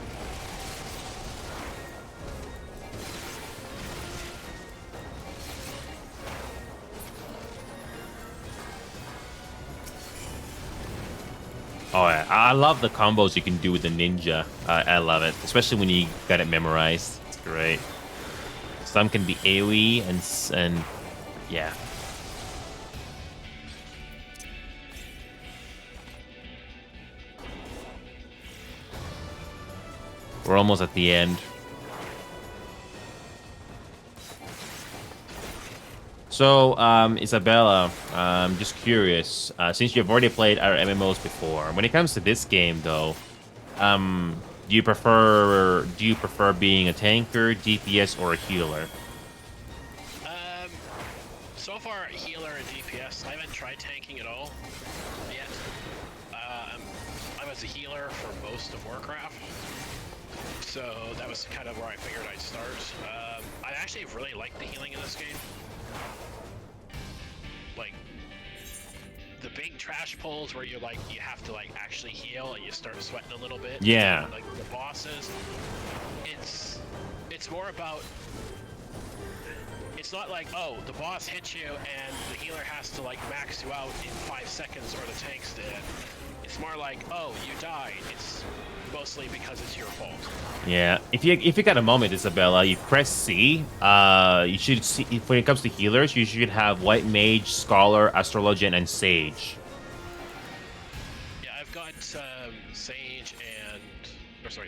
Oh, yeah. I love the combos you can do with the ninja. I love it, especially when you got it memorized. It's great. Some can be AoE and yeah. We're almost at the end. So, Isabella, I'm just curious, since you've already played our MMOs before, when it comes to this game, though, do you prefer being a tanker, DPS, or a healer? So far, a healer and DPS. I haven't tried tanking at all yet. I was a healer for most of Warcraft, so that was kind of where I figured I'd start. I actually really like the healing in this game. Like the big trash pulls where you have to actually heal and you start sweating a little bit. Yeah. And, the bosses, it's more about. It's not like, oh, the boss hits you and the healer has to max you out in 5 seconds or the tank's dead. It's more like, oh, you died. It's mostly because it's your fault. Yeah, if you got a moment, Isabella, you press C. You should see, when it comes to healers, you should have White Mage, Scholar, Astrologian, and Sage. Yeah, I've got Sage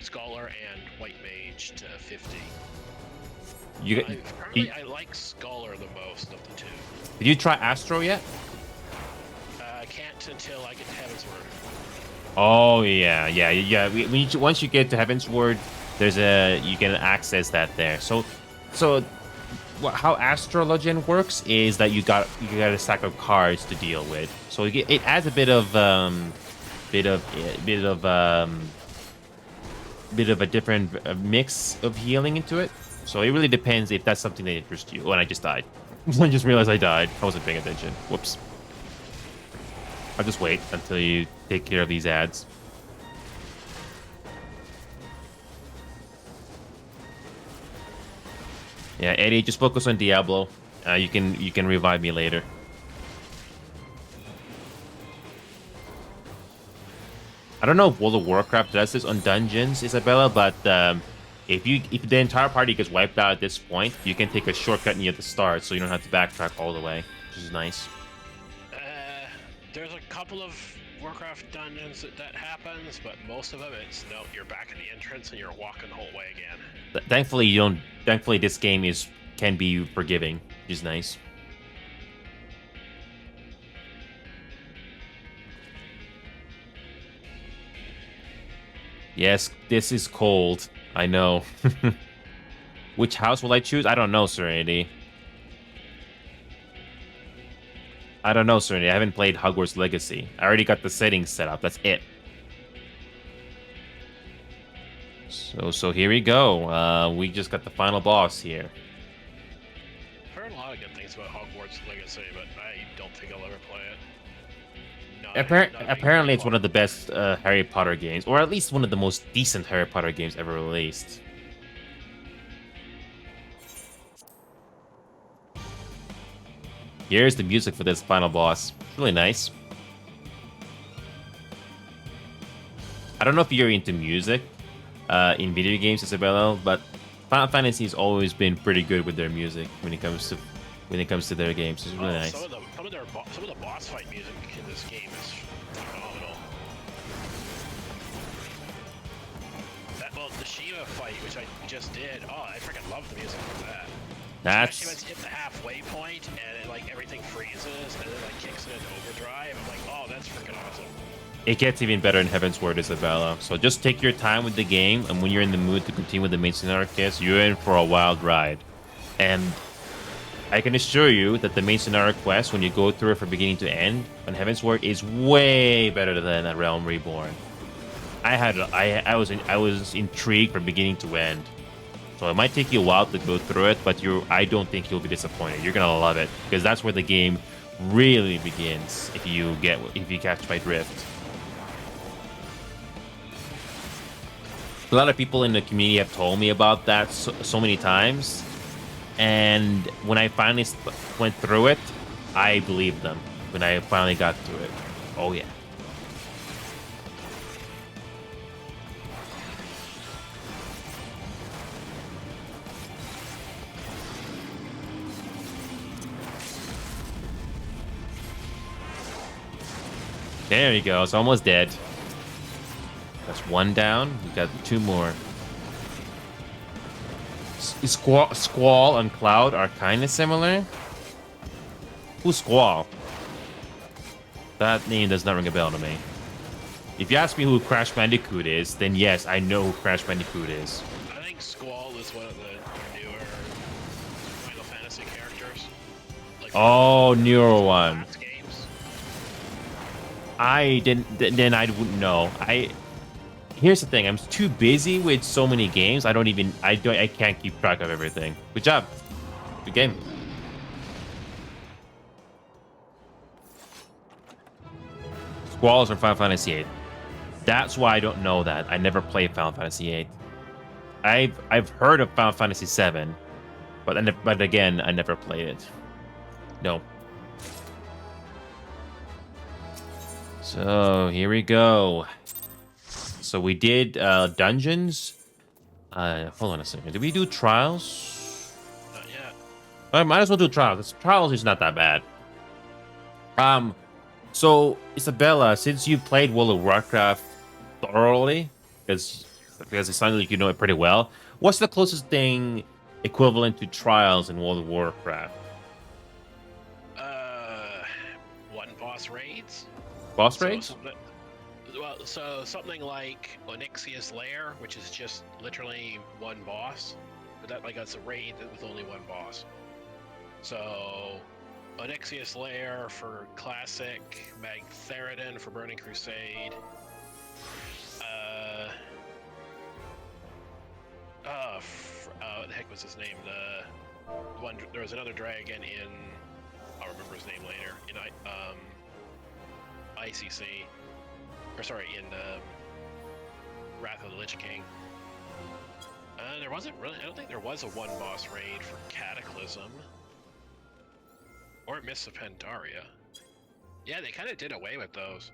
Scholar and White Mage to 50. I like Scholar the most of the two. Did you try Astro yet? I can't until I get to Heavensward. Oh yeah. Once you get to Heaven's Word, you can access that there. So how Astrologian works is that you got a stack of cards to deal with. So it adds a bit of a different mix of healing into it. So it really depends if that's something that interests you. When I just died, I just realized I died. I wasn't paying attention. Whoops. I'll just wait until you take care of these ads. Yeah, Eddie, just focus on Diablo. You can revive me later. I don't know if World of Warcraft does this on dungeons, Isabella, but if the entire party gets wiped out at this point, you can take a shortcut near the start, so you don't have to backtrack all the way, which is nice. There's a couple of Warcraft dungeons that happens, but most of them it's no, you're back in the entrance and you're walking the whole way again. Thankfully, you don't. Thankfully, this game can be forgiving, which is nice. Yes, this is cold. I know. Which house will I choose? I don't know, Serenity. I don't know, Serenity. I haven't played Hogwarts Legacy. I already got the settings set up. That's it. So here we go. We just got the final boss here. I've heard a lot of good things about Hogwarts Legacy, but I don't think I'll ever play it. Apparently, it's one of the best Harry Potter games, or at least one of the most decent Harry Potter games ever released. Here's the music for this final boss. Really nice. I don't know if you're into music in video games, Isabella, but Final Fantasy has always been pretty good with their music when it comes to their games. It's really nice. Some of the boss fight music in this game is phenomenal. The Shiva fight, which I just did. Oh, I freaking love the music for that. Especially when it's hit the halfway point and everything freezes and then kicks it into overdrive. I'm like, oh, that's freaking awesome. It gets even better in Heaven's Word, Isabella. So just take your time with the game, and when you're in the mood to continue with the main scenario quest, you're in for a wild ride. And I can assure you that the main scenario quest, when you go through it from beginning to end, on Heaven's Word, is way better than A Realm Reborn. I was intrigued from beginning to end. So it might take you a while to go through it, but I don't think you'll be disappointed. You're gonna love it, because that's where the game really begins if you catch my drift. A lot of people in the community have told me about that so many times, and when I finally went through it, I believed them when I finally got to it. Oh yeah. There you go. It's almost dead. That's one down. We got two more. Squall and Cloud are kind of similar. Who's Squall? That name does not ring a bell to me. If you ask me who Crash Bandicoot is, then yes, I know who Crash Bandicoot is. I think Squall is one of the newer Final Fantasy characters. Oh, newer one. Games. I wouldn't know. Here's the thing, I'm too busy with so many games, I can't keep track of everything. Good job. Good game. Squall is from Final Fantasy VIII. That's why I don't know that. I never played Final Fantasy VIII. I've heard of Final Fantasy VII, but again, I never played it. No. So here we go. So we did dungeons. Hold on a second. Did we do trials? Not yet. I might as well do trials. Trials is not that bad. So Isabella, since you played World of Warcraft thoroughly, because it sounds like you know it pretty well, what's the closest thing equivalent to trials in World of Warcraft? One boss raids. Boss raids? Well, so something like Onyxia's Lair, which is just literally one boss, but that's a raid with only one boss. So Onyxia's Lair for Classic, Magtheridon for Burning Crusade. What the heck was his name? The one. There was another dragon in. I'll remember his name later. In ICC, or sorry, in Wrath of the Lich King. There wasn't really. I don't think there was a one boss raid for Cataclysm or Mists of Pandaria. Yeah, they kind of did away with those.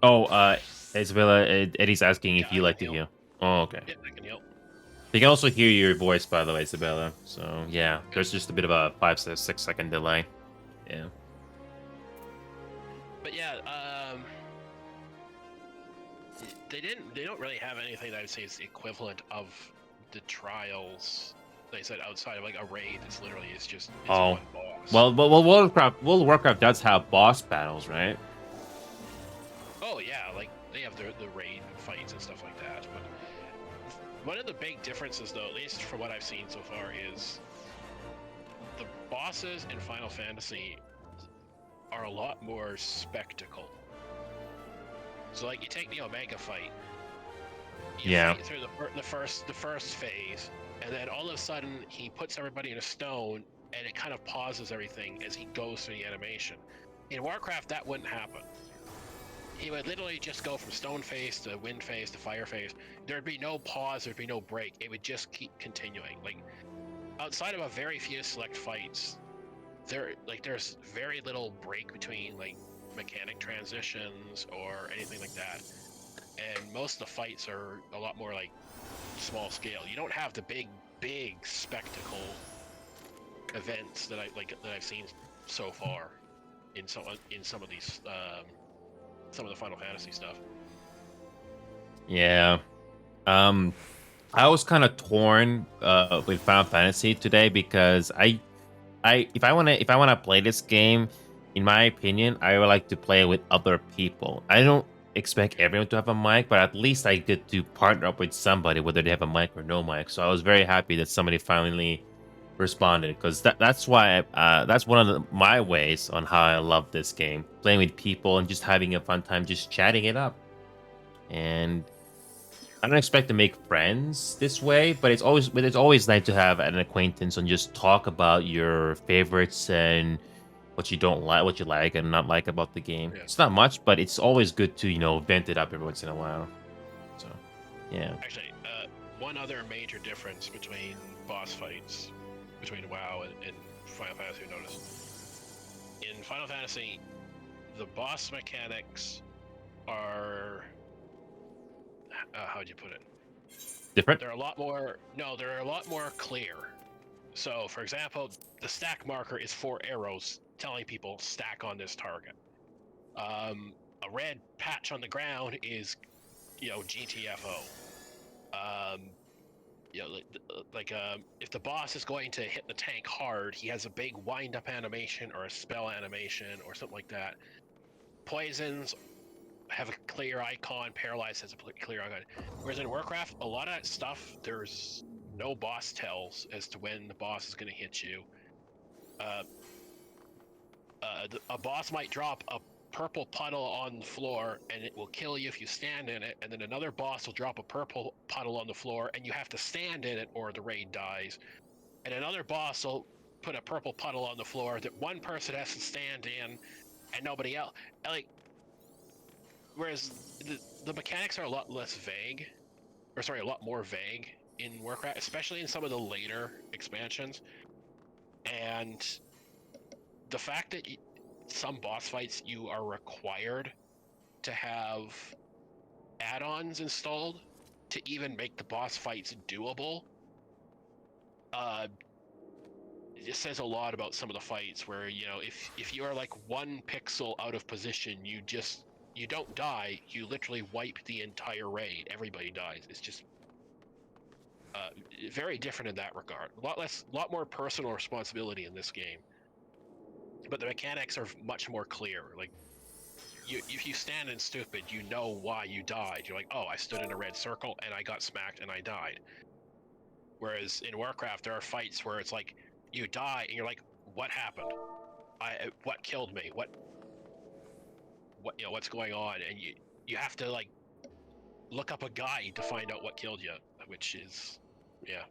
Oh, Isabella, Eddie's asking if Yeah, you I like can to heal. heal. Oh, okay. Yeah, I can help. They can also hear your voice, by the way, Isabella. So yeah, there's just a bit of a 5 to 6 second delay. Yeah. But yeah, they don't really have anything that I would say is the equivalent of the trials. Like I said, outside of like a raid, it's literally just Oh. one boss. Well, World of Warcraft does have boss battles, right? Oh yeah, like they have the raid fights and stuff like that. But one of the big differences, though, at least from what I've seen so far, is the bosses in Final Fantasy are a lot more spectacle. So like you take the Omega fight, you Yeah. fight through the first phase, and then all of a sudden he puts everybody in a stone, and it kind of pauses everything as he goes through the animation. In Warcraft, that wouldn't happen. He would literally just go from stone phase to wind phase to fire phase. There'd be no pause, there'd be no break. It would just keep continuing. Like outside of a very few select fights, there's very little break between like mechanic transitions or anything like that. And most of the fights are a lot more like small scale. You don't have the big spectacle events that I've seen so far in some of these some of the Final Fantasy stuff. Yeah. I was kind of torn with Final Fantasy today because if I wanna play this game, in my opinion, I would like to play it with other people. I don't expect everyone to have a mic, but at least I get to partner up with somebody, whether they have a mic or no mic. So I was very happy that somebody finally responded, because that's why that's one of my ways on how I love this game, playing with people and just having a fun time, just chatting it up. And I don't expect to make friends this way, but it's always nice to have an acquaintance and just talk about your favorites and what you don't like, what you like and not like about the game. Yeah. It's not much, but it's always good to vent it up every once in a while. So, yeah. Actually, one other major difference between boss fights between WoW and Final Fantasy, I noticed. In Final Fantasy, the boss mechanics are how'd you put it? Different? They're a lot more clear. So, for example, the stack marker is 4 arrows telling people stack on this target. A red patch on the ground is, GTFO. If the boss is going to hit the tank hard, he has a big wind-up animation or a spell animation or something like that. Poisons have a clear icon, paralyzed has a clear icon. Whereas in Warcraft, a lot of that stuff, there's no boss tells as to when the boss is going to hit you. A boss might drop a purple puddle on the floor and it will kill you if you stand in it, and then another boss will drop a purple puddle on the floor and you have to stand in it or the raid dies. And another boss will put a purple puddle on the floor that one person has to stand in and nobody else. Whereas the mechanics are a lot less vague, a lot more vague in Warcraft, especially in some of the later expansions. And the fact that some boss fights you are required to have add-ons installed to even make the boss fights doable, it says a lot about some of the fights where, if you are like 1 pixel out of position, you don't die, you literally wipe the entire raid. Everybody dies. It's just very different in that regard. A lot more personal responsibility in this game. But the mechanics are much more clear. Like, if you stand in stupid, you know why you died. You're like, oh, I stood in a red circle and I got smacked and I died. Whereas in Warcraft, there are fights where it's like you die and you're like, what happened? What killed me? What what's going on? And you have to like look up a guide to find out what killed you, which is yeah.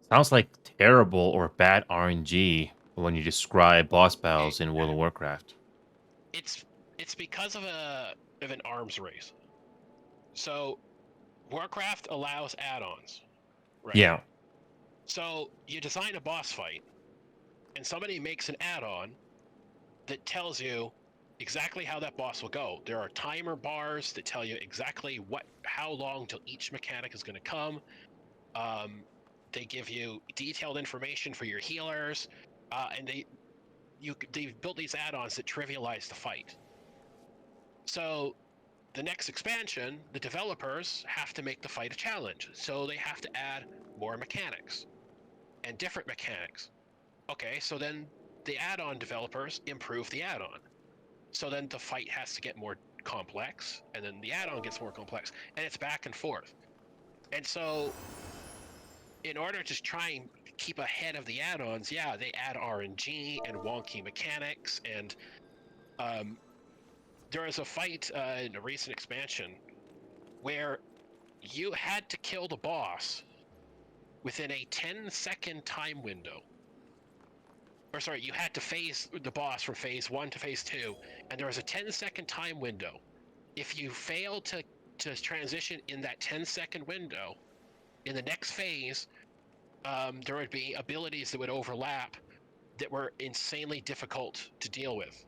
Sounds like terrible or bad RNG when you describe boss battles in World of Warcraft. It's because of an arms race. So Warcraft allows add-ons, right? Yeah. So you design a boss fight, and somebody makes an add-on that tells you exactly how that boss will go. There are timer bars that tell you exactly how long till each mechanic is going to come. They give you detailed information for your healers, and they've built these add-ons that trivialize the fight. So the next expansion, the developers have to make the fight a challenge. So they have to add more mechanics and different mechanics. Okay, so then the add-on developers improve the add-on. So then the fight has to get more complex, and then the add-on gets more complex, and it's back and forth. And so in order to try and keep ahead of the add-ons, yeah, they add RNG and wonky mechanics, and there was a fight in a recent expansion where you had to kill the boss within a 10-second time window. Or sorry, you had to phase the boss from phase 1 to phase 2, and there was a 10-second time window. If you failed to transition in that 10-second window, in the next phase, there would be abilities that would overlap that were insanely difficult to deal with.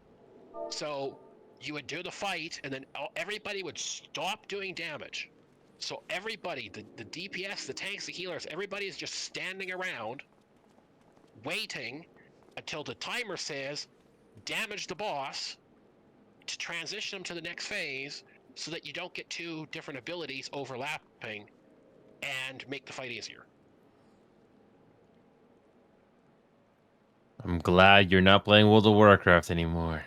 So you would do the fight, and then everybody would stop doing damage. So everybody, the DPS, the tanks, the healers, everybody is just standing around, waiting until the timer says, damage the boss, to transition them to the next phase, so that you don't get two different abilities overlapping and make the fight easier. I'm glad you're not playing World of Warcraft anymore.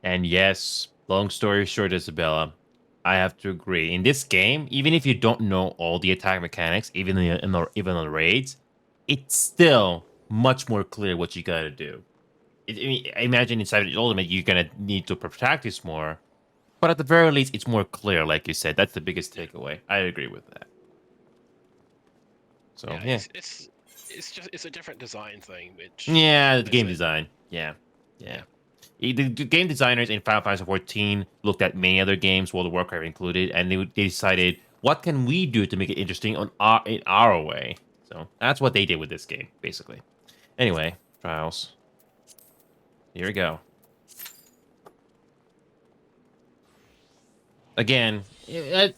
And yes, long story short, Isabella, I have to agree. In this game, even if you don't know all the attack mechanics, even in the raids, it's still much more clear what you gotta do. I imagine inside of Ultimate, you're gonna need to practice more, but at the very least, it's more clear. Like you said, that's the biggest takeaway. I agree with that. So yeah. It's a different design thing. Which Yeah, the game design. Yeah. The game designers in Final Fantasy XIV looked at many other games, World of Warcraft included, and they decided, what can we do to make it interesting in our way? So that's what they did with this game, basically. Anyway, Trials. Here we go. Again,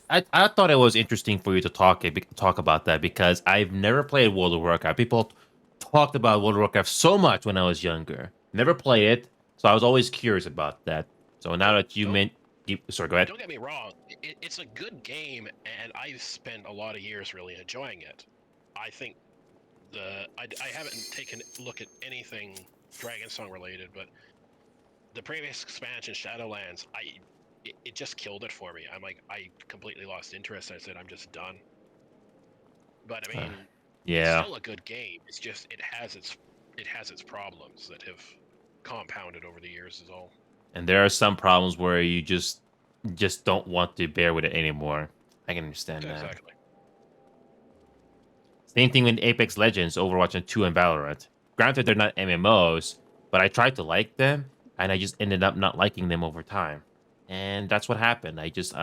I thought it was interesting for you to talk about that, because I've never played World of Warcraft. People talked about World of Warcraft so much when I was younger. Never played it, so I was always curious about that. So now that you sorry, go ahead. Don't get me wrong, it's a good game, and I've spent a lot of years really enjoying it. I think I haven't taken a look at anything Dragonsong related, but the previous expansion, Shadowlands, it just killed it for me. I completely lost interest. I said, I'm just done. But I mean, yeah, it's still a good game. It's just it has its problems that have compounded over the years, is all. And there are some problems where you just don't want to bear with it anymore. I can understand that. Exactly. Same thing with Apex Legends, Overwatch 2, and Valorant. Granted, they're not MMOs, but I tried to like them, and I just ended up not liking them over time. And that's what happened. I just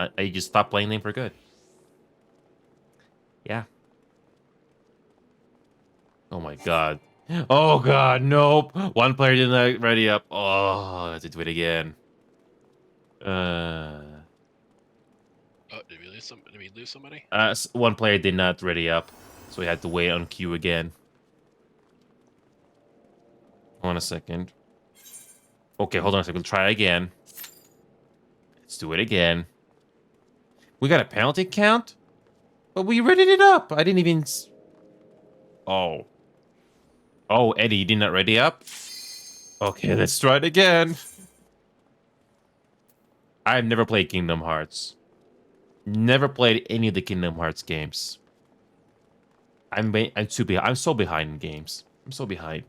stopped playing them for good. Yeah. Oh my god. Oh god, nope. One player didn't ready up. Oh, I have to do it again. Oh, did we lose somebody? One player did not ready up, so we had to wait on queue again. Hold on a second. Okay, hold on a second. We'll try again. Let's do it again. We got a penalty count? But we readied it up. I didn't even... Oh. Oh, Eddie, you did not ready up? Okay, let's try it again. I've never played Kingdom Hearts. Never played any of the Kingdom Hearts games. I'm too behind. I'm so behind in games. I'm so behind.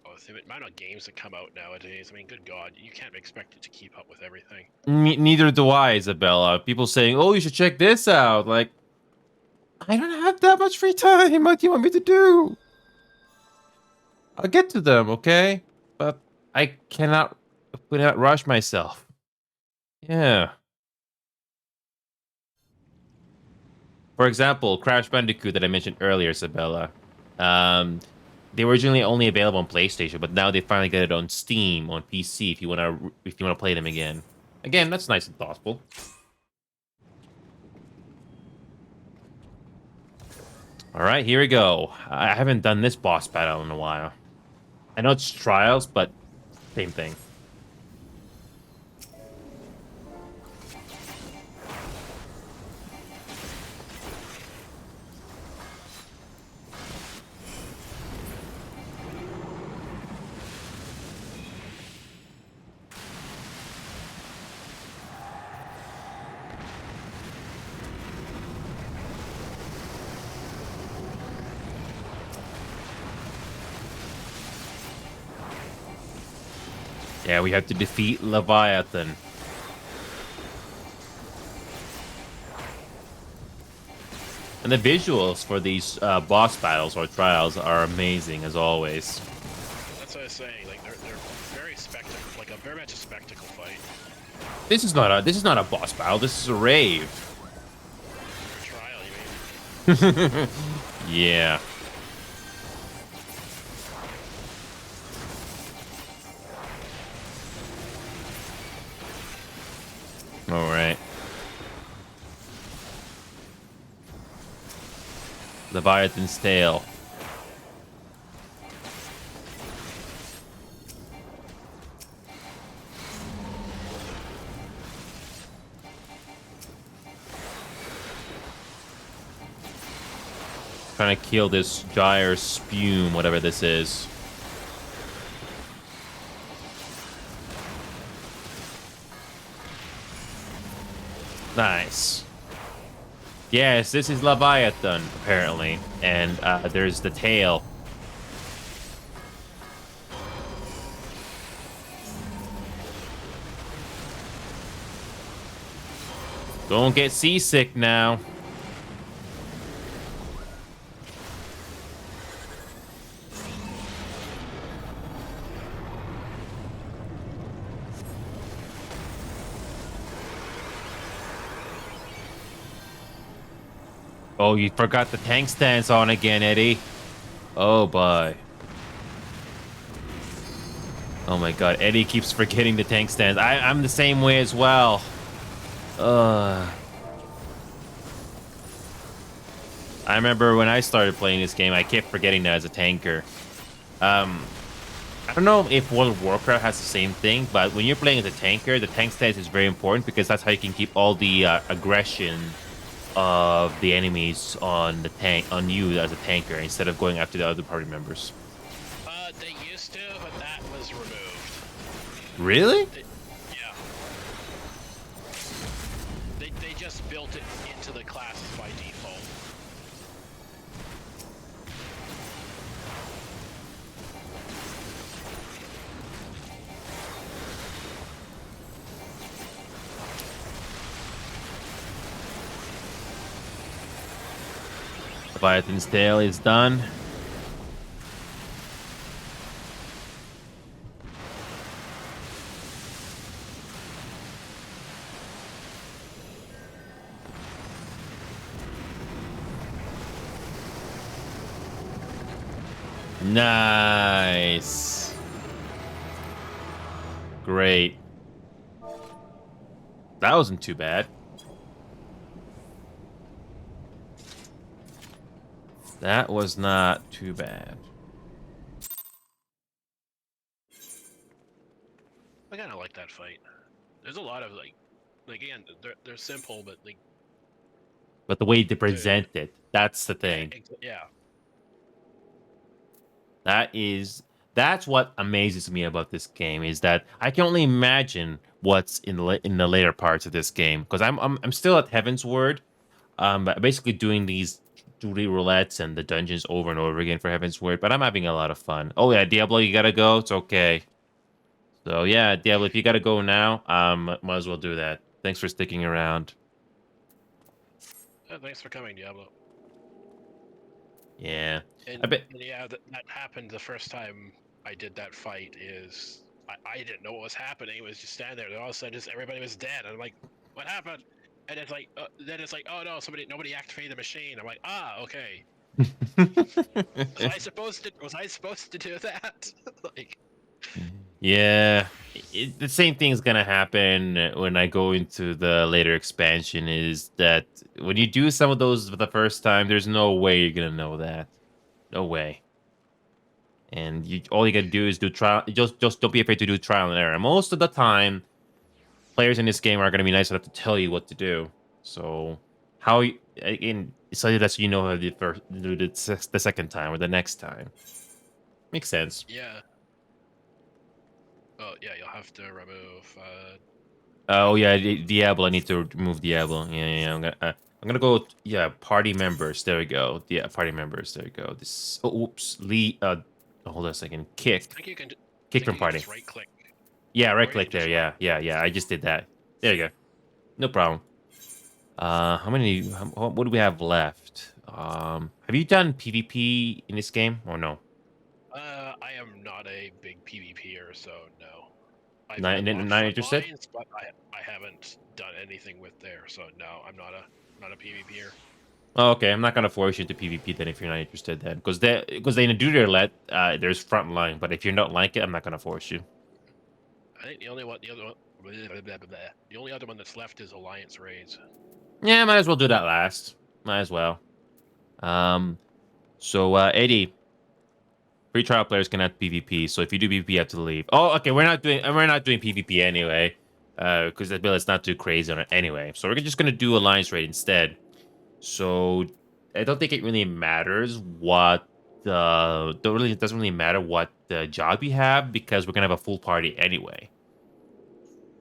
Oh, the amount of games that come out nowadays. I mean, good God, you can't expect it to keep up with everything. Neither do I, Isabella. People saying, "Oh, you should check this out." Like, I don't have that much free time. What do you want me to do? I'll get to them, okay? But I cannot rush myself. Yeah. For example, Crash Bandicoot that I mentioned earlier, Isabella. Um, they were originally only available on PlayStation, but now they finally get it on Steam on PC if you wanna play them again. Again, that's nice and thoughtful. All right, here we go. I haven't done this boss battle in a while. I know it's trials, but same thing. Yeah, we have to defeat Leviathan. And the visuals for these boss battles or trials are amazing as always. That's what I was saying. Like they're very spectacle, like a very much a spectacle fight. This is not a boss battle. This is a rave. Or trial, you mean? Yeah. All right. Leviathan's tail. Trying to kill this gyre spume, whatever this is. Nice. Yes, this is Leviathan, apparently. And there's the tail. Don't get seasick now. Oh, you forgot the tank stance on again, Eddie. Oh, boy. Oh my god, Eddie keeps forgetting the tank stance. I'm the same way as well. I remember when I started playing this game, I kept forgetting that as a tanker. I don't know if World of Warcraft has the same thing, but when you're playing as a tanker, the tank stance is very important because that's how you can keep all the aggression of the enemies on you as a tanker instead of going after the other party members. They used to, but that was removed. Really? Yeah. They just built it into the classes by default. Leviathan's tail is done. Nice. Great. That wasn't too bad. That was not too bad. I kind of like that fight. There's a lot of like again, they're simple, but like But the way they present it, that's the thing. yeah. That's what amazes me about this game is that I can only imagine what's in the later parts of this game because I'm still at Heaven's Word, but basically doing these duty roulettes and the dungeons over and over again for Heaven's Word. But I'm having a lot of fun. Oh yeah, Diablo, you gotta go. It's okay. So yeah, Diablo, if you gotta go now, might as well do that. Thanks for sticking around. Thanks for coming, Diablo. Yeah, And, I bet. and yeah, that happened the first time I did that fight. Is I didn't know what was happening. It was just standing there, and all of a sudden, just everybody was dead. I'm like, what happened? And it's like, then it's like, oh no, nobody activated the machine. I'm like, ah, okay. Was I supposed to do that? Like, Yeah, the same thing is gonna happen when I go into the later expansion. Is that when you do some of those for the first time, there's no way you're gonna know that. No way. And all you gotta do is do trial. Just don't be afraid to do trial and error. Most of the time, players in this game are gonna be nice enough to tell you what to do. So so that you know how to do the second time or the next time. Makes sense. yeah. Oh yeah, you'll have to remove. Oh yeah, Diablo. I need to remove Diablo. Yeah. I'm gonna go. Yeah, party members. There we go. Yeah, party members. There we go. This. Oh, oops. Lee. Hold on a second. Kick. I think you can. Kick from party. Just right click. Yeah, right Or you click can there. just Yeah. I just did that. There you go. No problem. How many? What do we have left? Have you done PvP in this game or no? I am not a big PvPer, so no. I've Not, done a lot of not front interested. lines, but I haven't done anything with there, so no, I'm not a PvPer. Oh, okay, I'm not gonna force you to PvP then if you're not interested then, because they do their let there's front line, but if you don't like it, I'm not gonna force you. I think the only one, the only other one that's left is Alliance raids. Yeah, might as well do that last. Might as well. Um, so Eddie, free trial players cannot PvP. So if you do PvP, you have to leave. Oh, okay, we're not doing PvP anyway, because the bill is not too crazy on it anyway. So we're just gonna do Alliance raid instead. So I don't think it really matters what it doesn't really matter what the job you have because we're gonna have a full party anyway.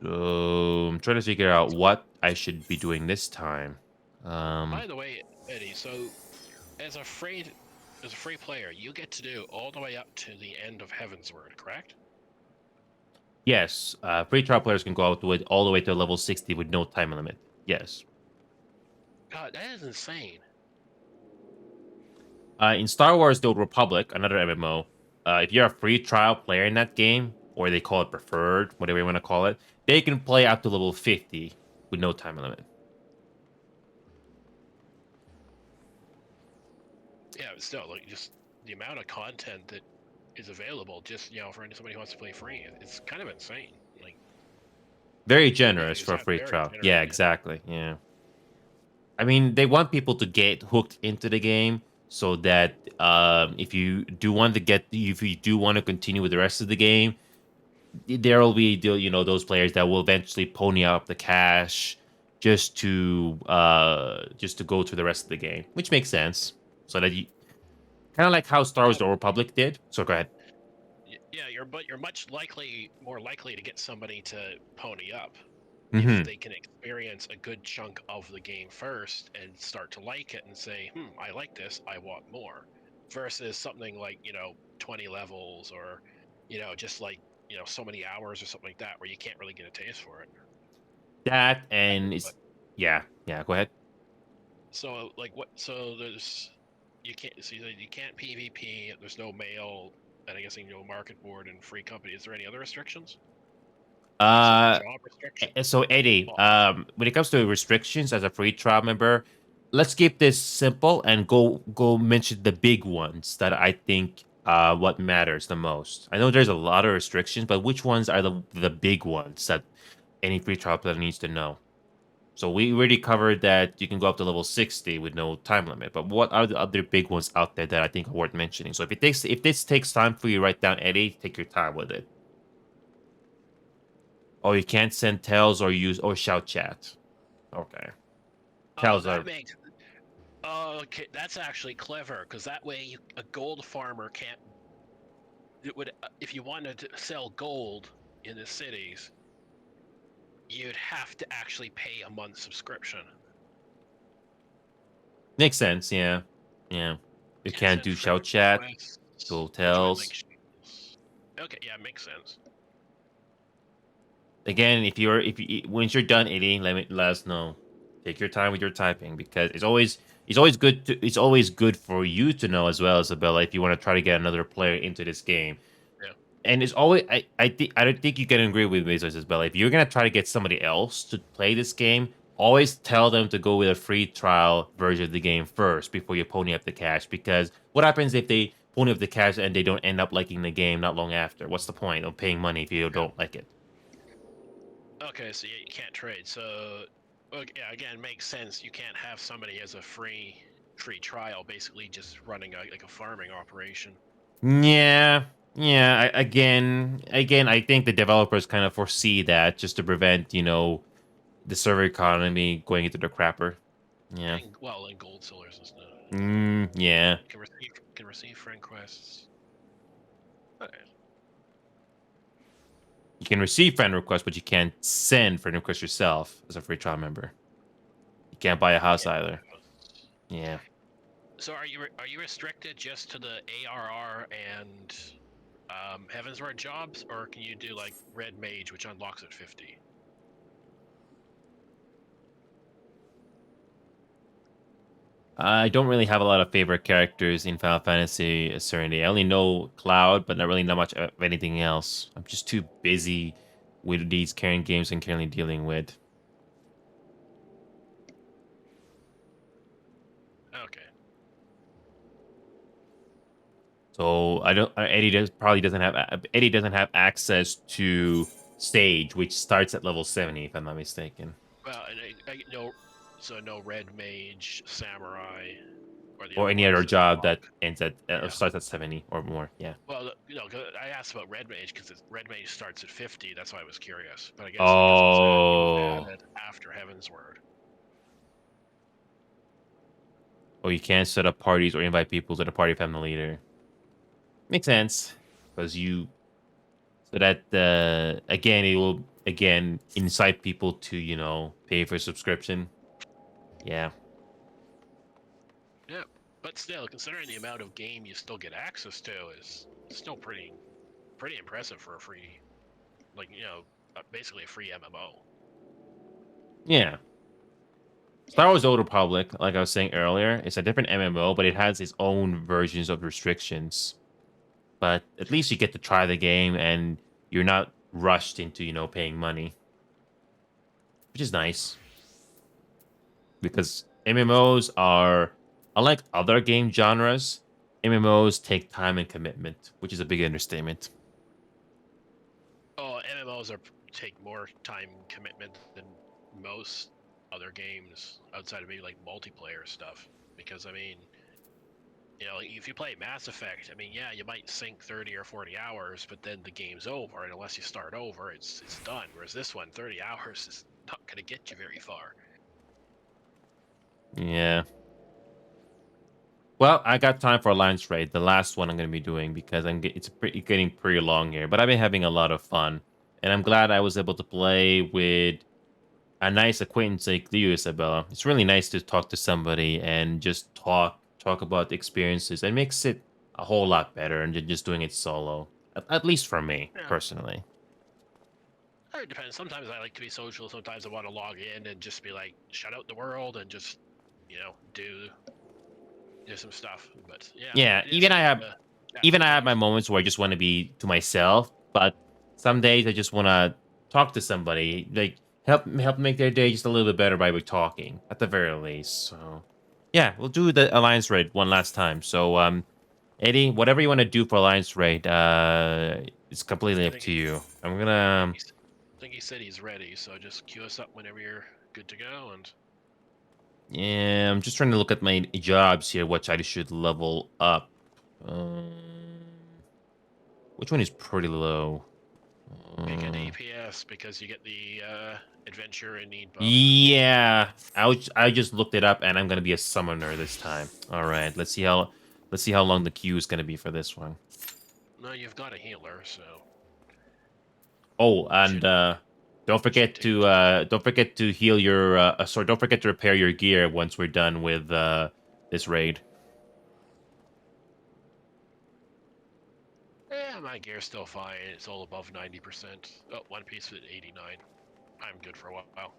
So I'm trying to figure out what I should be doing this time. By the way, Eddie, so as a free player, you get to do all the way up to the end of Heaven's Word, correct? Yes, free trial players can go all the way to level 60 with no time limit. Yes. God, that is insane. In Star Wars: The Old Republic, another MMO, if you're a free trial player in that game, or they call it preferred, whatever you want to call it, they can play up to level 50 with no time limit. Yeah, but still, like, just the amount of content that is available, just for somebody who wants to play free, it's kind of insane. Like, Very generous is for a that free very trial. generous, Yeah, yeah. exactly. Yeah. I mean, they want people to get hooked into the game so that if you do want to continue with the rest of the game, there will be those players that will eventually pony up the cash just to go to the rest of the game, which makes sense. So that you kind of like how Star Wars: The Old Republic did. So go ahead. Yeah, you're more likely to get somebody to pony up if Hmm. they can experience a good chunk of the game first and start to like it and say, I like this, I want more. Versus something like, 20 levels or, just like, so many hours or something like that where you can't really get a taste for it. That and But, it's yeah. Go ahead. so like what? So there's you can't PvP. There's no mail, and I guess market board and free company. Is there any other restrictions? Is it Uh, job restriction? So Eddie, Oh, when it comes to restrictions as a free trial member, let's keep this simple and go mention the big ones that I think what matters the most. I know there's a lot of restrictions, but which ones are the big ones that any free trial player needs to know? So we already covered that you can go up to level 60 with no time limit, but what are the other big ones out there that I think are worth mentioning? So if this takes time for you to write down, Eddie, take your time with it. Oh, you can't send tells or shout chat. Okay. Tells that are makes. Oh, okay, that's actually clever because that way a gold farmer can't it would if you wanted to sell gold in the cities, you'd have to actually pay a month subscription. Makes sense. Yeah. Yeah. You can't do shout chat to hotels. Okay, yeah, makes sense. Again, if you once you're done eating, let us know. Take your time with your typing because it's always good for you to know as well, Isabella, if you want to try to get another player into this game. Yeah. And it's always I don't think you can agree with me, Isabella. If you're gonna try to get somebody else to play this game, always tell them to go with a free trial version of the game first before you pony up the cash. Because what happens if they pony up the cash and they don't end up liking the game not long after? What's the point of paying money if you don't like it? Okay, so yeah, you can't trade. So, okay, yeah, again, makes sense. You can't have somebody as a free trial, basically just running like a farming operation. Yeah, yeah. Again, I think the developers kind of foresee that just to prevent, the server economy going into the crapper. Yeah. And, well, and gold sellers and stuff. Yeah. Can receive friend quests. Okay. You can receive friend requests, but you can't send friend requests yourself as a free trial member. You can't buy a house either. Yeah. So are you restricted just to the ARR and Heavensward jobs, or can you do like Red Mage, which unlocks at 50? I don't really have a lot of favorite characters in Final Fantasy Serenity. I only know Cloud, but not much of anything else. I'm just too busy with these current games I'm currently dealing with. Okay. So I don't. Eddie doesn't have access to Sage, which starts at level 70, if I'm not mistaken. Well, and I no, so no Red Mage, Samurai, or the Or other any other ones. job that ends at Yeah. starts at 70 or more. Yeah. Well, I asked about Red Mage because Red Mage starts at 50. That's why I was curious. But I guess it was Oh. added after Heavensward. Or you can't set up parties or invite people to the party if I'm the leader. Makes sense. Because so that again it will incite people to, pay for subscription. Yeah. Yeah, but still, considering the amount of game you still get access to is still pretty impressive for a free, basically a free MMO. Yeah. Star Wars Old Republic, like I was saying earlier, it's a different MMO, but it has its own versions of restrictions. But at least you get to try the game and you're not rushed into, paying money. Which is nice. Because MMOs are, unlike other game genres, MMOs take time and commitment, which is a big understatement. Oh, take more time commitment than most other games outside of maybe like multiplayer stuff. Because I mean, if you play Mass Effect, I mean, yeah, you might sink 30 or 40 hours, but then the game's over, and unless you start over, it's done. Whereas this one, 30 hours is not going to get you very far. Yeah. Well, I got time for Alliance Raid, the last one I'm going to be doing, because it's getting pretty long here. But I've been having a lot of fun, and I'm glad I was able to play with a nice acquaintance like you, Isabella. It's really nice to talk to somebody and just talk about the experiences. It makes it a whole lot better than just doing it solo. At least for me, personally. It depends. Sometimes I like to be social. Sometimes I want to log in and just be like, shut out the world and just, do some stuff. But yeah. Yeah, even I have my moments where I just want to be to myself, but some days I just want to talk to somebody, like help make their day just a little bit better by talking, at the very least. So, yeah, we'll do the Alliance Raid one last time. So, Eddie, whatever you want to do for Alliance Raid, it's completely up to you. I'm gonna. I think he said he's ready, so just queue us up whenever you're good to go. And Yeah, I'm just trying to look at my jobs here, which I should level up. Which one is pretty low? make an APS because you get the adventure and need buff. Yeah, I just looked it up, and I'm gonna be a summoner this time. All right, let's see how long the queue is gonna be for this one. No, you've got a healer, so Oh, and don't forget take to heal your sorry, don't forget to repair your gear once we're done with this raid. my gear's still fine. It's all above 90%. Oh, one piece at 89. I'm good for a while.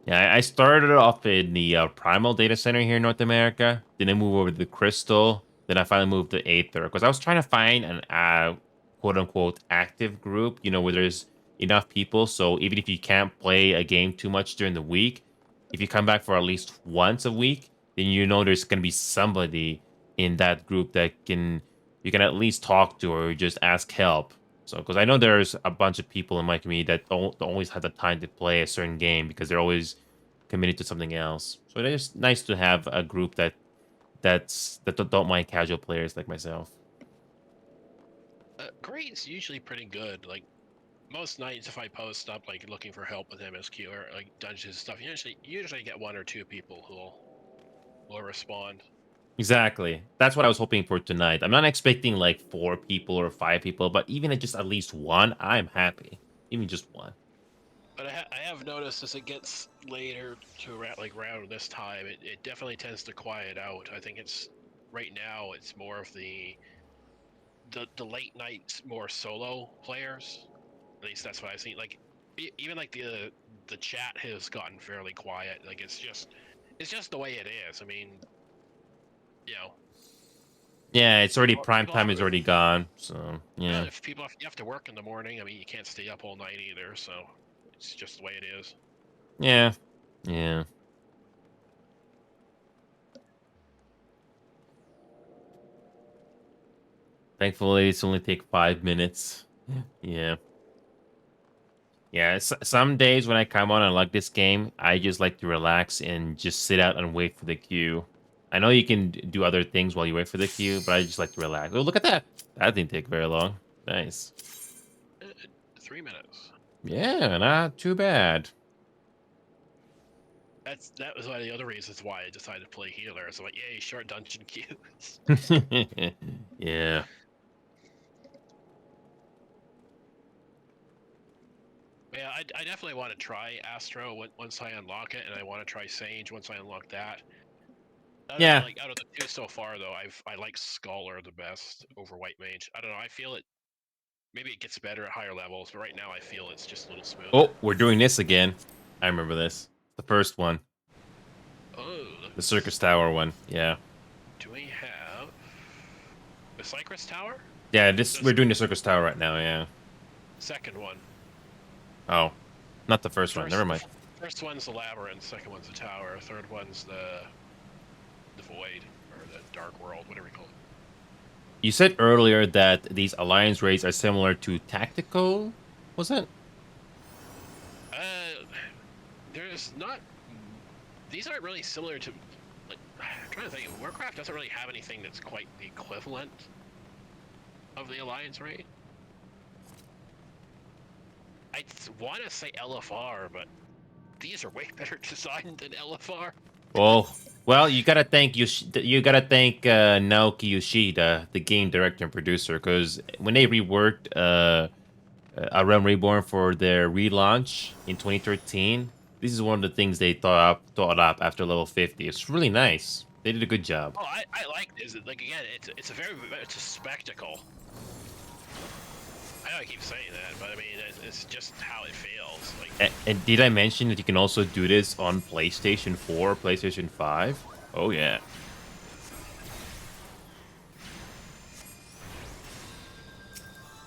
Yeah, I started off in the Primal data center here in North America. Then I moved over to the Crystal. Then I finally moved to Aether because I was trying to find an quote unquote active group, you know, where there's enough people. So even if you can't play a game too much during the week, if you come back for at least once a week, then you know there's gonna be somebody in that group that you can at least talk to or just ask help. So, because I know there's a bunch of people in my community that don't always have the time to play a certain game because they're always committed to something else. So it's just nice to have a group that don't mind casual players like myself. Grade's usually pretty good. Like most nights, if I post up like looking for help with MSQ or like dungeons and stuff, usually get one or two people who'll respond. Exactly. That's what I was hoping for tonight. I'm not expecting like 4 people or 5 people, but even at just at least one, I'm happy. Even just one. But I have noticed as it gets later to around this time, it definitely tends to quiet out. I think it's right now it's more of the late night more solo players. At least that's what I've seen. Like even like the chat has gotten fairly quiet. Like it's just the way it is. I mean, you know, Yeah, it's already prime people time is already gone. So yeah. if you have to work in the morning, I mean, you can't stay up all night either. So it's just the way it is. Yeah. Yeah. Thankfully, it's only take 5 minutes. Yeah. Yeah, some days when I come on and like this game, I just like to relax and just sit out and wait for the queue. I know you can do other things while you wait for the queue, but I just like to relax. Oh, look at that. That didn't take very long. Nice. 3 minutes. Yeah, not too bad. That was one of the other reasons why I decided to play healer. So like, yay, short dungeon queues. Yeah. Yeah, I definitely want to try Astro once I unlock it, and I want to try Sage once I unlock that. Yeah. Like out of the two so far, though, I like Scholar the best over White Mage. I don't know. I feel it. Maybe it gets better at higher levels, but right now I feel it's just a little smoother. Oh, we're doing this again. I remember this. The first one. Oh, The Circus Tower one. Yeah. do we have the Cypress Tower? Yeah, we're doing the Circus Tower right now, yeah. Second one. Oh. Not the first one. Never mind. First one's the Labyrinth, second one's the Tower, third one's the Void, or the Dark World, whatever you call it. You said earlier that these alliance raids are similar to tactical. Was it? There's not. These aren't really similar to. Like, I'm trying to think. Warcraft doesn't really have anything that's quite the equivalent of the alliance raid. I want to say LFR, but these are way better designed than LFR. Well, you gotta thank Naoki Yoshida, the game director and producer, because when they reworked A Realm Reborn for their relaunch in 2013, this is one of the things they thought up after level 50. It's really nice. They did a good job. Oh, I like this. Like again, it's a spectacle. I know I keep saying that, but I mean it's just how it feels. Like, And did I mention that you can also do this on PlayStation 4, PlayStation 5? Oh yeah.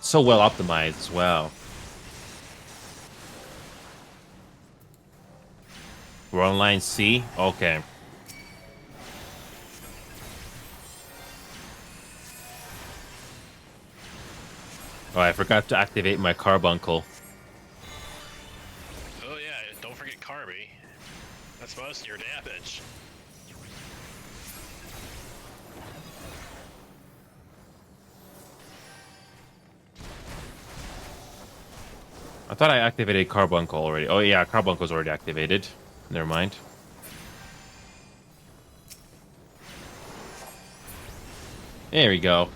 So well optimized as well. We're on line C? Okay. Oh, I forgot to activate my carbuncle. oh yeah, don't forget Carby. That's most of your damage. I thought I activated carbuncle already. Oh yeah, carbuncle's already activated. Never mind. There we go.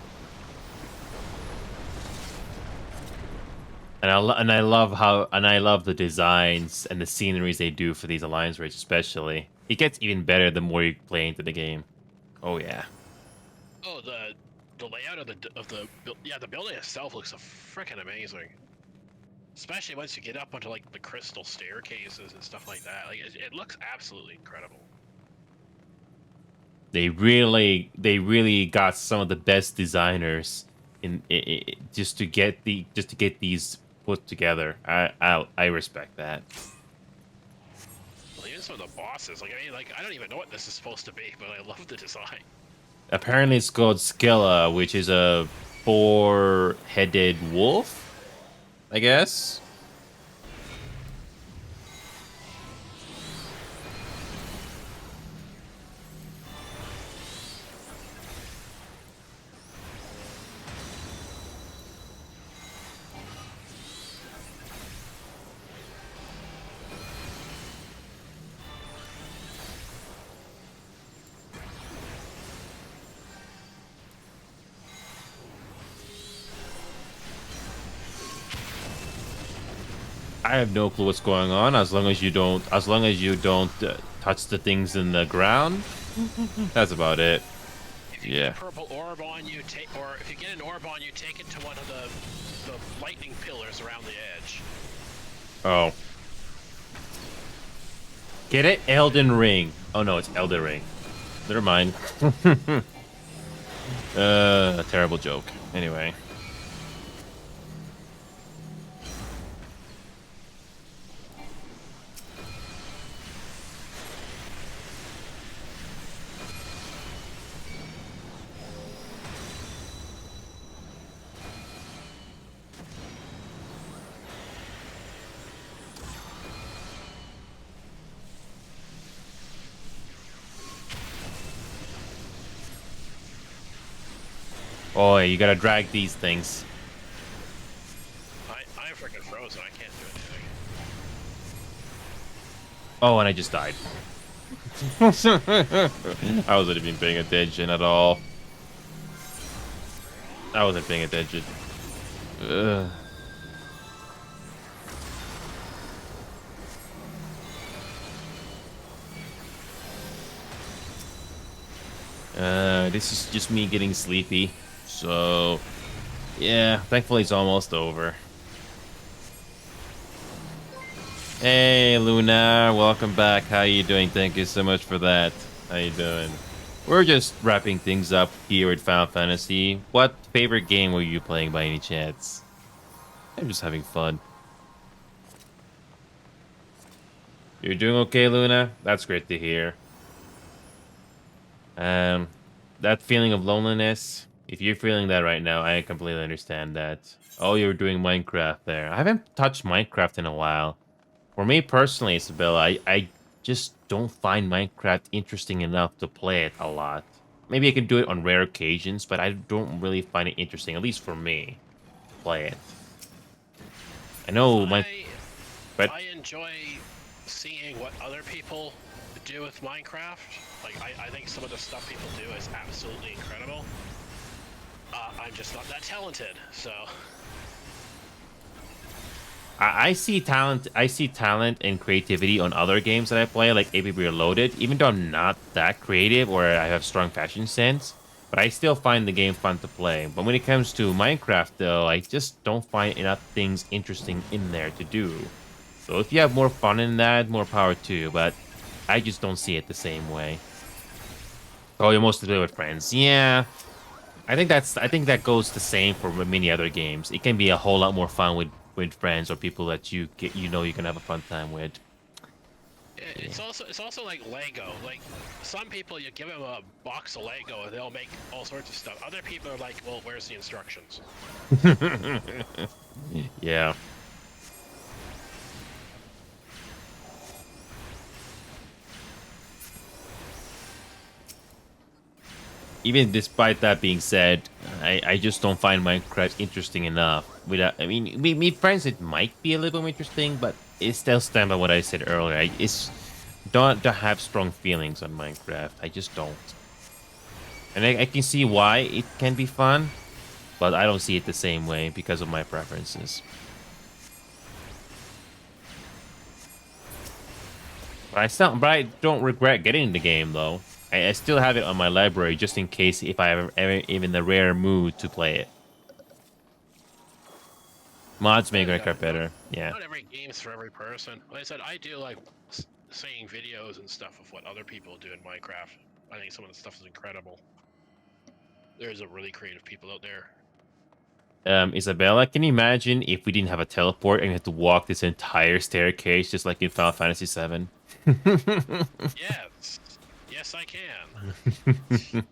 And I love the designs and the sceneries they do for these alliance raids, especially. It gets even better the more you play into the game. Oh yeah. Oh, the layout of the building itself looks freaking amazing. Especially once you get up onto like the crystal staircases and stuff like that. Like it looks absolutely incredible. They really got some of the best designers just to get these put together. I respect that. Well, even some of the bosses, like I don't even know what this is supposed to be, but I love the design. Apparently, it's called Skella, which is a four-headed wolf, I guess. I have no clue what's going on. As long as you don't touch the things in the ground, that's about it. If you get a purple orb on you, or if you get an orb on you, take it to one of the lightning pillars around the edge. Oh. Get it? Elden Ring. Oh no, it's Elden Ring. Never mind. A terrible joke. Anyway. Oh, you gotta drag these things. I'm freaking frozen. I can't do anything. Oh, and I just died. I wasn't even paying attention at all. I wasn't paying attention. Ugh. This is just me getting sleepy. So, yeah, thankfully it's almost over. Hey, Luna, welcome back. How you doing? Thank you so much for that. How you doing? We're just wrapping things up here at Final Fantasy. What favorite game were you playing by any chance? I'm just having fun. You're doing okay, Luna? That's great to hear. That feeling of loneliness, if you're feeling that right now, I completely understand that. Oh, you're doing Minecraft there. I haven't touched Minecraft in a while. For me personally, Isabella, I just don't find Minecraft interesting enough to play it a lot. Maybe I can do it on rare occasions, but I don't really find it interesting, at least for me, to play it. I know I enjoy seeing what other people do with Minecraft. Like, I think some of the stuff people do is absolutely incredible. I'm just not that talented, so... I see talent and creativity on other games that I play, like APB Reloaded, even though I'm not that creative or I have strong fashion sense, but I still find the game fun to play. But when it comes to Minecraft, though, I just don't find enough things interesting in there to do. So if you have more fun in that, more power to you, but I just don't see it the same way. Oh, you mostly play with friends. Yeah. I think that goes the same for many other games. It can be a whole lot more fun with friends or people that you can have a fun time with. It's also like Lego. Like, some people, you give them a box of Lego and they'll make all sorts of stuff. Other people are like, well, where's the instructions? Yeah. Even despite that being said, I just don't find Minecraft interesting enough. I mean, me friends, it might be a little interesting, but it still stands by what I said earlier. Don't have strong feelings on Minecraft. I just don't. And I can see why it can be fun, but I don't see it the same way because of my preferences. But I don't regret getting the game though. I still have it on my library just in case if I ever in the rare mood to play it. Mods make Minecraft better. Yeah. Not every game's for every person. Like I said, I do like seeing videos and stuff of what other people do in Minecraft. I think some of the stuff is incredible. There's a really creative people out there. Isabella, can you imagine if we didn't have a teleport and we had to walk this entire staircase just like in Final Fantasy VII? Yes. Yes, I can.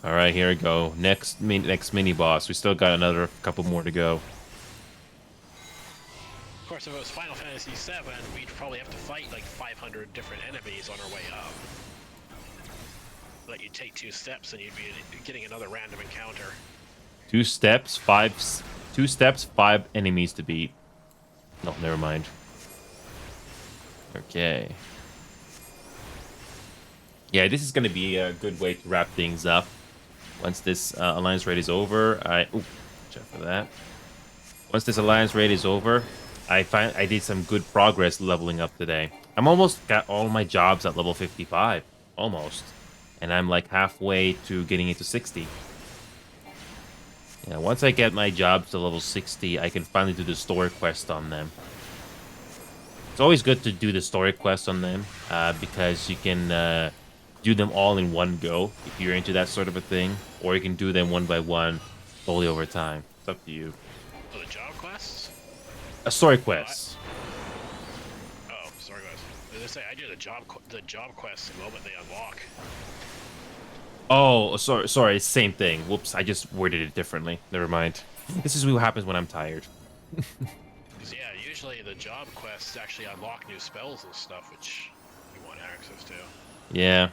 All right, here we go. Next mini boss. We still got another couple more to go. Of course, if it was Final Fantasy VII, we'd probably have to fight like 500 different enemies on our way up. Like you'd take 2 steps and you'd be getting another random encounter. 2 steps, 5 enemies to beat. No, never mind. Okay. Yeah, this is gonna be a good way to wrap things up. Once this alliance raid is over, check for that. Once this alliance raid is over, I did some good progress leveling up today. I'm almost got all my jobs at level 55, almost, and I'm like halfway to getting it to 60. Yeah, once I get my jobs to level 60, I can finally do the story quest on them. It's always good to do the story quest on them because you can do them all in one go if you're into that sort of a thing, or you can do them one by one, slowly over time. It's up to you. Oh, the job quests? A story quest. Oh, story quests. As I say, I do the job quests the moment they unlock. Oh, sorry, it's the same thing. Whoops, I just worded it differently. Never mind. This is what happens when I'm tired. Because yeah, usually the job quests actually unlock new spells and stuff, which you want access to. Yeah.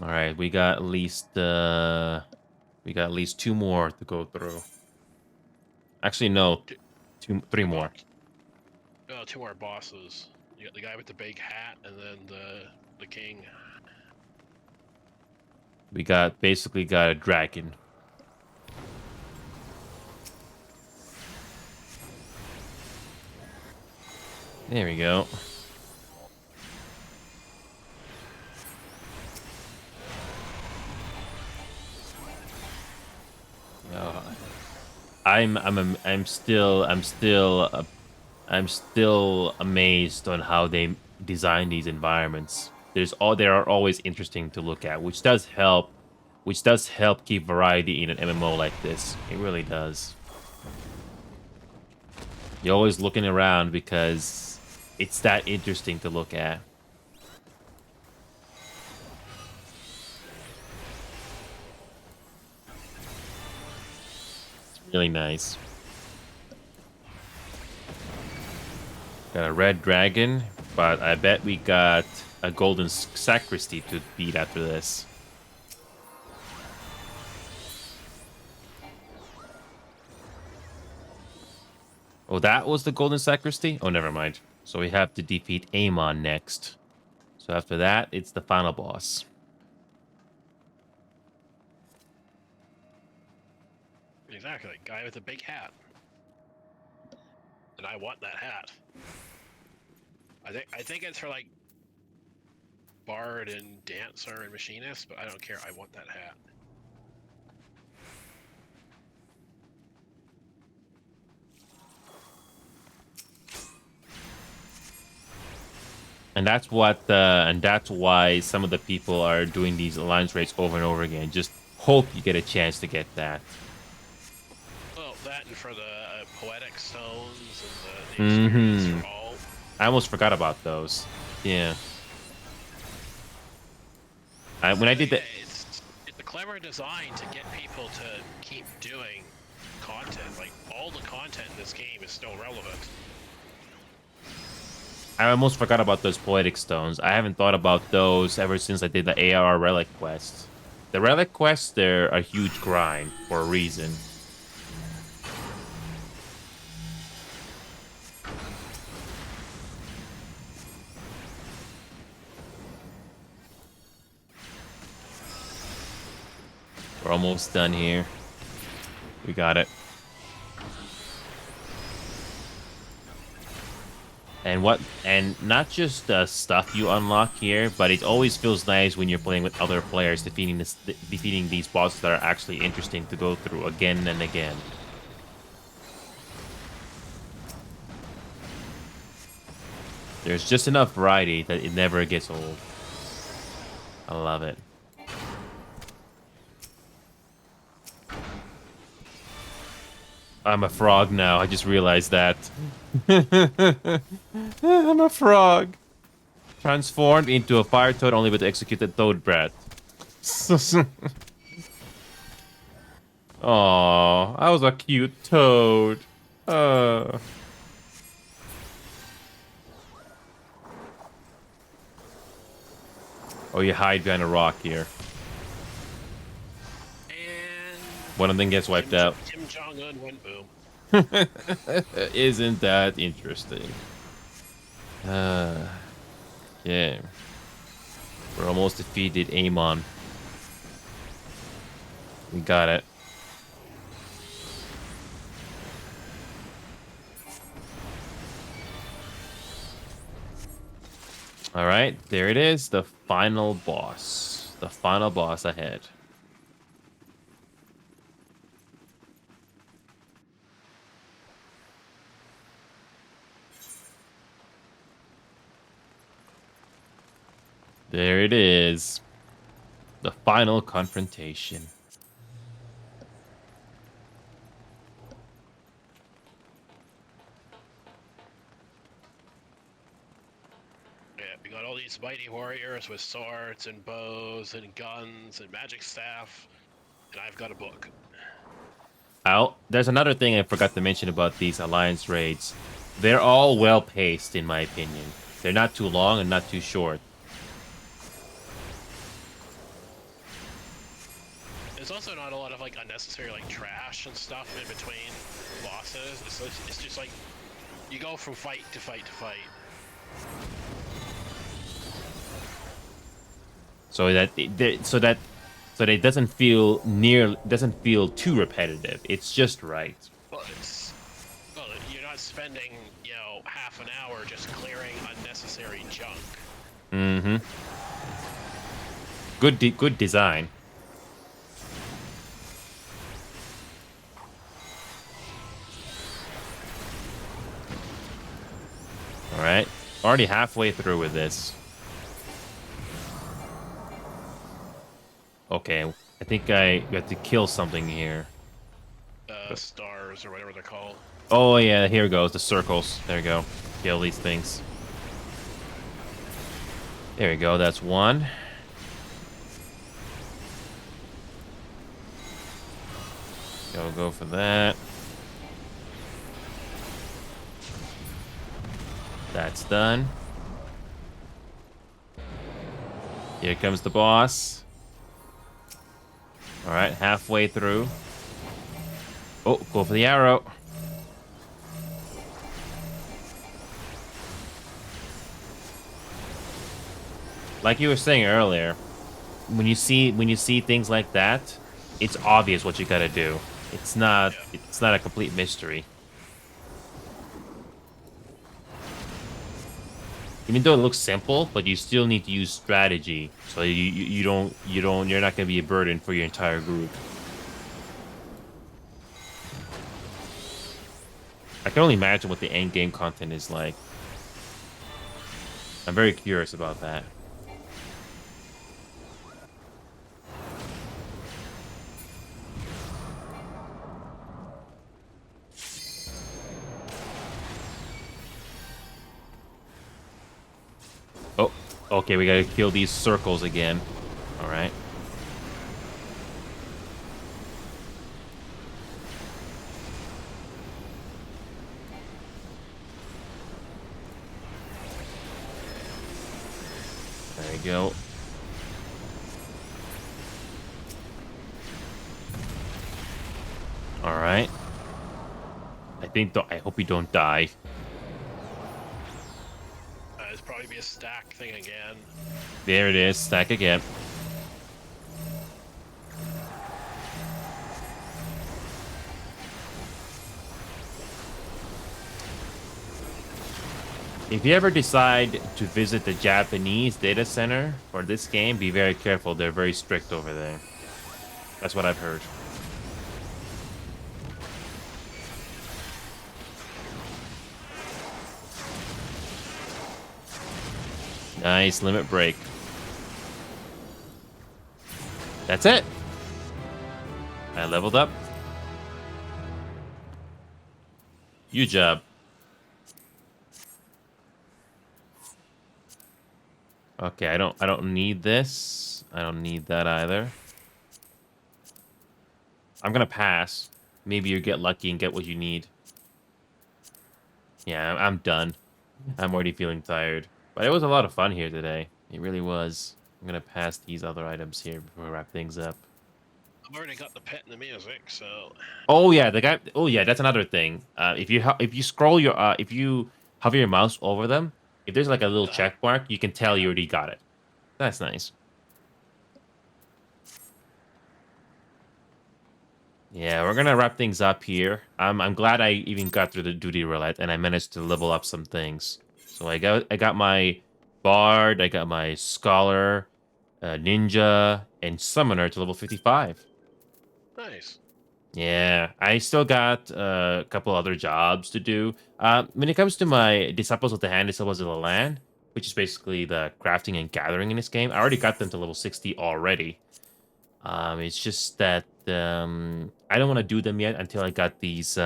All right, we got at least 2 more to go through. Actually, no, 3 more. No, 2 more bosses. You got the guy with the big hat, and then the king. We basically got a dragon. There we go. I'm still amazed on how they design these environments. They are always interesting to look at, which does help keep variety in an MMO like this. It really does. You're always looking around because it's that interesting to look at. It's really nice. Got a red dragon, but I bet we got a golden sacristy to beat after this. Oh, that was the golden sacristy? Oh, never mind. So we have to defeat Amon next. So after that, it's the final boss. Exactly, guy with the big hat. And I want that hat. I think it's for like bard and dancer and machinist, but I don't care. I want that hat. And that's why some of the people are doing these alliance raids over and over again. Just hope you get a chance to get that. Well, that and for the poetic stones and the experience for all. I almost forgot about those. Yeah. When I did that, it's a clever design to get people to keep doing content. Like all the content in this game is still relevant. I almost forgot about those poetic stones. I haven't thought about those ever since I did the AR relic quest. The relic quests, they're a huge grind for a reason. We're almost done here. We got it. And not just the stuff you unlock here, but it always feels nice when you're playing with other players, defeating these bosses that are actually interesting to go through again and again. There's just enough variety that it never gets old. I love it. I'm a frog now. I just realized that. I'm a frog. Transformed into a fire toad only with executed toad breath. Aww, I was a cute toad. Oh, you hide behind a rock here. And One of them gets wiped out. Kim Jong-un went boom. Isn't that interesting? Yeah. We're almost defeated Amon. We got it. Alright, there it is. The final boss. The final boss ahead. There it is. The final confrontation. Yeah, we got all these mighty warriors with swords and bows and guns and magic staff, and I've got a book. There's another thing I forgot to mention about these alliance raids. They're all well paced, in my opinion. They're not too long and not too short. There's also not a lot of like unnecessary like trash and stuff in between bosses. It's just like you go from fight to fight to fight. So that it doesn't feel too repetitive. It's just right. Well, you're not spending half an hour just clearing unnecessary junk. Mm-hmm. Good design. All right, already halfway through with this. Okay, I think we have to kill something here. Stars or whatever they're called. Oh yeah, here goes the circles. There we go. Kill these things. There we go. That's one. Go for that. That's done. Here comes the boss. All right, halfway through. Oh, go for the arrow. Like you were saying earlier, when you see things like that, it's obvious what you gotta do. It's not a complete mystery. Even though it looks simple, but you still need to use strategy, so you're not gonna be a burden for your entire group. I can only imagine what the end game content is like. I'm very curious about that. Oh, okay, we gotta kill these circles again. All right. There we go. All right. I hope you don't die. It's probably be a stack thing again. There it is. Stack again. If you ever decide to visit the Japanese data center for this game, be very careful. They're very strict over there. That's what I've heard. Nice limit break. That's it. I leveled up. You job. Okay, I don't need this. I don't need that either. I'm gonna pass. Maybe you get lucky and get what you need. Yeah, I'm done. I'm already feeling tired. But it was a lot of fun here today. It really was. I'm gonna pass these other items here before we wrap things up. I've already got the pet and the music, so Oh yeah, the guy. Oh yeah, that's another thing. If you scroll your if you hover your mouse over them, if there's like a little check mark, you can tell you already got it. That's nice. Yeah, we're gonna wrap things up here. I'm glad I even got through the duty roulette and I managed to level up some things. So I got my bard, I got my scholar, ninja, and summoner to level 55. nice. Yeah, I still got a couple other jobs to do. When it comes to my disciples of the hand, disciples of the land, which is basically the crafting and gathering in this game, I already got them to level 60 already. It's just that I don't want to do them yet until I got these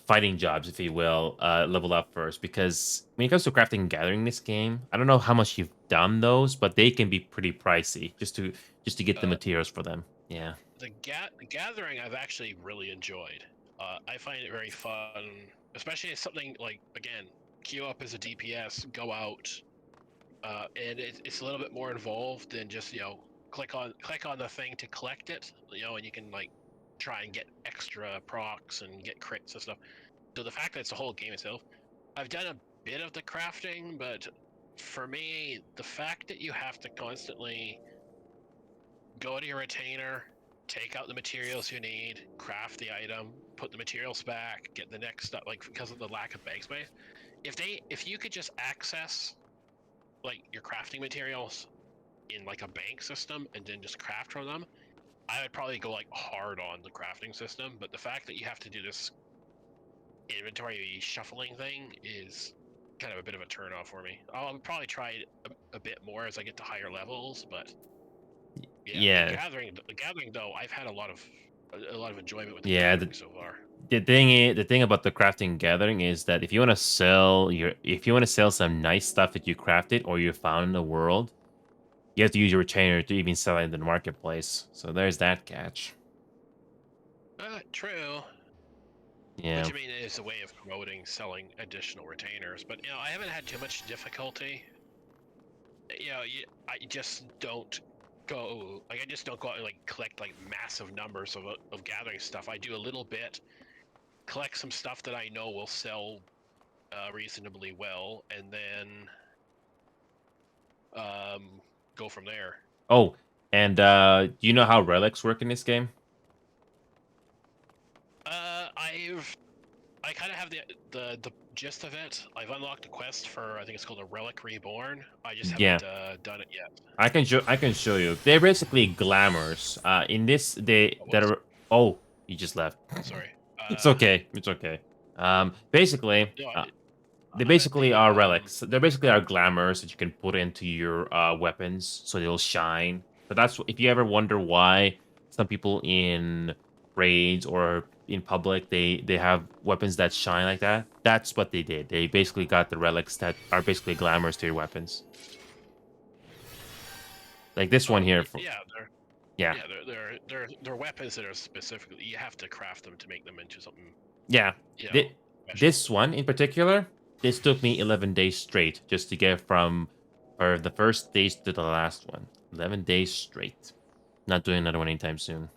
fighting jobs, if you will, leveled up first. Because when it comes to crafting and gathering in this game, I don't know how much you've done those, but they can be pretty pricey just to get the materials for them. Yeah. The gathering I've actually really enjoyed. I find it very fun, especially as something like, again, queue up as a DPS, go out, and it's a little bit more involved than just, you know, click on the thing to collect it, you know, and you can like try and get extra procs and get crits and stuff. So the fact that it's a whole game itself, I've done a bit of the crafting, but for me, the fact that you have to constantly go to your retainer, take out the materials you need, craft the item, put the materials back, get the next stuff, like because of the lack of bank space. If you could just access like your crafting materials in like a bank system and then just craft from them, I would probably go like hard on the crafting system. But the fact that you have to do this inventory shuffling thing is kind of a bit of a turnoff for me. I'll probably try it a bit more as I get to higher levels, but Yeah. the gathering though, I've had a lot of enjoyment with the Yeah, gathering so far. the thing about the crafting and gathering is that if you want to sell some nice stuff that you crafted or you found in the world, you have to use your retainer to even sell it in the marketplace. So there's that catch. True. Yeah. Which I mean is a way of promoting selling additional retainers, but you know I haven't had too much difficulty. You know, I just don't go like I just don't go out and like collect like massive numbers of gathering stuff. I do a little bit, collect some stuff that I know will sell reasonably well, and then go from there. Oh, and do you know how relics work in this game? I kind of have the gist of it. I've unlocked a quest for, I think it's called a Relic Reborn. I just haven't done it yet. I can show you. They're basically glamours. In this oh, you just left. Sorry. It's okay. It's okay. Basically, No, they basically are relics. They're basically are glamours that you can put into your weapons so they'll shine. But that's if you ever wonder why some people in raids or in public they have weapons that shine like that. That's what they did. They basically got the relics that are basically glamours to your weapons. Like this one here. They're weapons that are specifically you have to craft them to make them into something. Yeah. You know, This one in particular, this took me 11 days straight just to get from the first stage to the last one. 11 days straight. Not doing another one anytime soon.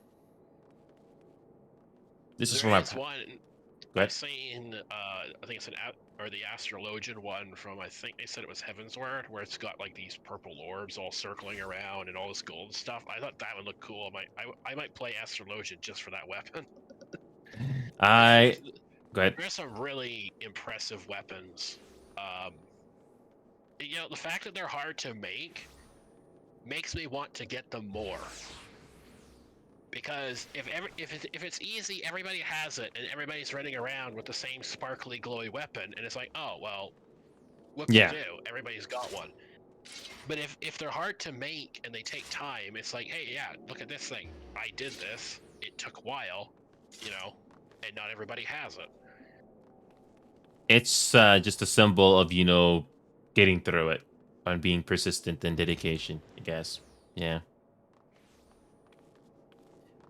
This is There from my. is one. Go I've ahead. seen. I think it's or the Astrologian one from. I think they said it was Heavensward, where it's got like these purple orbs all circling around and all this gold stuff. I thought that would look cool. I might play Astrologian just for that weapon. I go ahead. There's some really impressive weapons. Um, the fact that they're hard to make makes me want to get them more. Because if it's easy, everybody has it, and everybody's running around with the same sparkly, glowy weapon, and it's like, oh well, what can Yeah. you do? Everybody's got one. But if they're hard to make and they take time, it's like, hey, yeah, look at this thing. I did this. It took a while, and not everybody has it. It's just a symbol of getting through it, on being persistent and dedication. I guess. Yeah.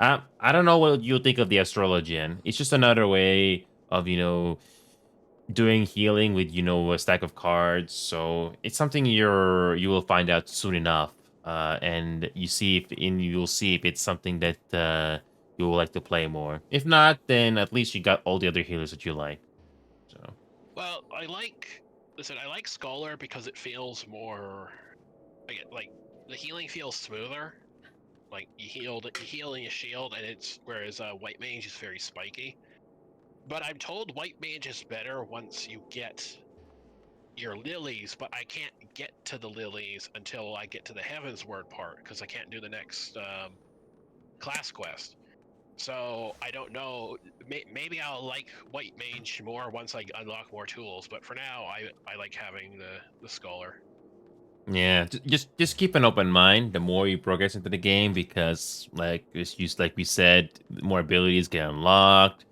I don't know what you'll think of the Astrologian. It's just another way of doing healing with a stack of cards. So it's something you will find out soon enough, and you'll see if it's something that you will like to play more. If not, then at least you got all the other healers that you like. So Well, I like Scholar because it feels more, like the healing feels smoother. Like you heal and you shield, and whereas White Mage is very spiky. But I'm told White Mage is better once you get your lilies, but I can't get to the lilies until I get to the Heavensward part, because I can't do the next class quest. So I don't know. Maybe I'll like White Mage more once I unlock more tools. But for now, I like having the Scholar. yeah, just keep an open mind the more you progress into the game, because like we said, more abilities get unlocked,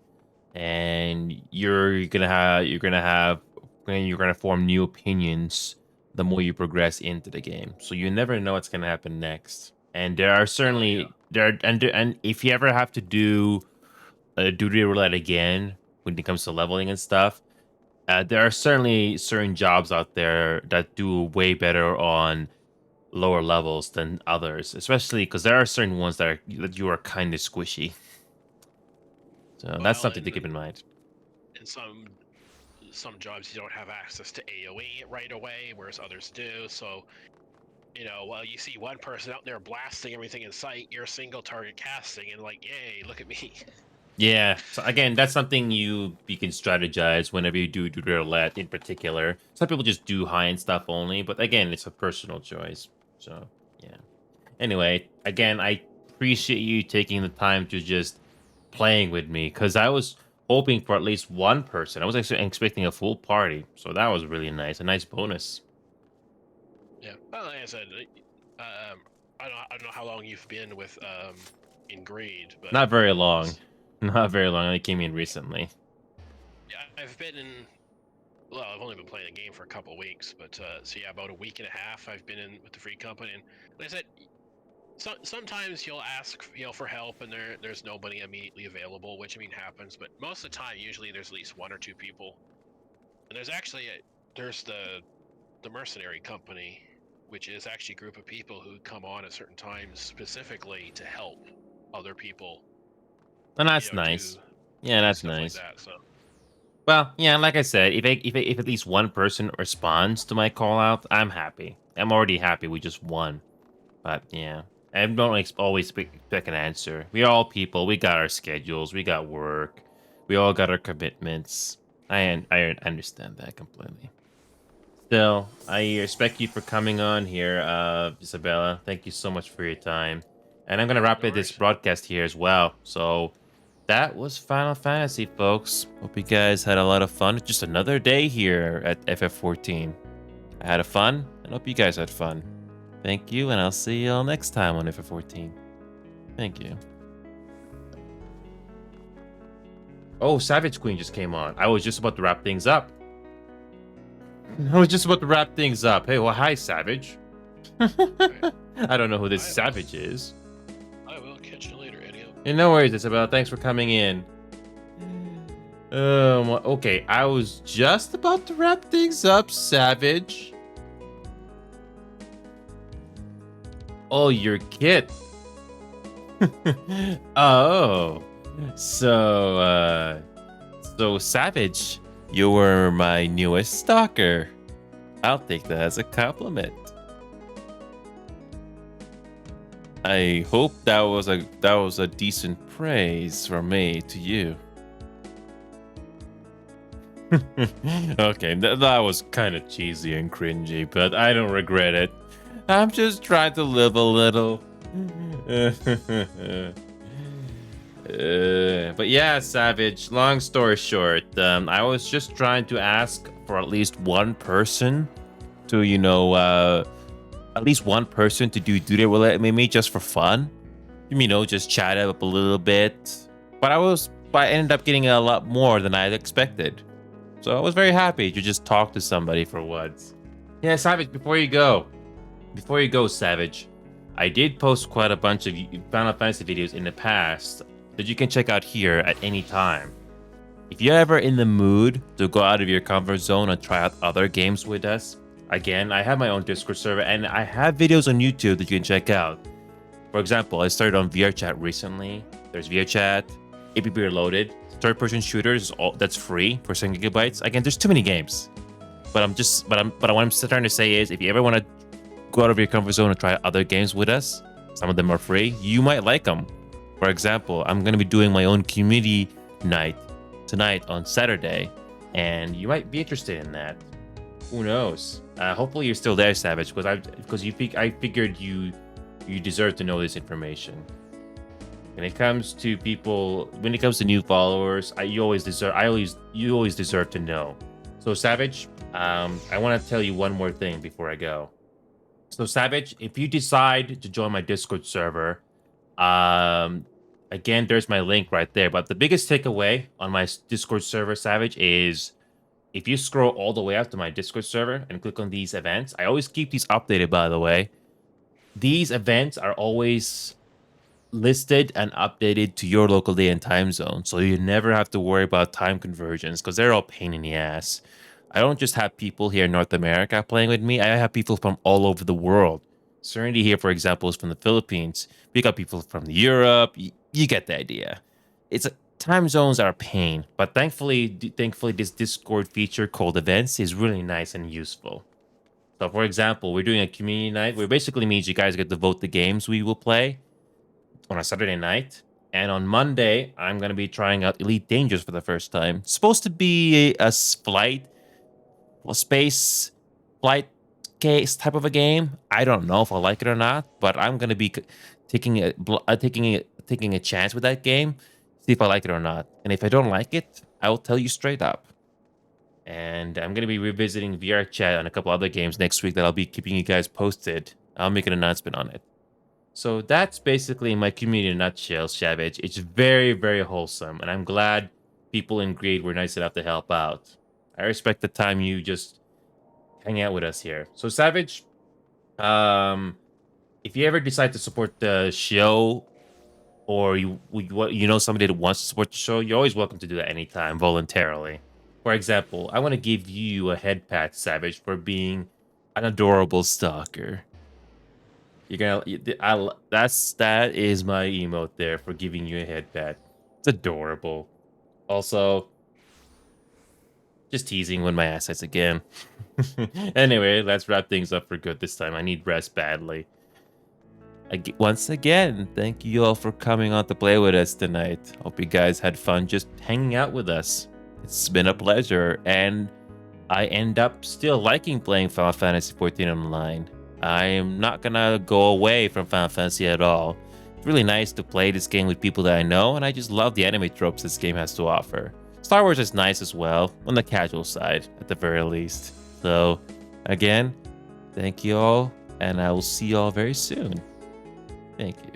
and you're gonna form new opinions the more you progress into the game. So you never know what's gonna happen next. And there are Oh yeah. certainly and if you ever have to do a duty roulette again when it comes to leveling and stuff, there are certainly certain jobs out there that do way better on lower levels than others, especially because there are certain ones that you are kind of squishy. So that's Well, something to keep in mind. in some jobs you don't have access to AoE right away, whereas others do. So, while you see one person out there blasting everything in sight, you're single target casting, and like, yay, look at me. Yeah. So again, that's something you can strategize whenever you do roulette in particular. Some people just do high end stuff only, but again, it's a personal choice. So yeah. Anyway, again, I appreciate you taking the time to just playing with me, because I was hoping for at least one person. I was actually expecting a full party, so that was really nice. A nice bonus. Yeah. Well, like I said, I don't know how long you've been with in Greed, but Not very long. Not very long. I only came in recently. yeah, I've been in. Well, I've only been playing the game for a couple weeks, but so yeah, about a week and a half I've been in with the free company, and like I said, sometimes you'll ask for help, and there's nobody immediately available, which happens, but most of the time usually there's at least one or two people, and there's the mercenary company, which is actually a group of people who come on at certain times specifically to help other people. And that's nice. Yeah, Do that's stuff nice. like that. So Well, yeah, like I said, if at least one person responds to my call out, I'm happy. I'm already happy we just won. But yeah, I don't always expect an answer. We're all people. We got our schedules. We got work. We all got our commitments. I understand that completely. Still, I respect you for coming on here, Isabella. Thank you so much for your time. And I'm gonna wrap no up this worries. broadcast here as well. So that was Final Fantasy, folks. Hope you guys had a lot of fun. Just another day here at FF14. I had a fun, and hope you guys had fun. Thank you, and I'll see you all next time on FF14. Thank you. Oh, Savage Queen just came on. I was just about to wrap things up. Hey, well, hi, Savage. I don't know who this I will. Savage is. I will catch you later, Eddie. Hey, no worries, Isabel. Thanks for coming in. Okay, I was just about to wrap things up, Savage. Oh, your kit. Oh, so Savage, you were my newest stalker. I'll take that as a compliment. I hope that was a decent praise from me to you. Okay, that was kind of cheesy and cringy, but I don't regret it. I'm just trying to live a little. But yeah, Savage, long story short, I was just trying to ask for at least one person to, at least one person to do their with me just for fun. Just chat up a little bit. But I ended up getting a lot more than I had expected. So I was very happy to just talk to somebody for once. Yeah, Savage, before you go, Savage, I did post quite a bunch of Final Fantasy videos in the past that you can check out here at any time. If you're ever in the mood to go out of your comfort zone and try out other games with us, again, I have my own Discord server and I have videos on YouTube that you can check out. For example, I started on VRChat recently. There's VRChat, APP Reloaded, third-person shooters. That's free for 7 gigabytes. Again, there's too many games. But what I'm trying to say is, if you ever want to go out of your comfort zone and try other games with us, some of them are free. You might like them. For example, I'm going to be doing my own community night tonight on Saturday, and you might be interested in that. Who knows? Hopefully you're still there, Savage, because I figured you deserve to know this information. When it comes to new followers, you always deserve to know. So Savage, I want to tell you one more thing before I go. So Savage, if you decide to join my Discord server, again, there's my link right there. But the biggest takeaway on my Discord server, Savage, is if you scroll all the way up to my Discord server and click on these events, I always keep these updated, by the way. These events are always listed and updated to your local day and time zone, so you never have to worry about time conversions because they're all pain in the ass. I don't just have people here in North America playing with me. I have people from all over the world. Serenity here, for example, is from the Philippines. We got people from Europe. You get the idea. Time zones are a pain, but thankfully, this Discord feature called Events is really nice and useful. So, for example, we're doing a community night, where basically means you guys get to vote the games we will play on a Saturday night. And on Monday, I'm going to be trying out Elite Dangerous for the first time. It's supposed to be a space flight case type of a game. I don't know if I like it or not, but I'm going to be taking a chance with that game, see if I like it or not. And if I don't like it, I will tell you straight up. And I'm going to be revisiting VRChat and a couple other games next week that I'll be keeping you guys posted. I'll make an announcement on it. So that's basically my community in a nutshell, Savage. It's very, very wholesome, and I'm glad people in Greed were nice enough to help out. I respect the time you just hang out with us here. So, Savage, if you ever decide to support the show, or you know somebody that wants to support the show, you're always welcome to do that anytime, voluntarily. For example, I want to give you a head pat, Savage, for being an adorable stalker. That is my emote there for giving you a head pat. It's adorable. Also, just teasing when my assets again. Anyway, let's wrap things up for good this time. I need rest badly. Once again, thank you all for coming on to play with us tonight. Hope you guys had fun just hanging out with us. It's been a pleasure, and I end up still liking playing Final Fantasy XIV Online. I am not gonna go away from Final Fantasy at all. It's really nice to play this game with people that I know, and I just love the anime tropes this game has to offer. Star Wars is nice as well, on the casual side, at the very least. So, again, thank you all, and I will see you all very soon. Thank you.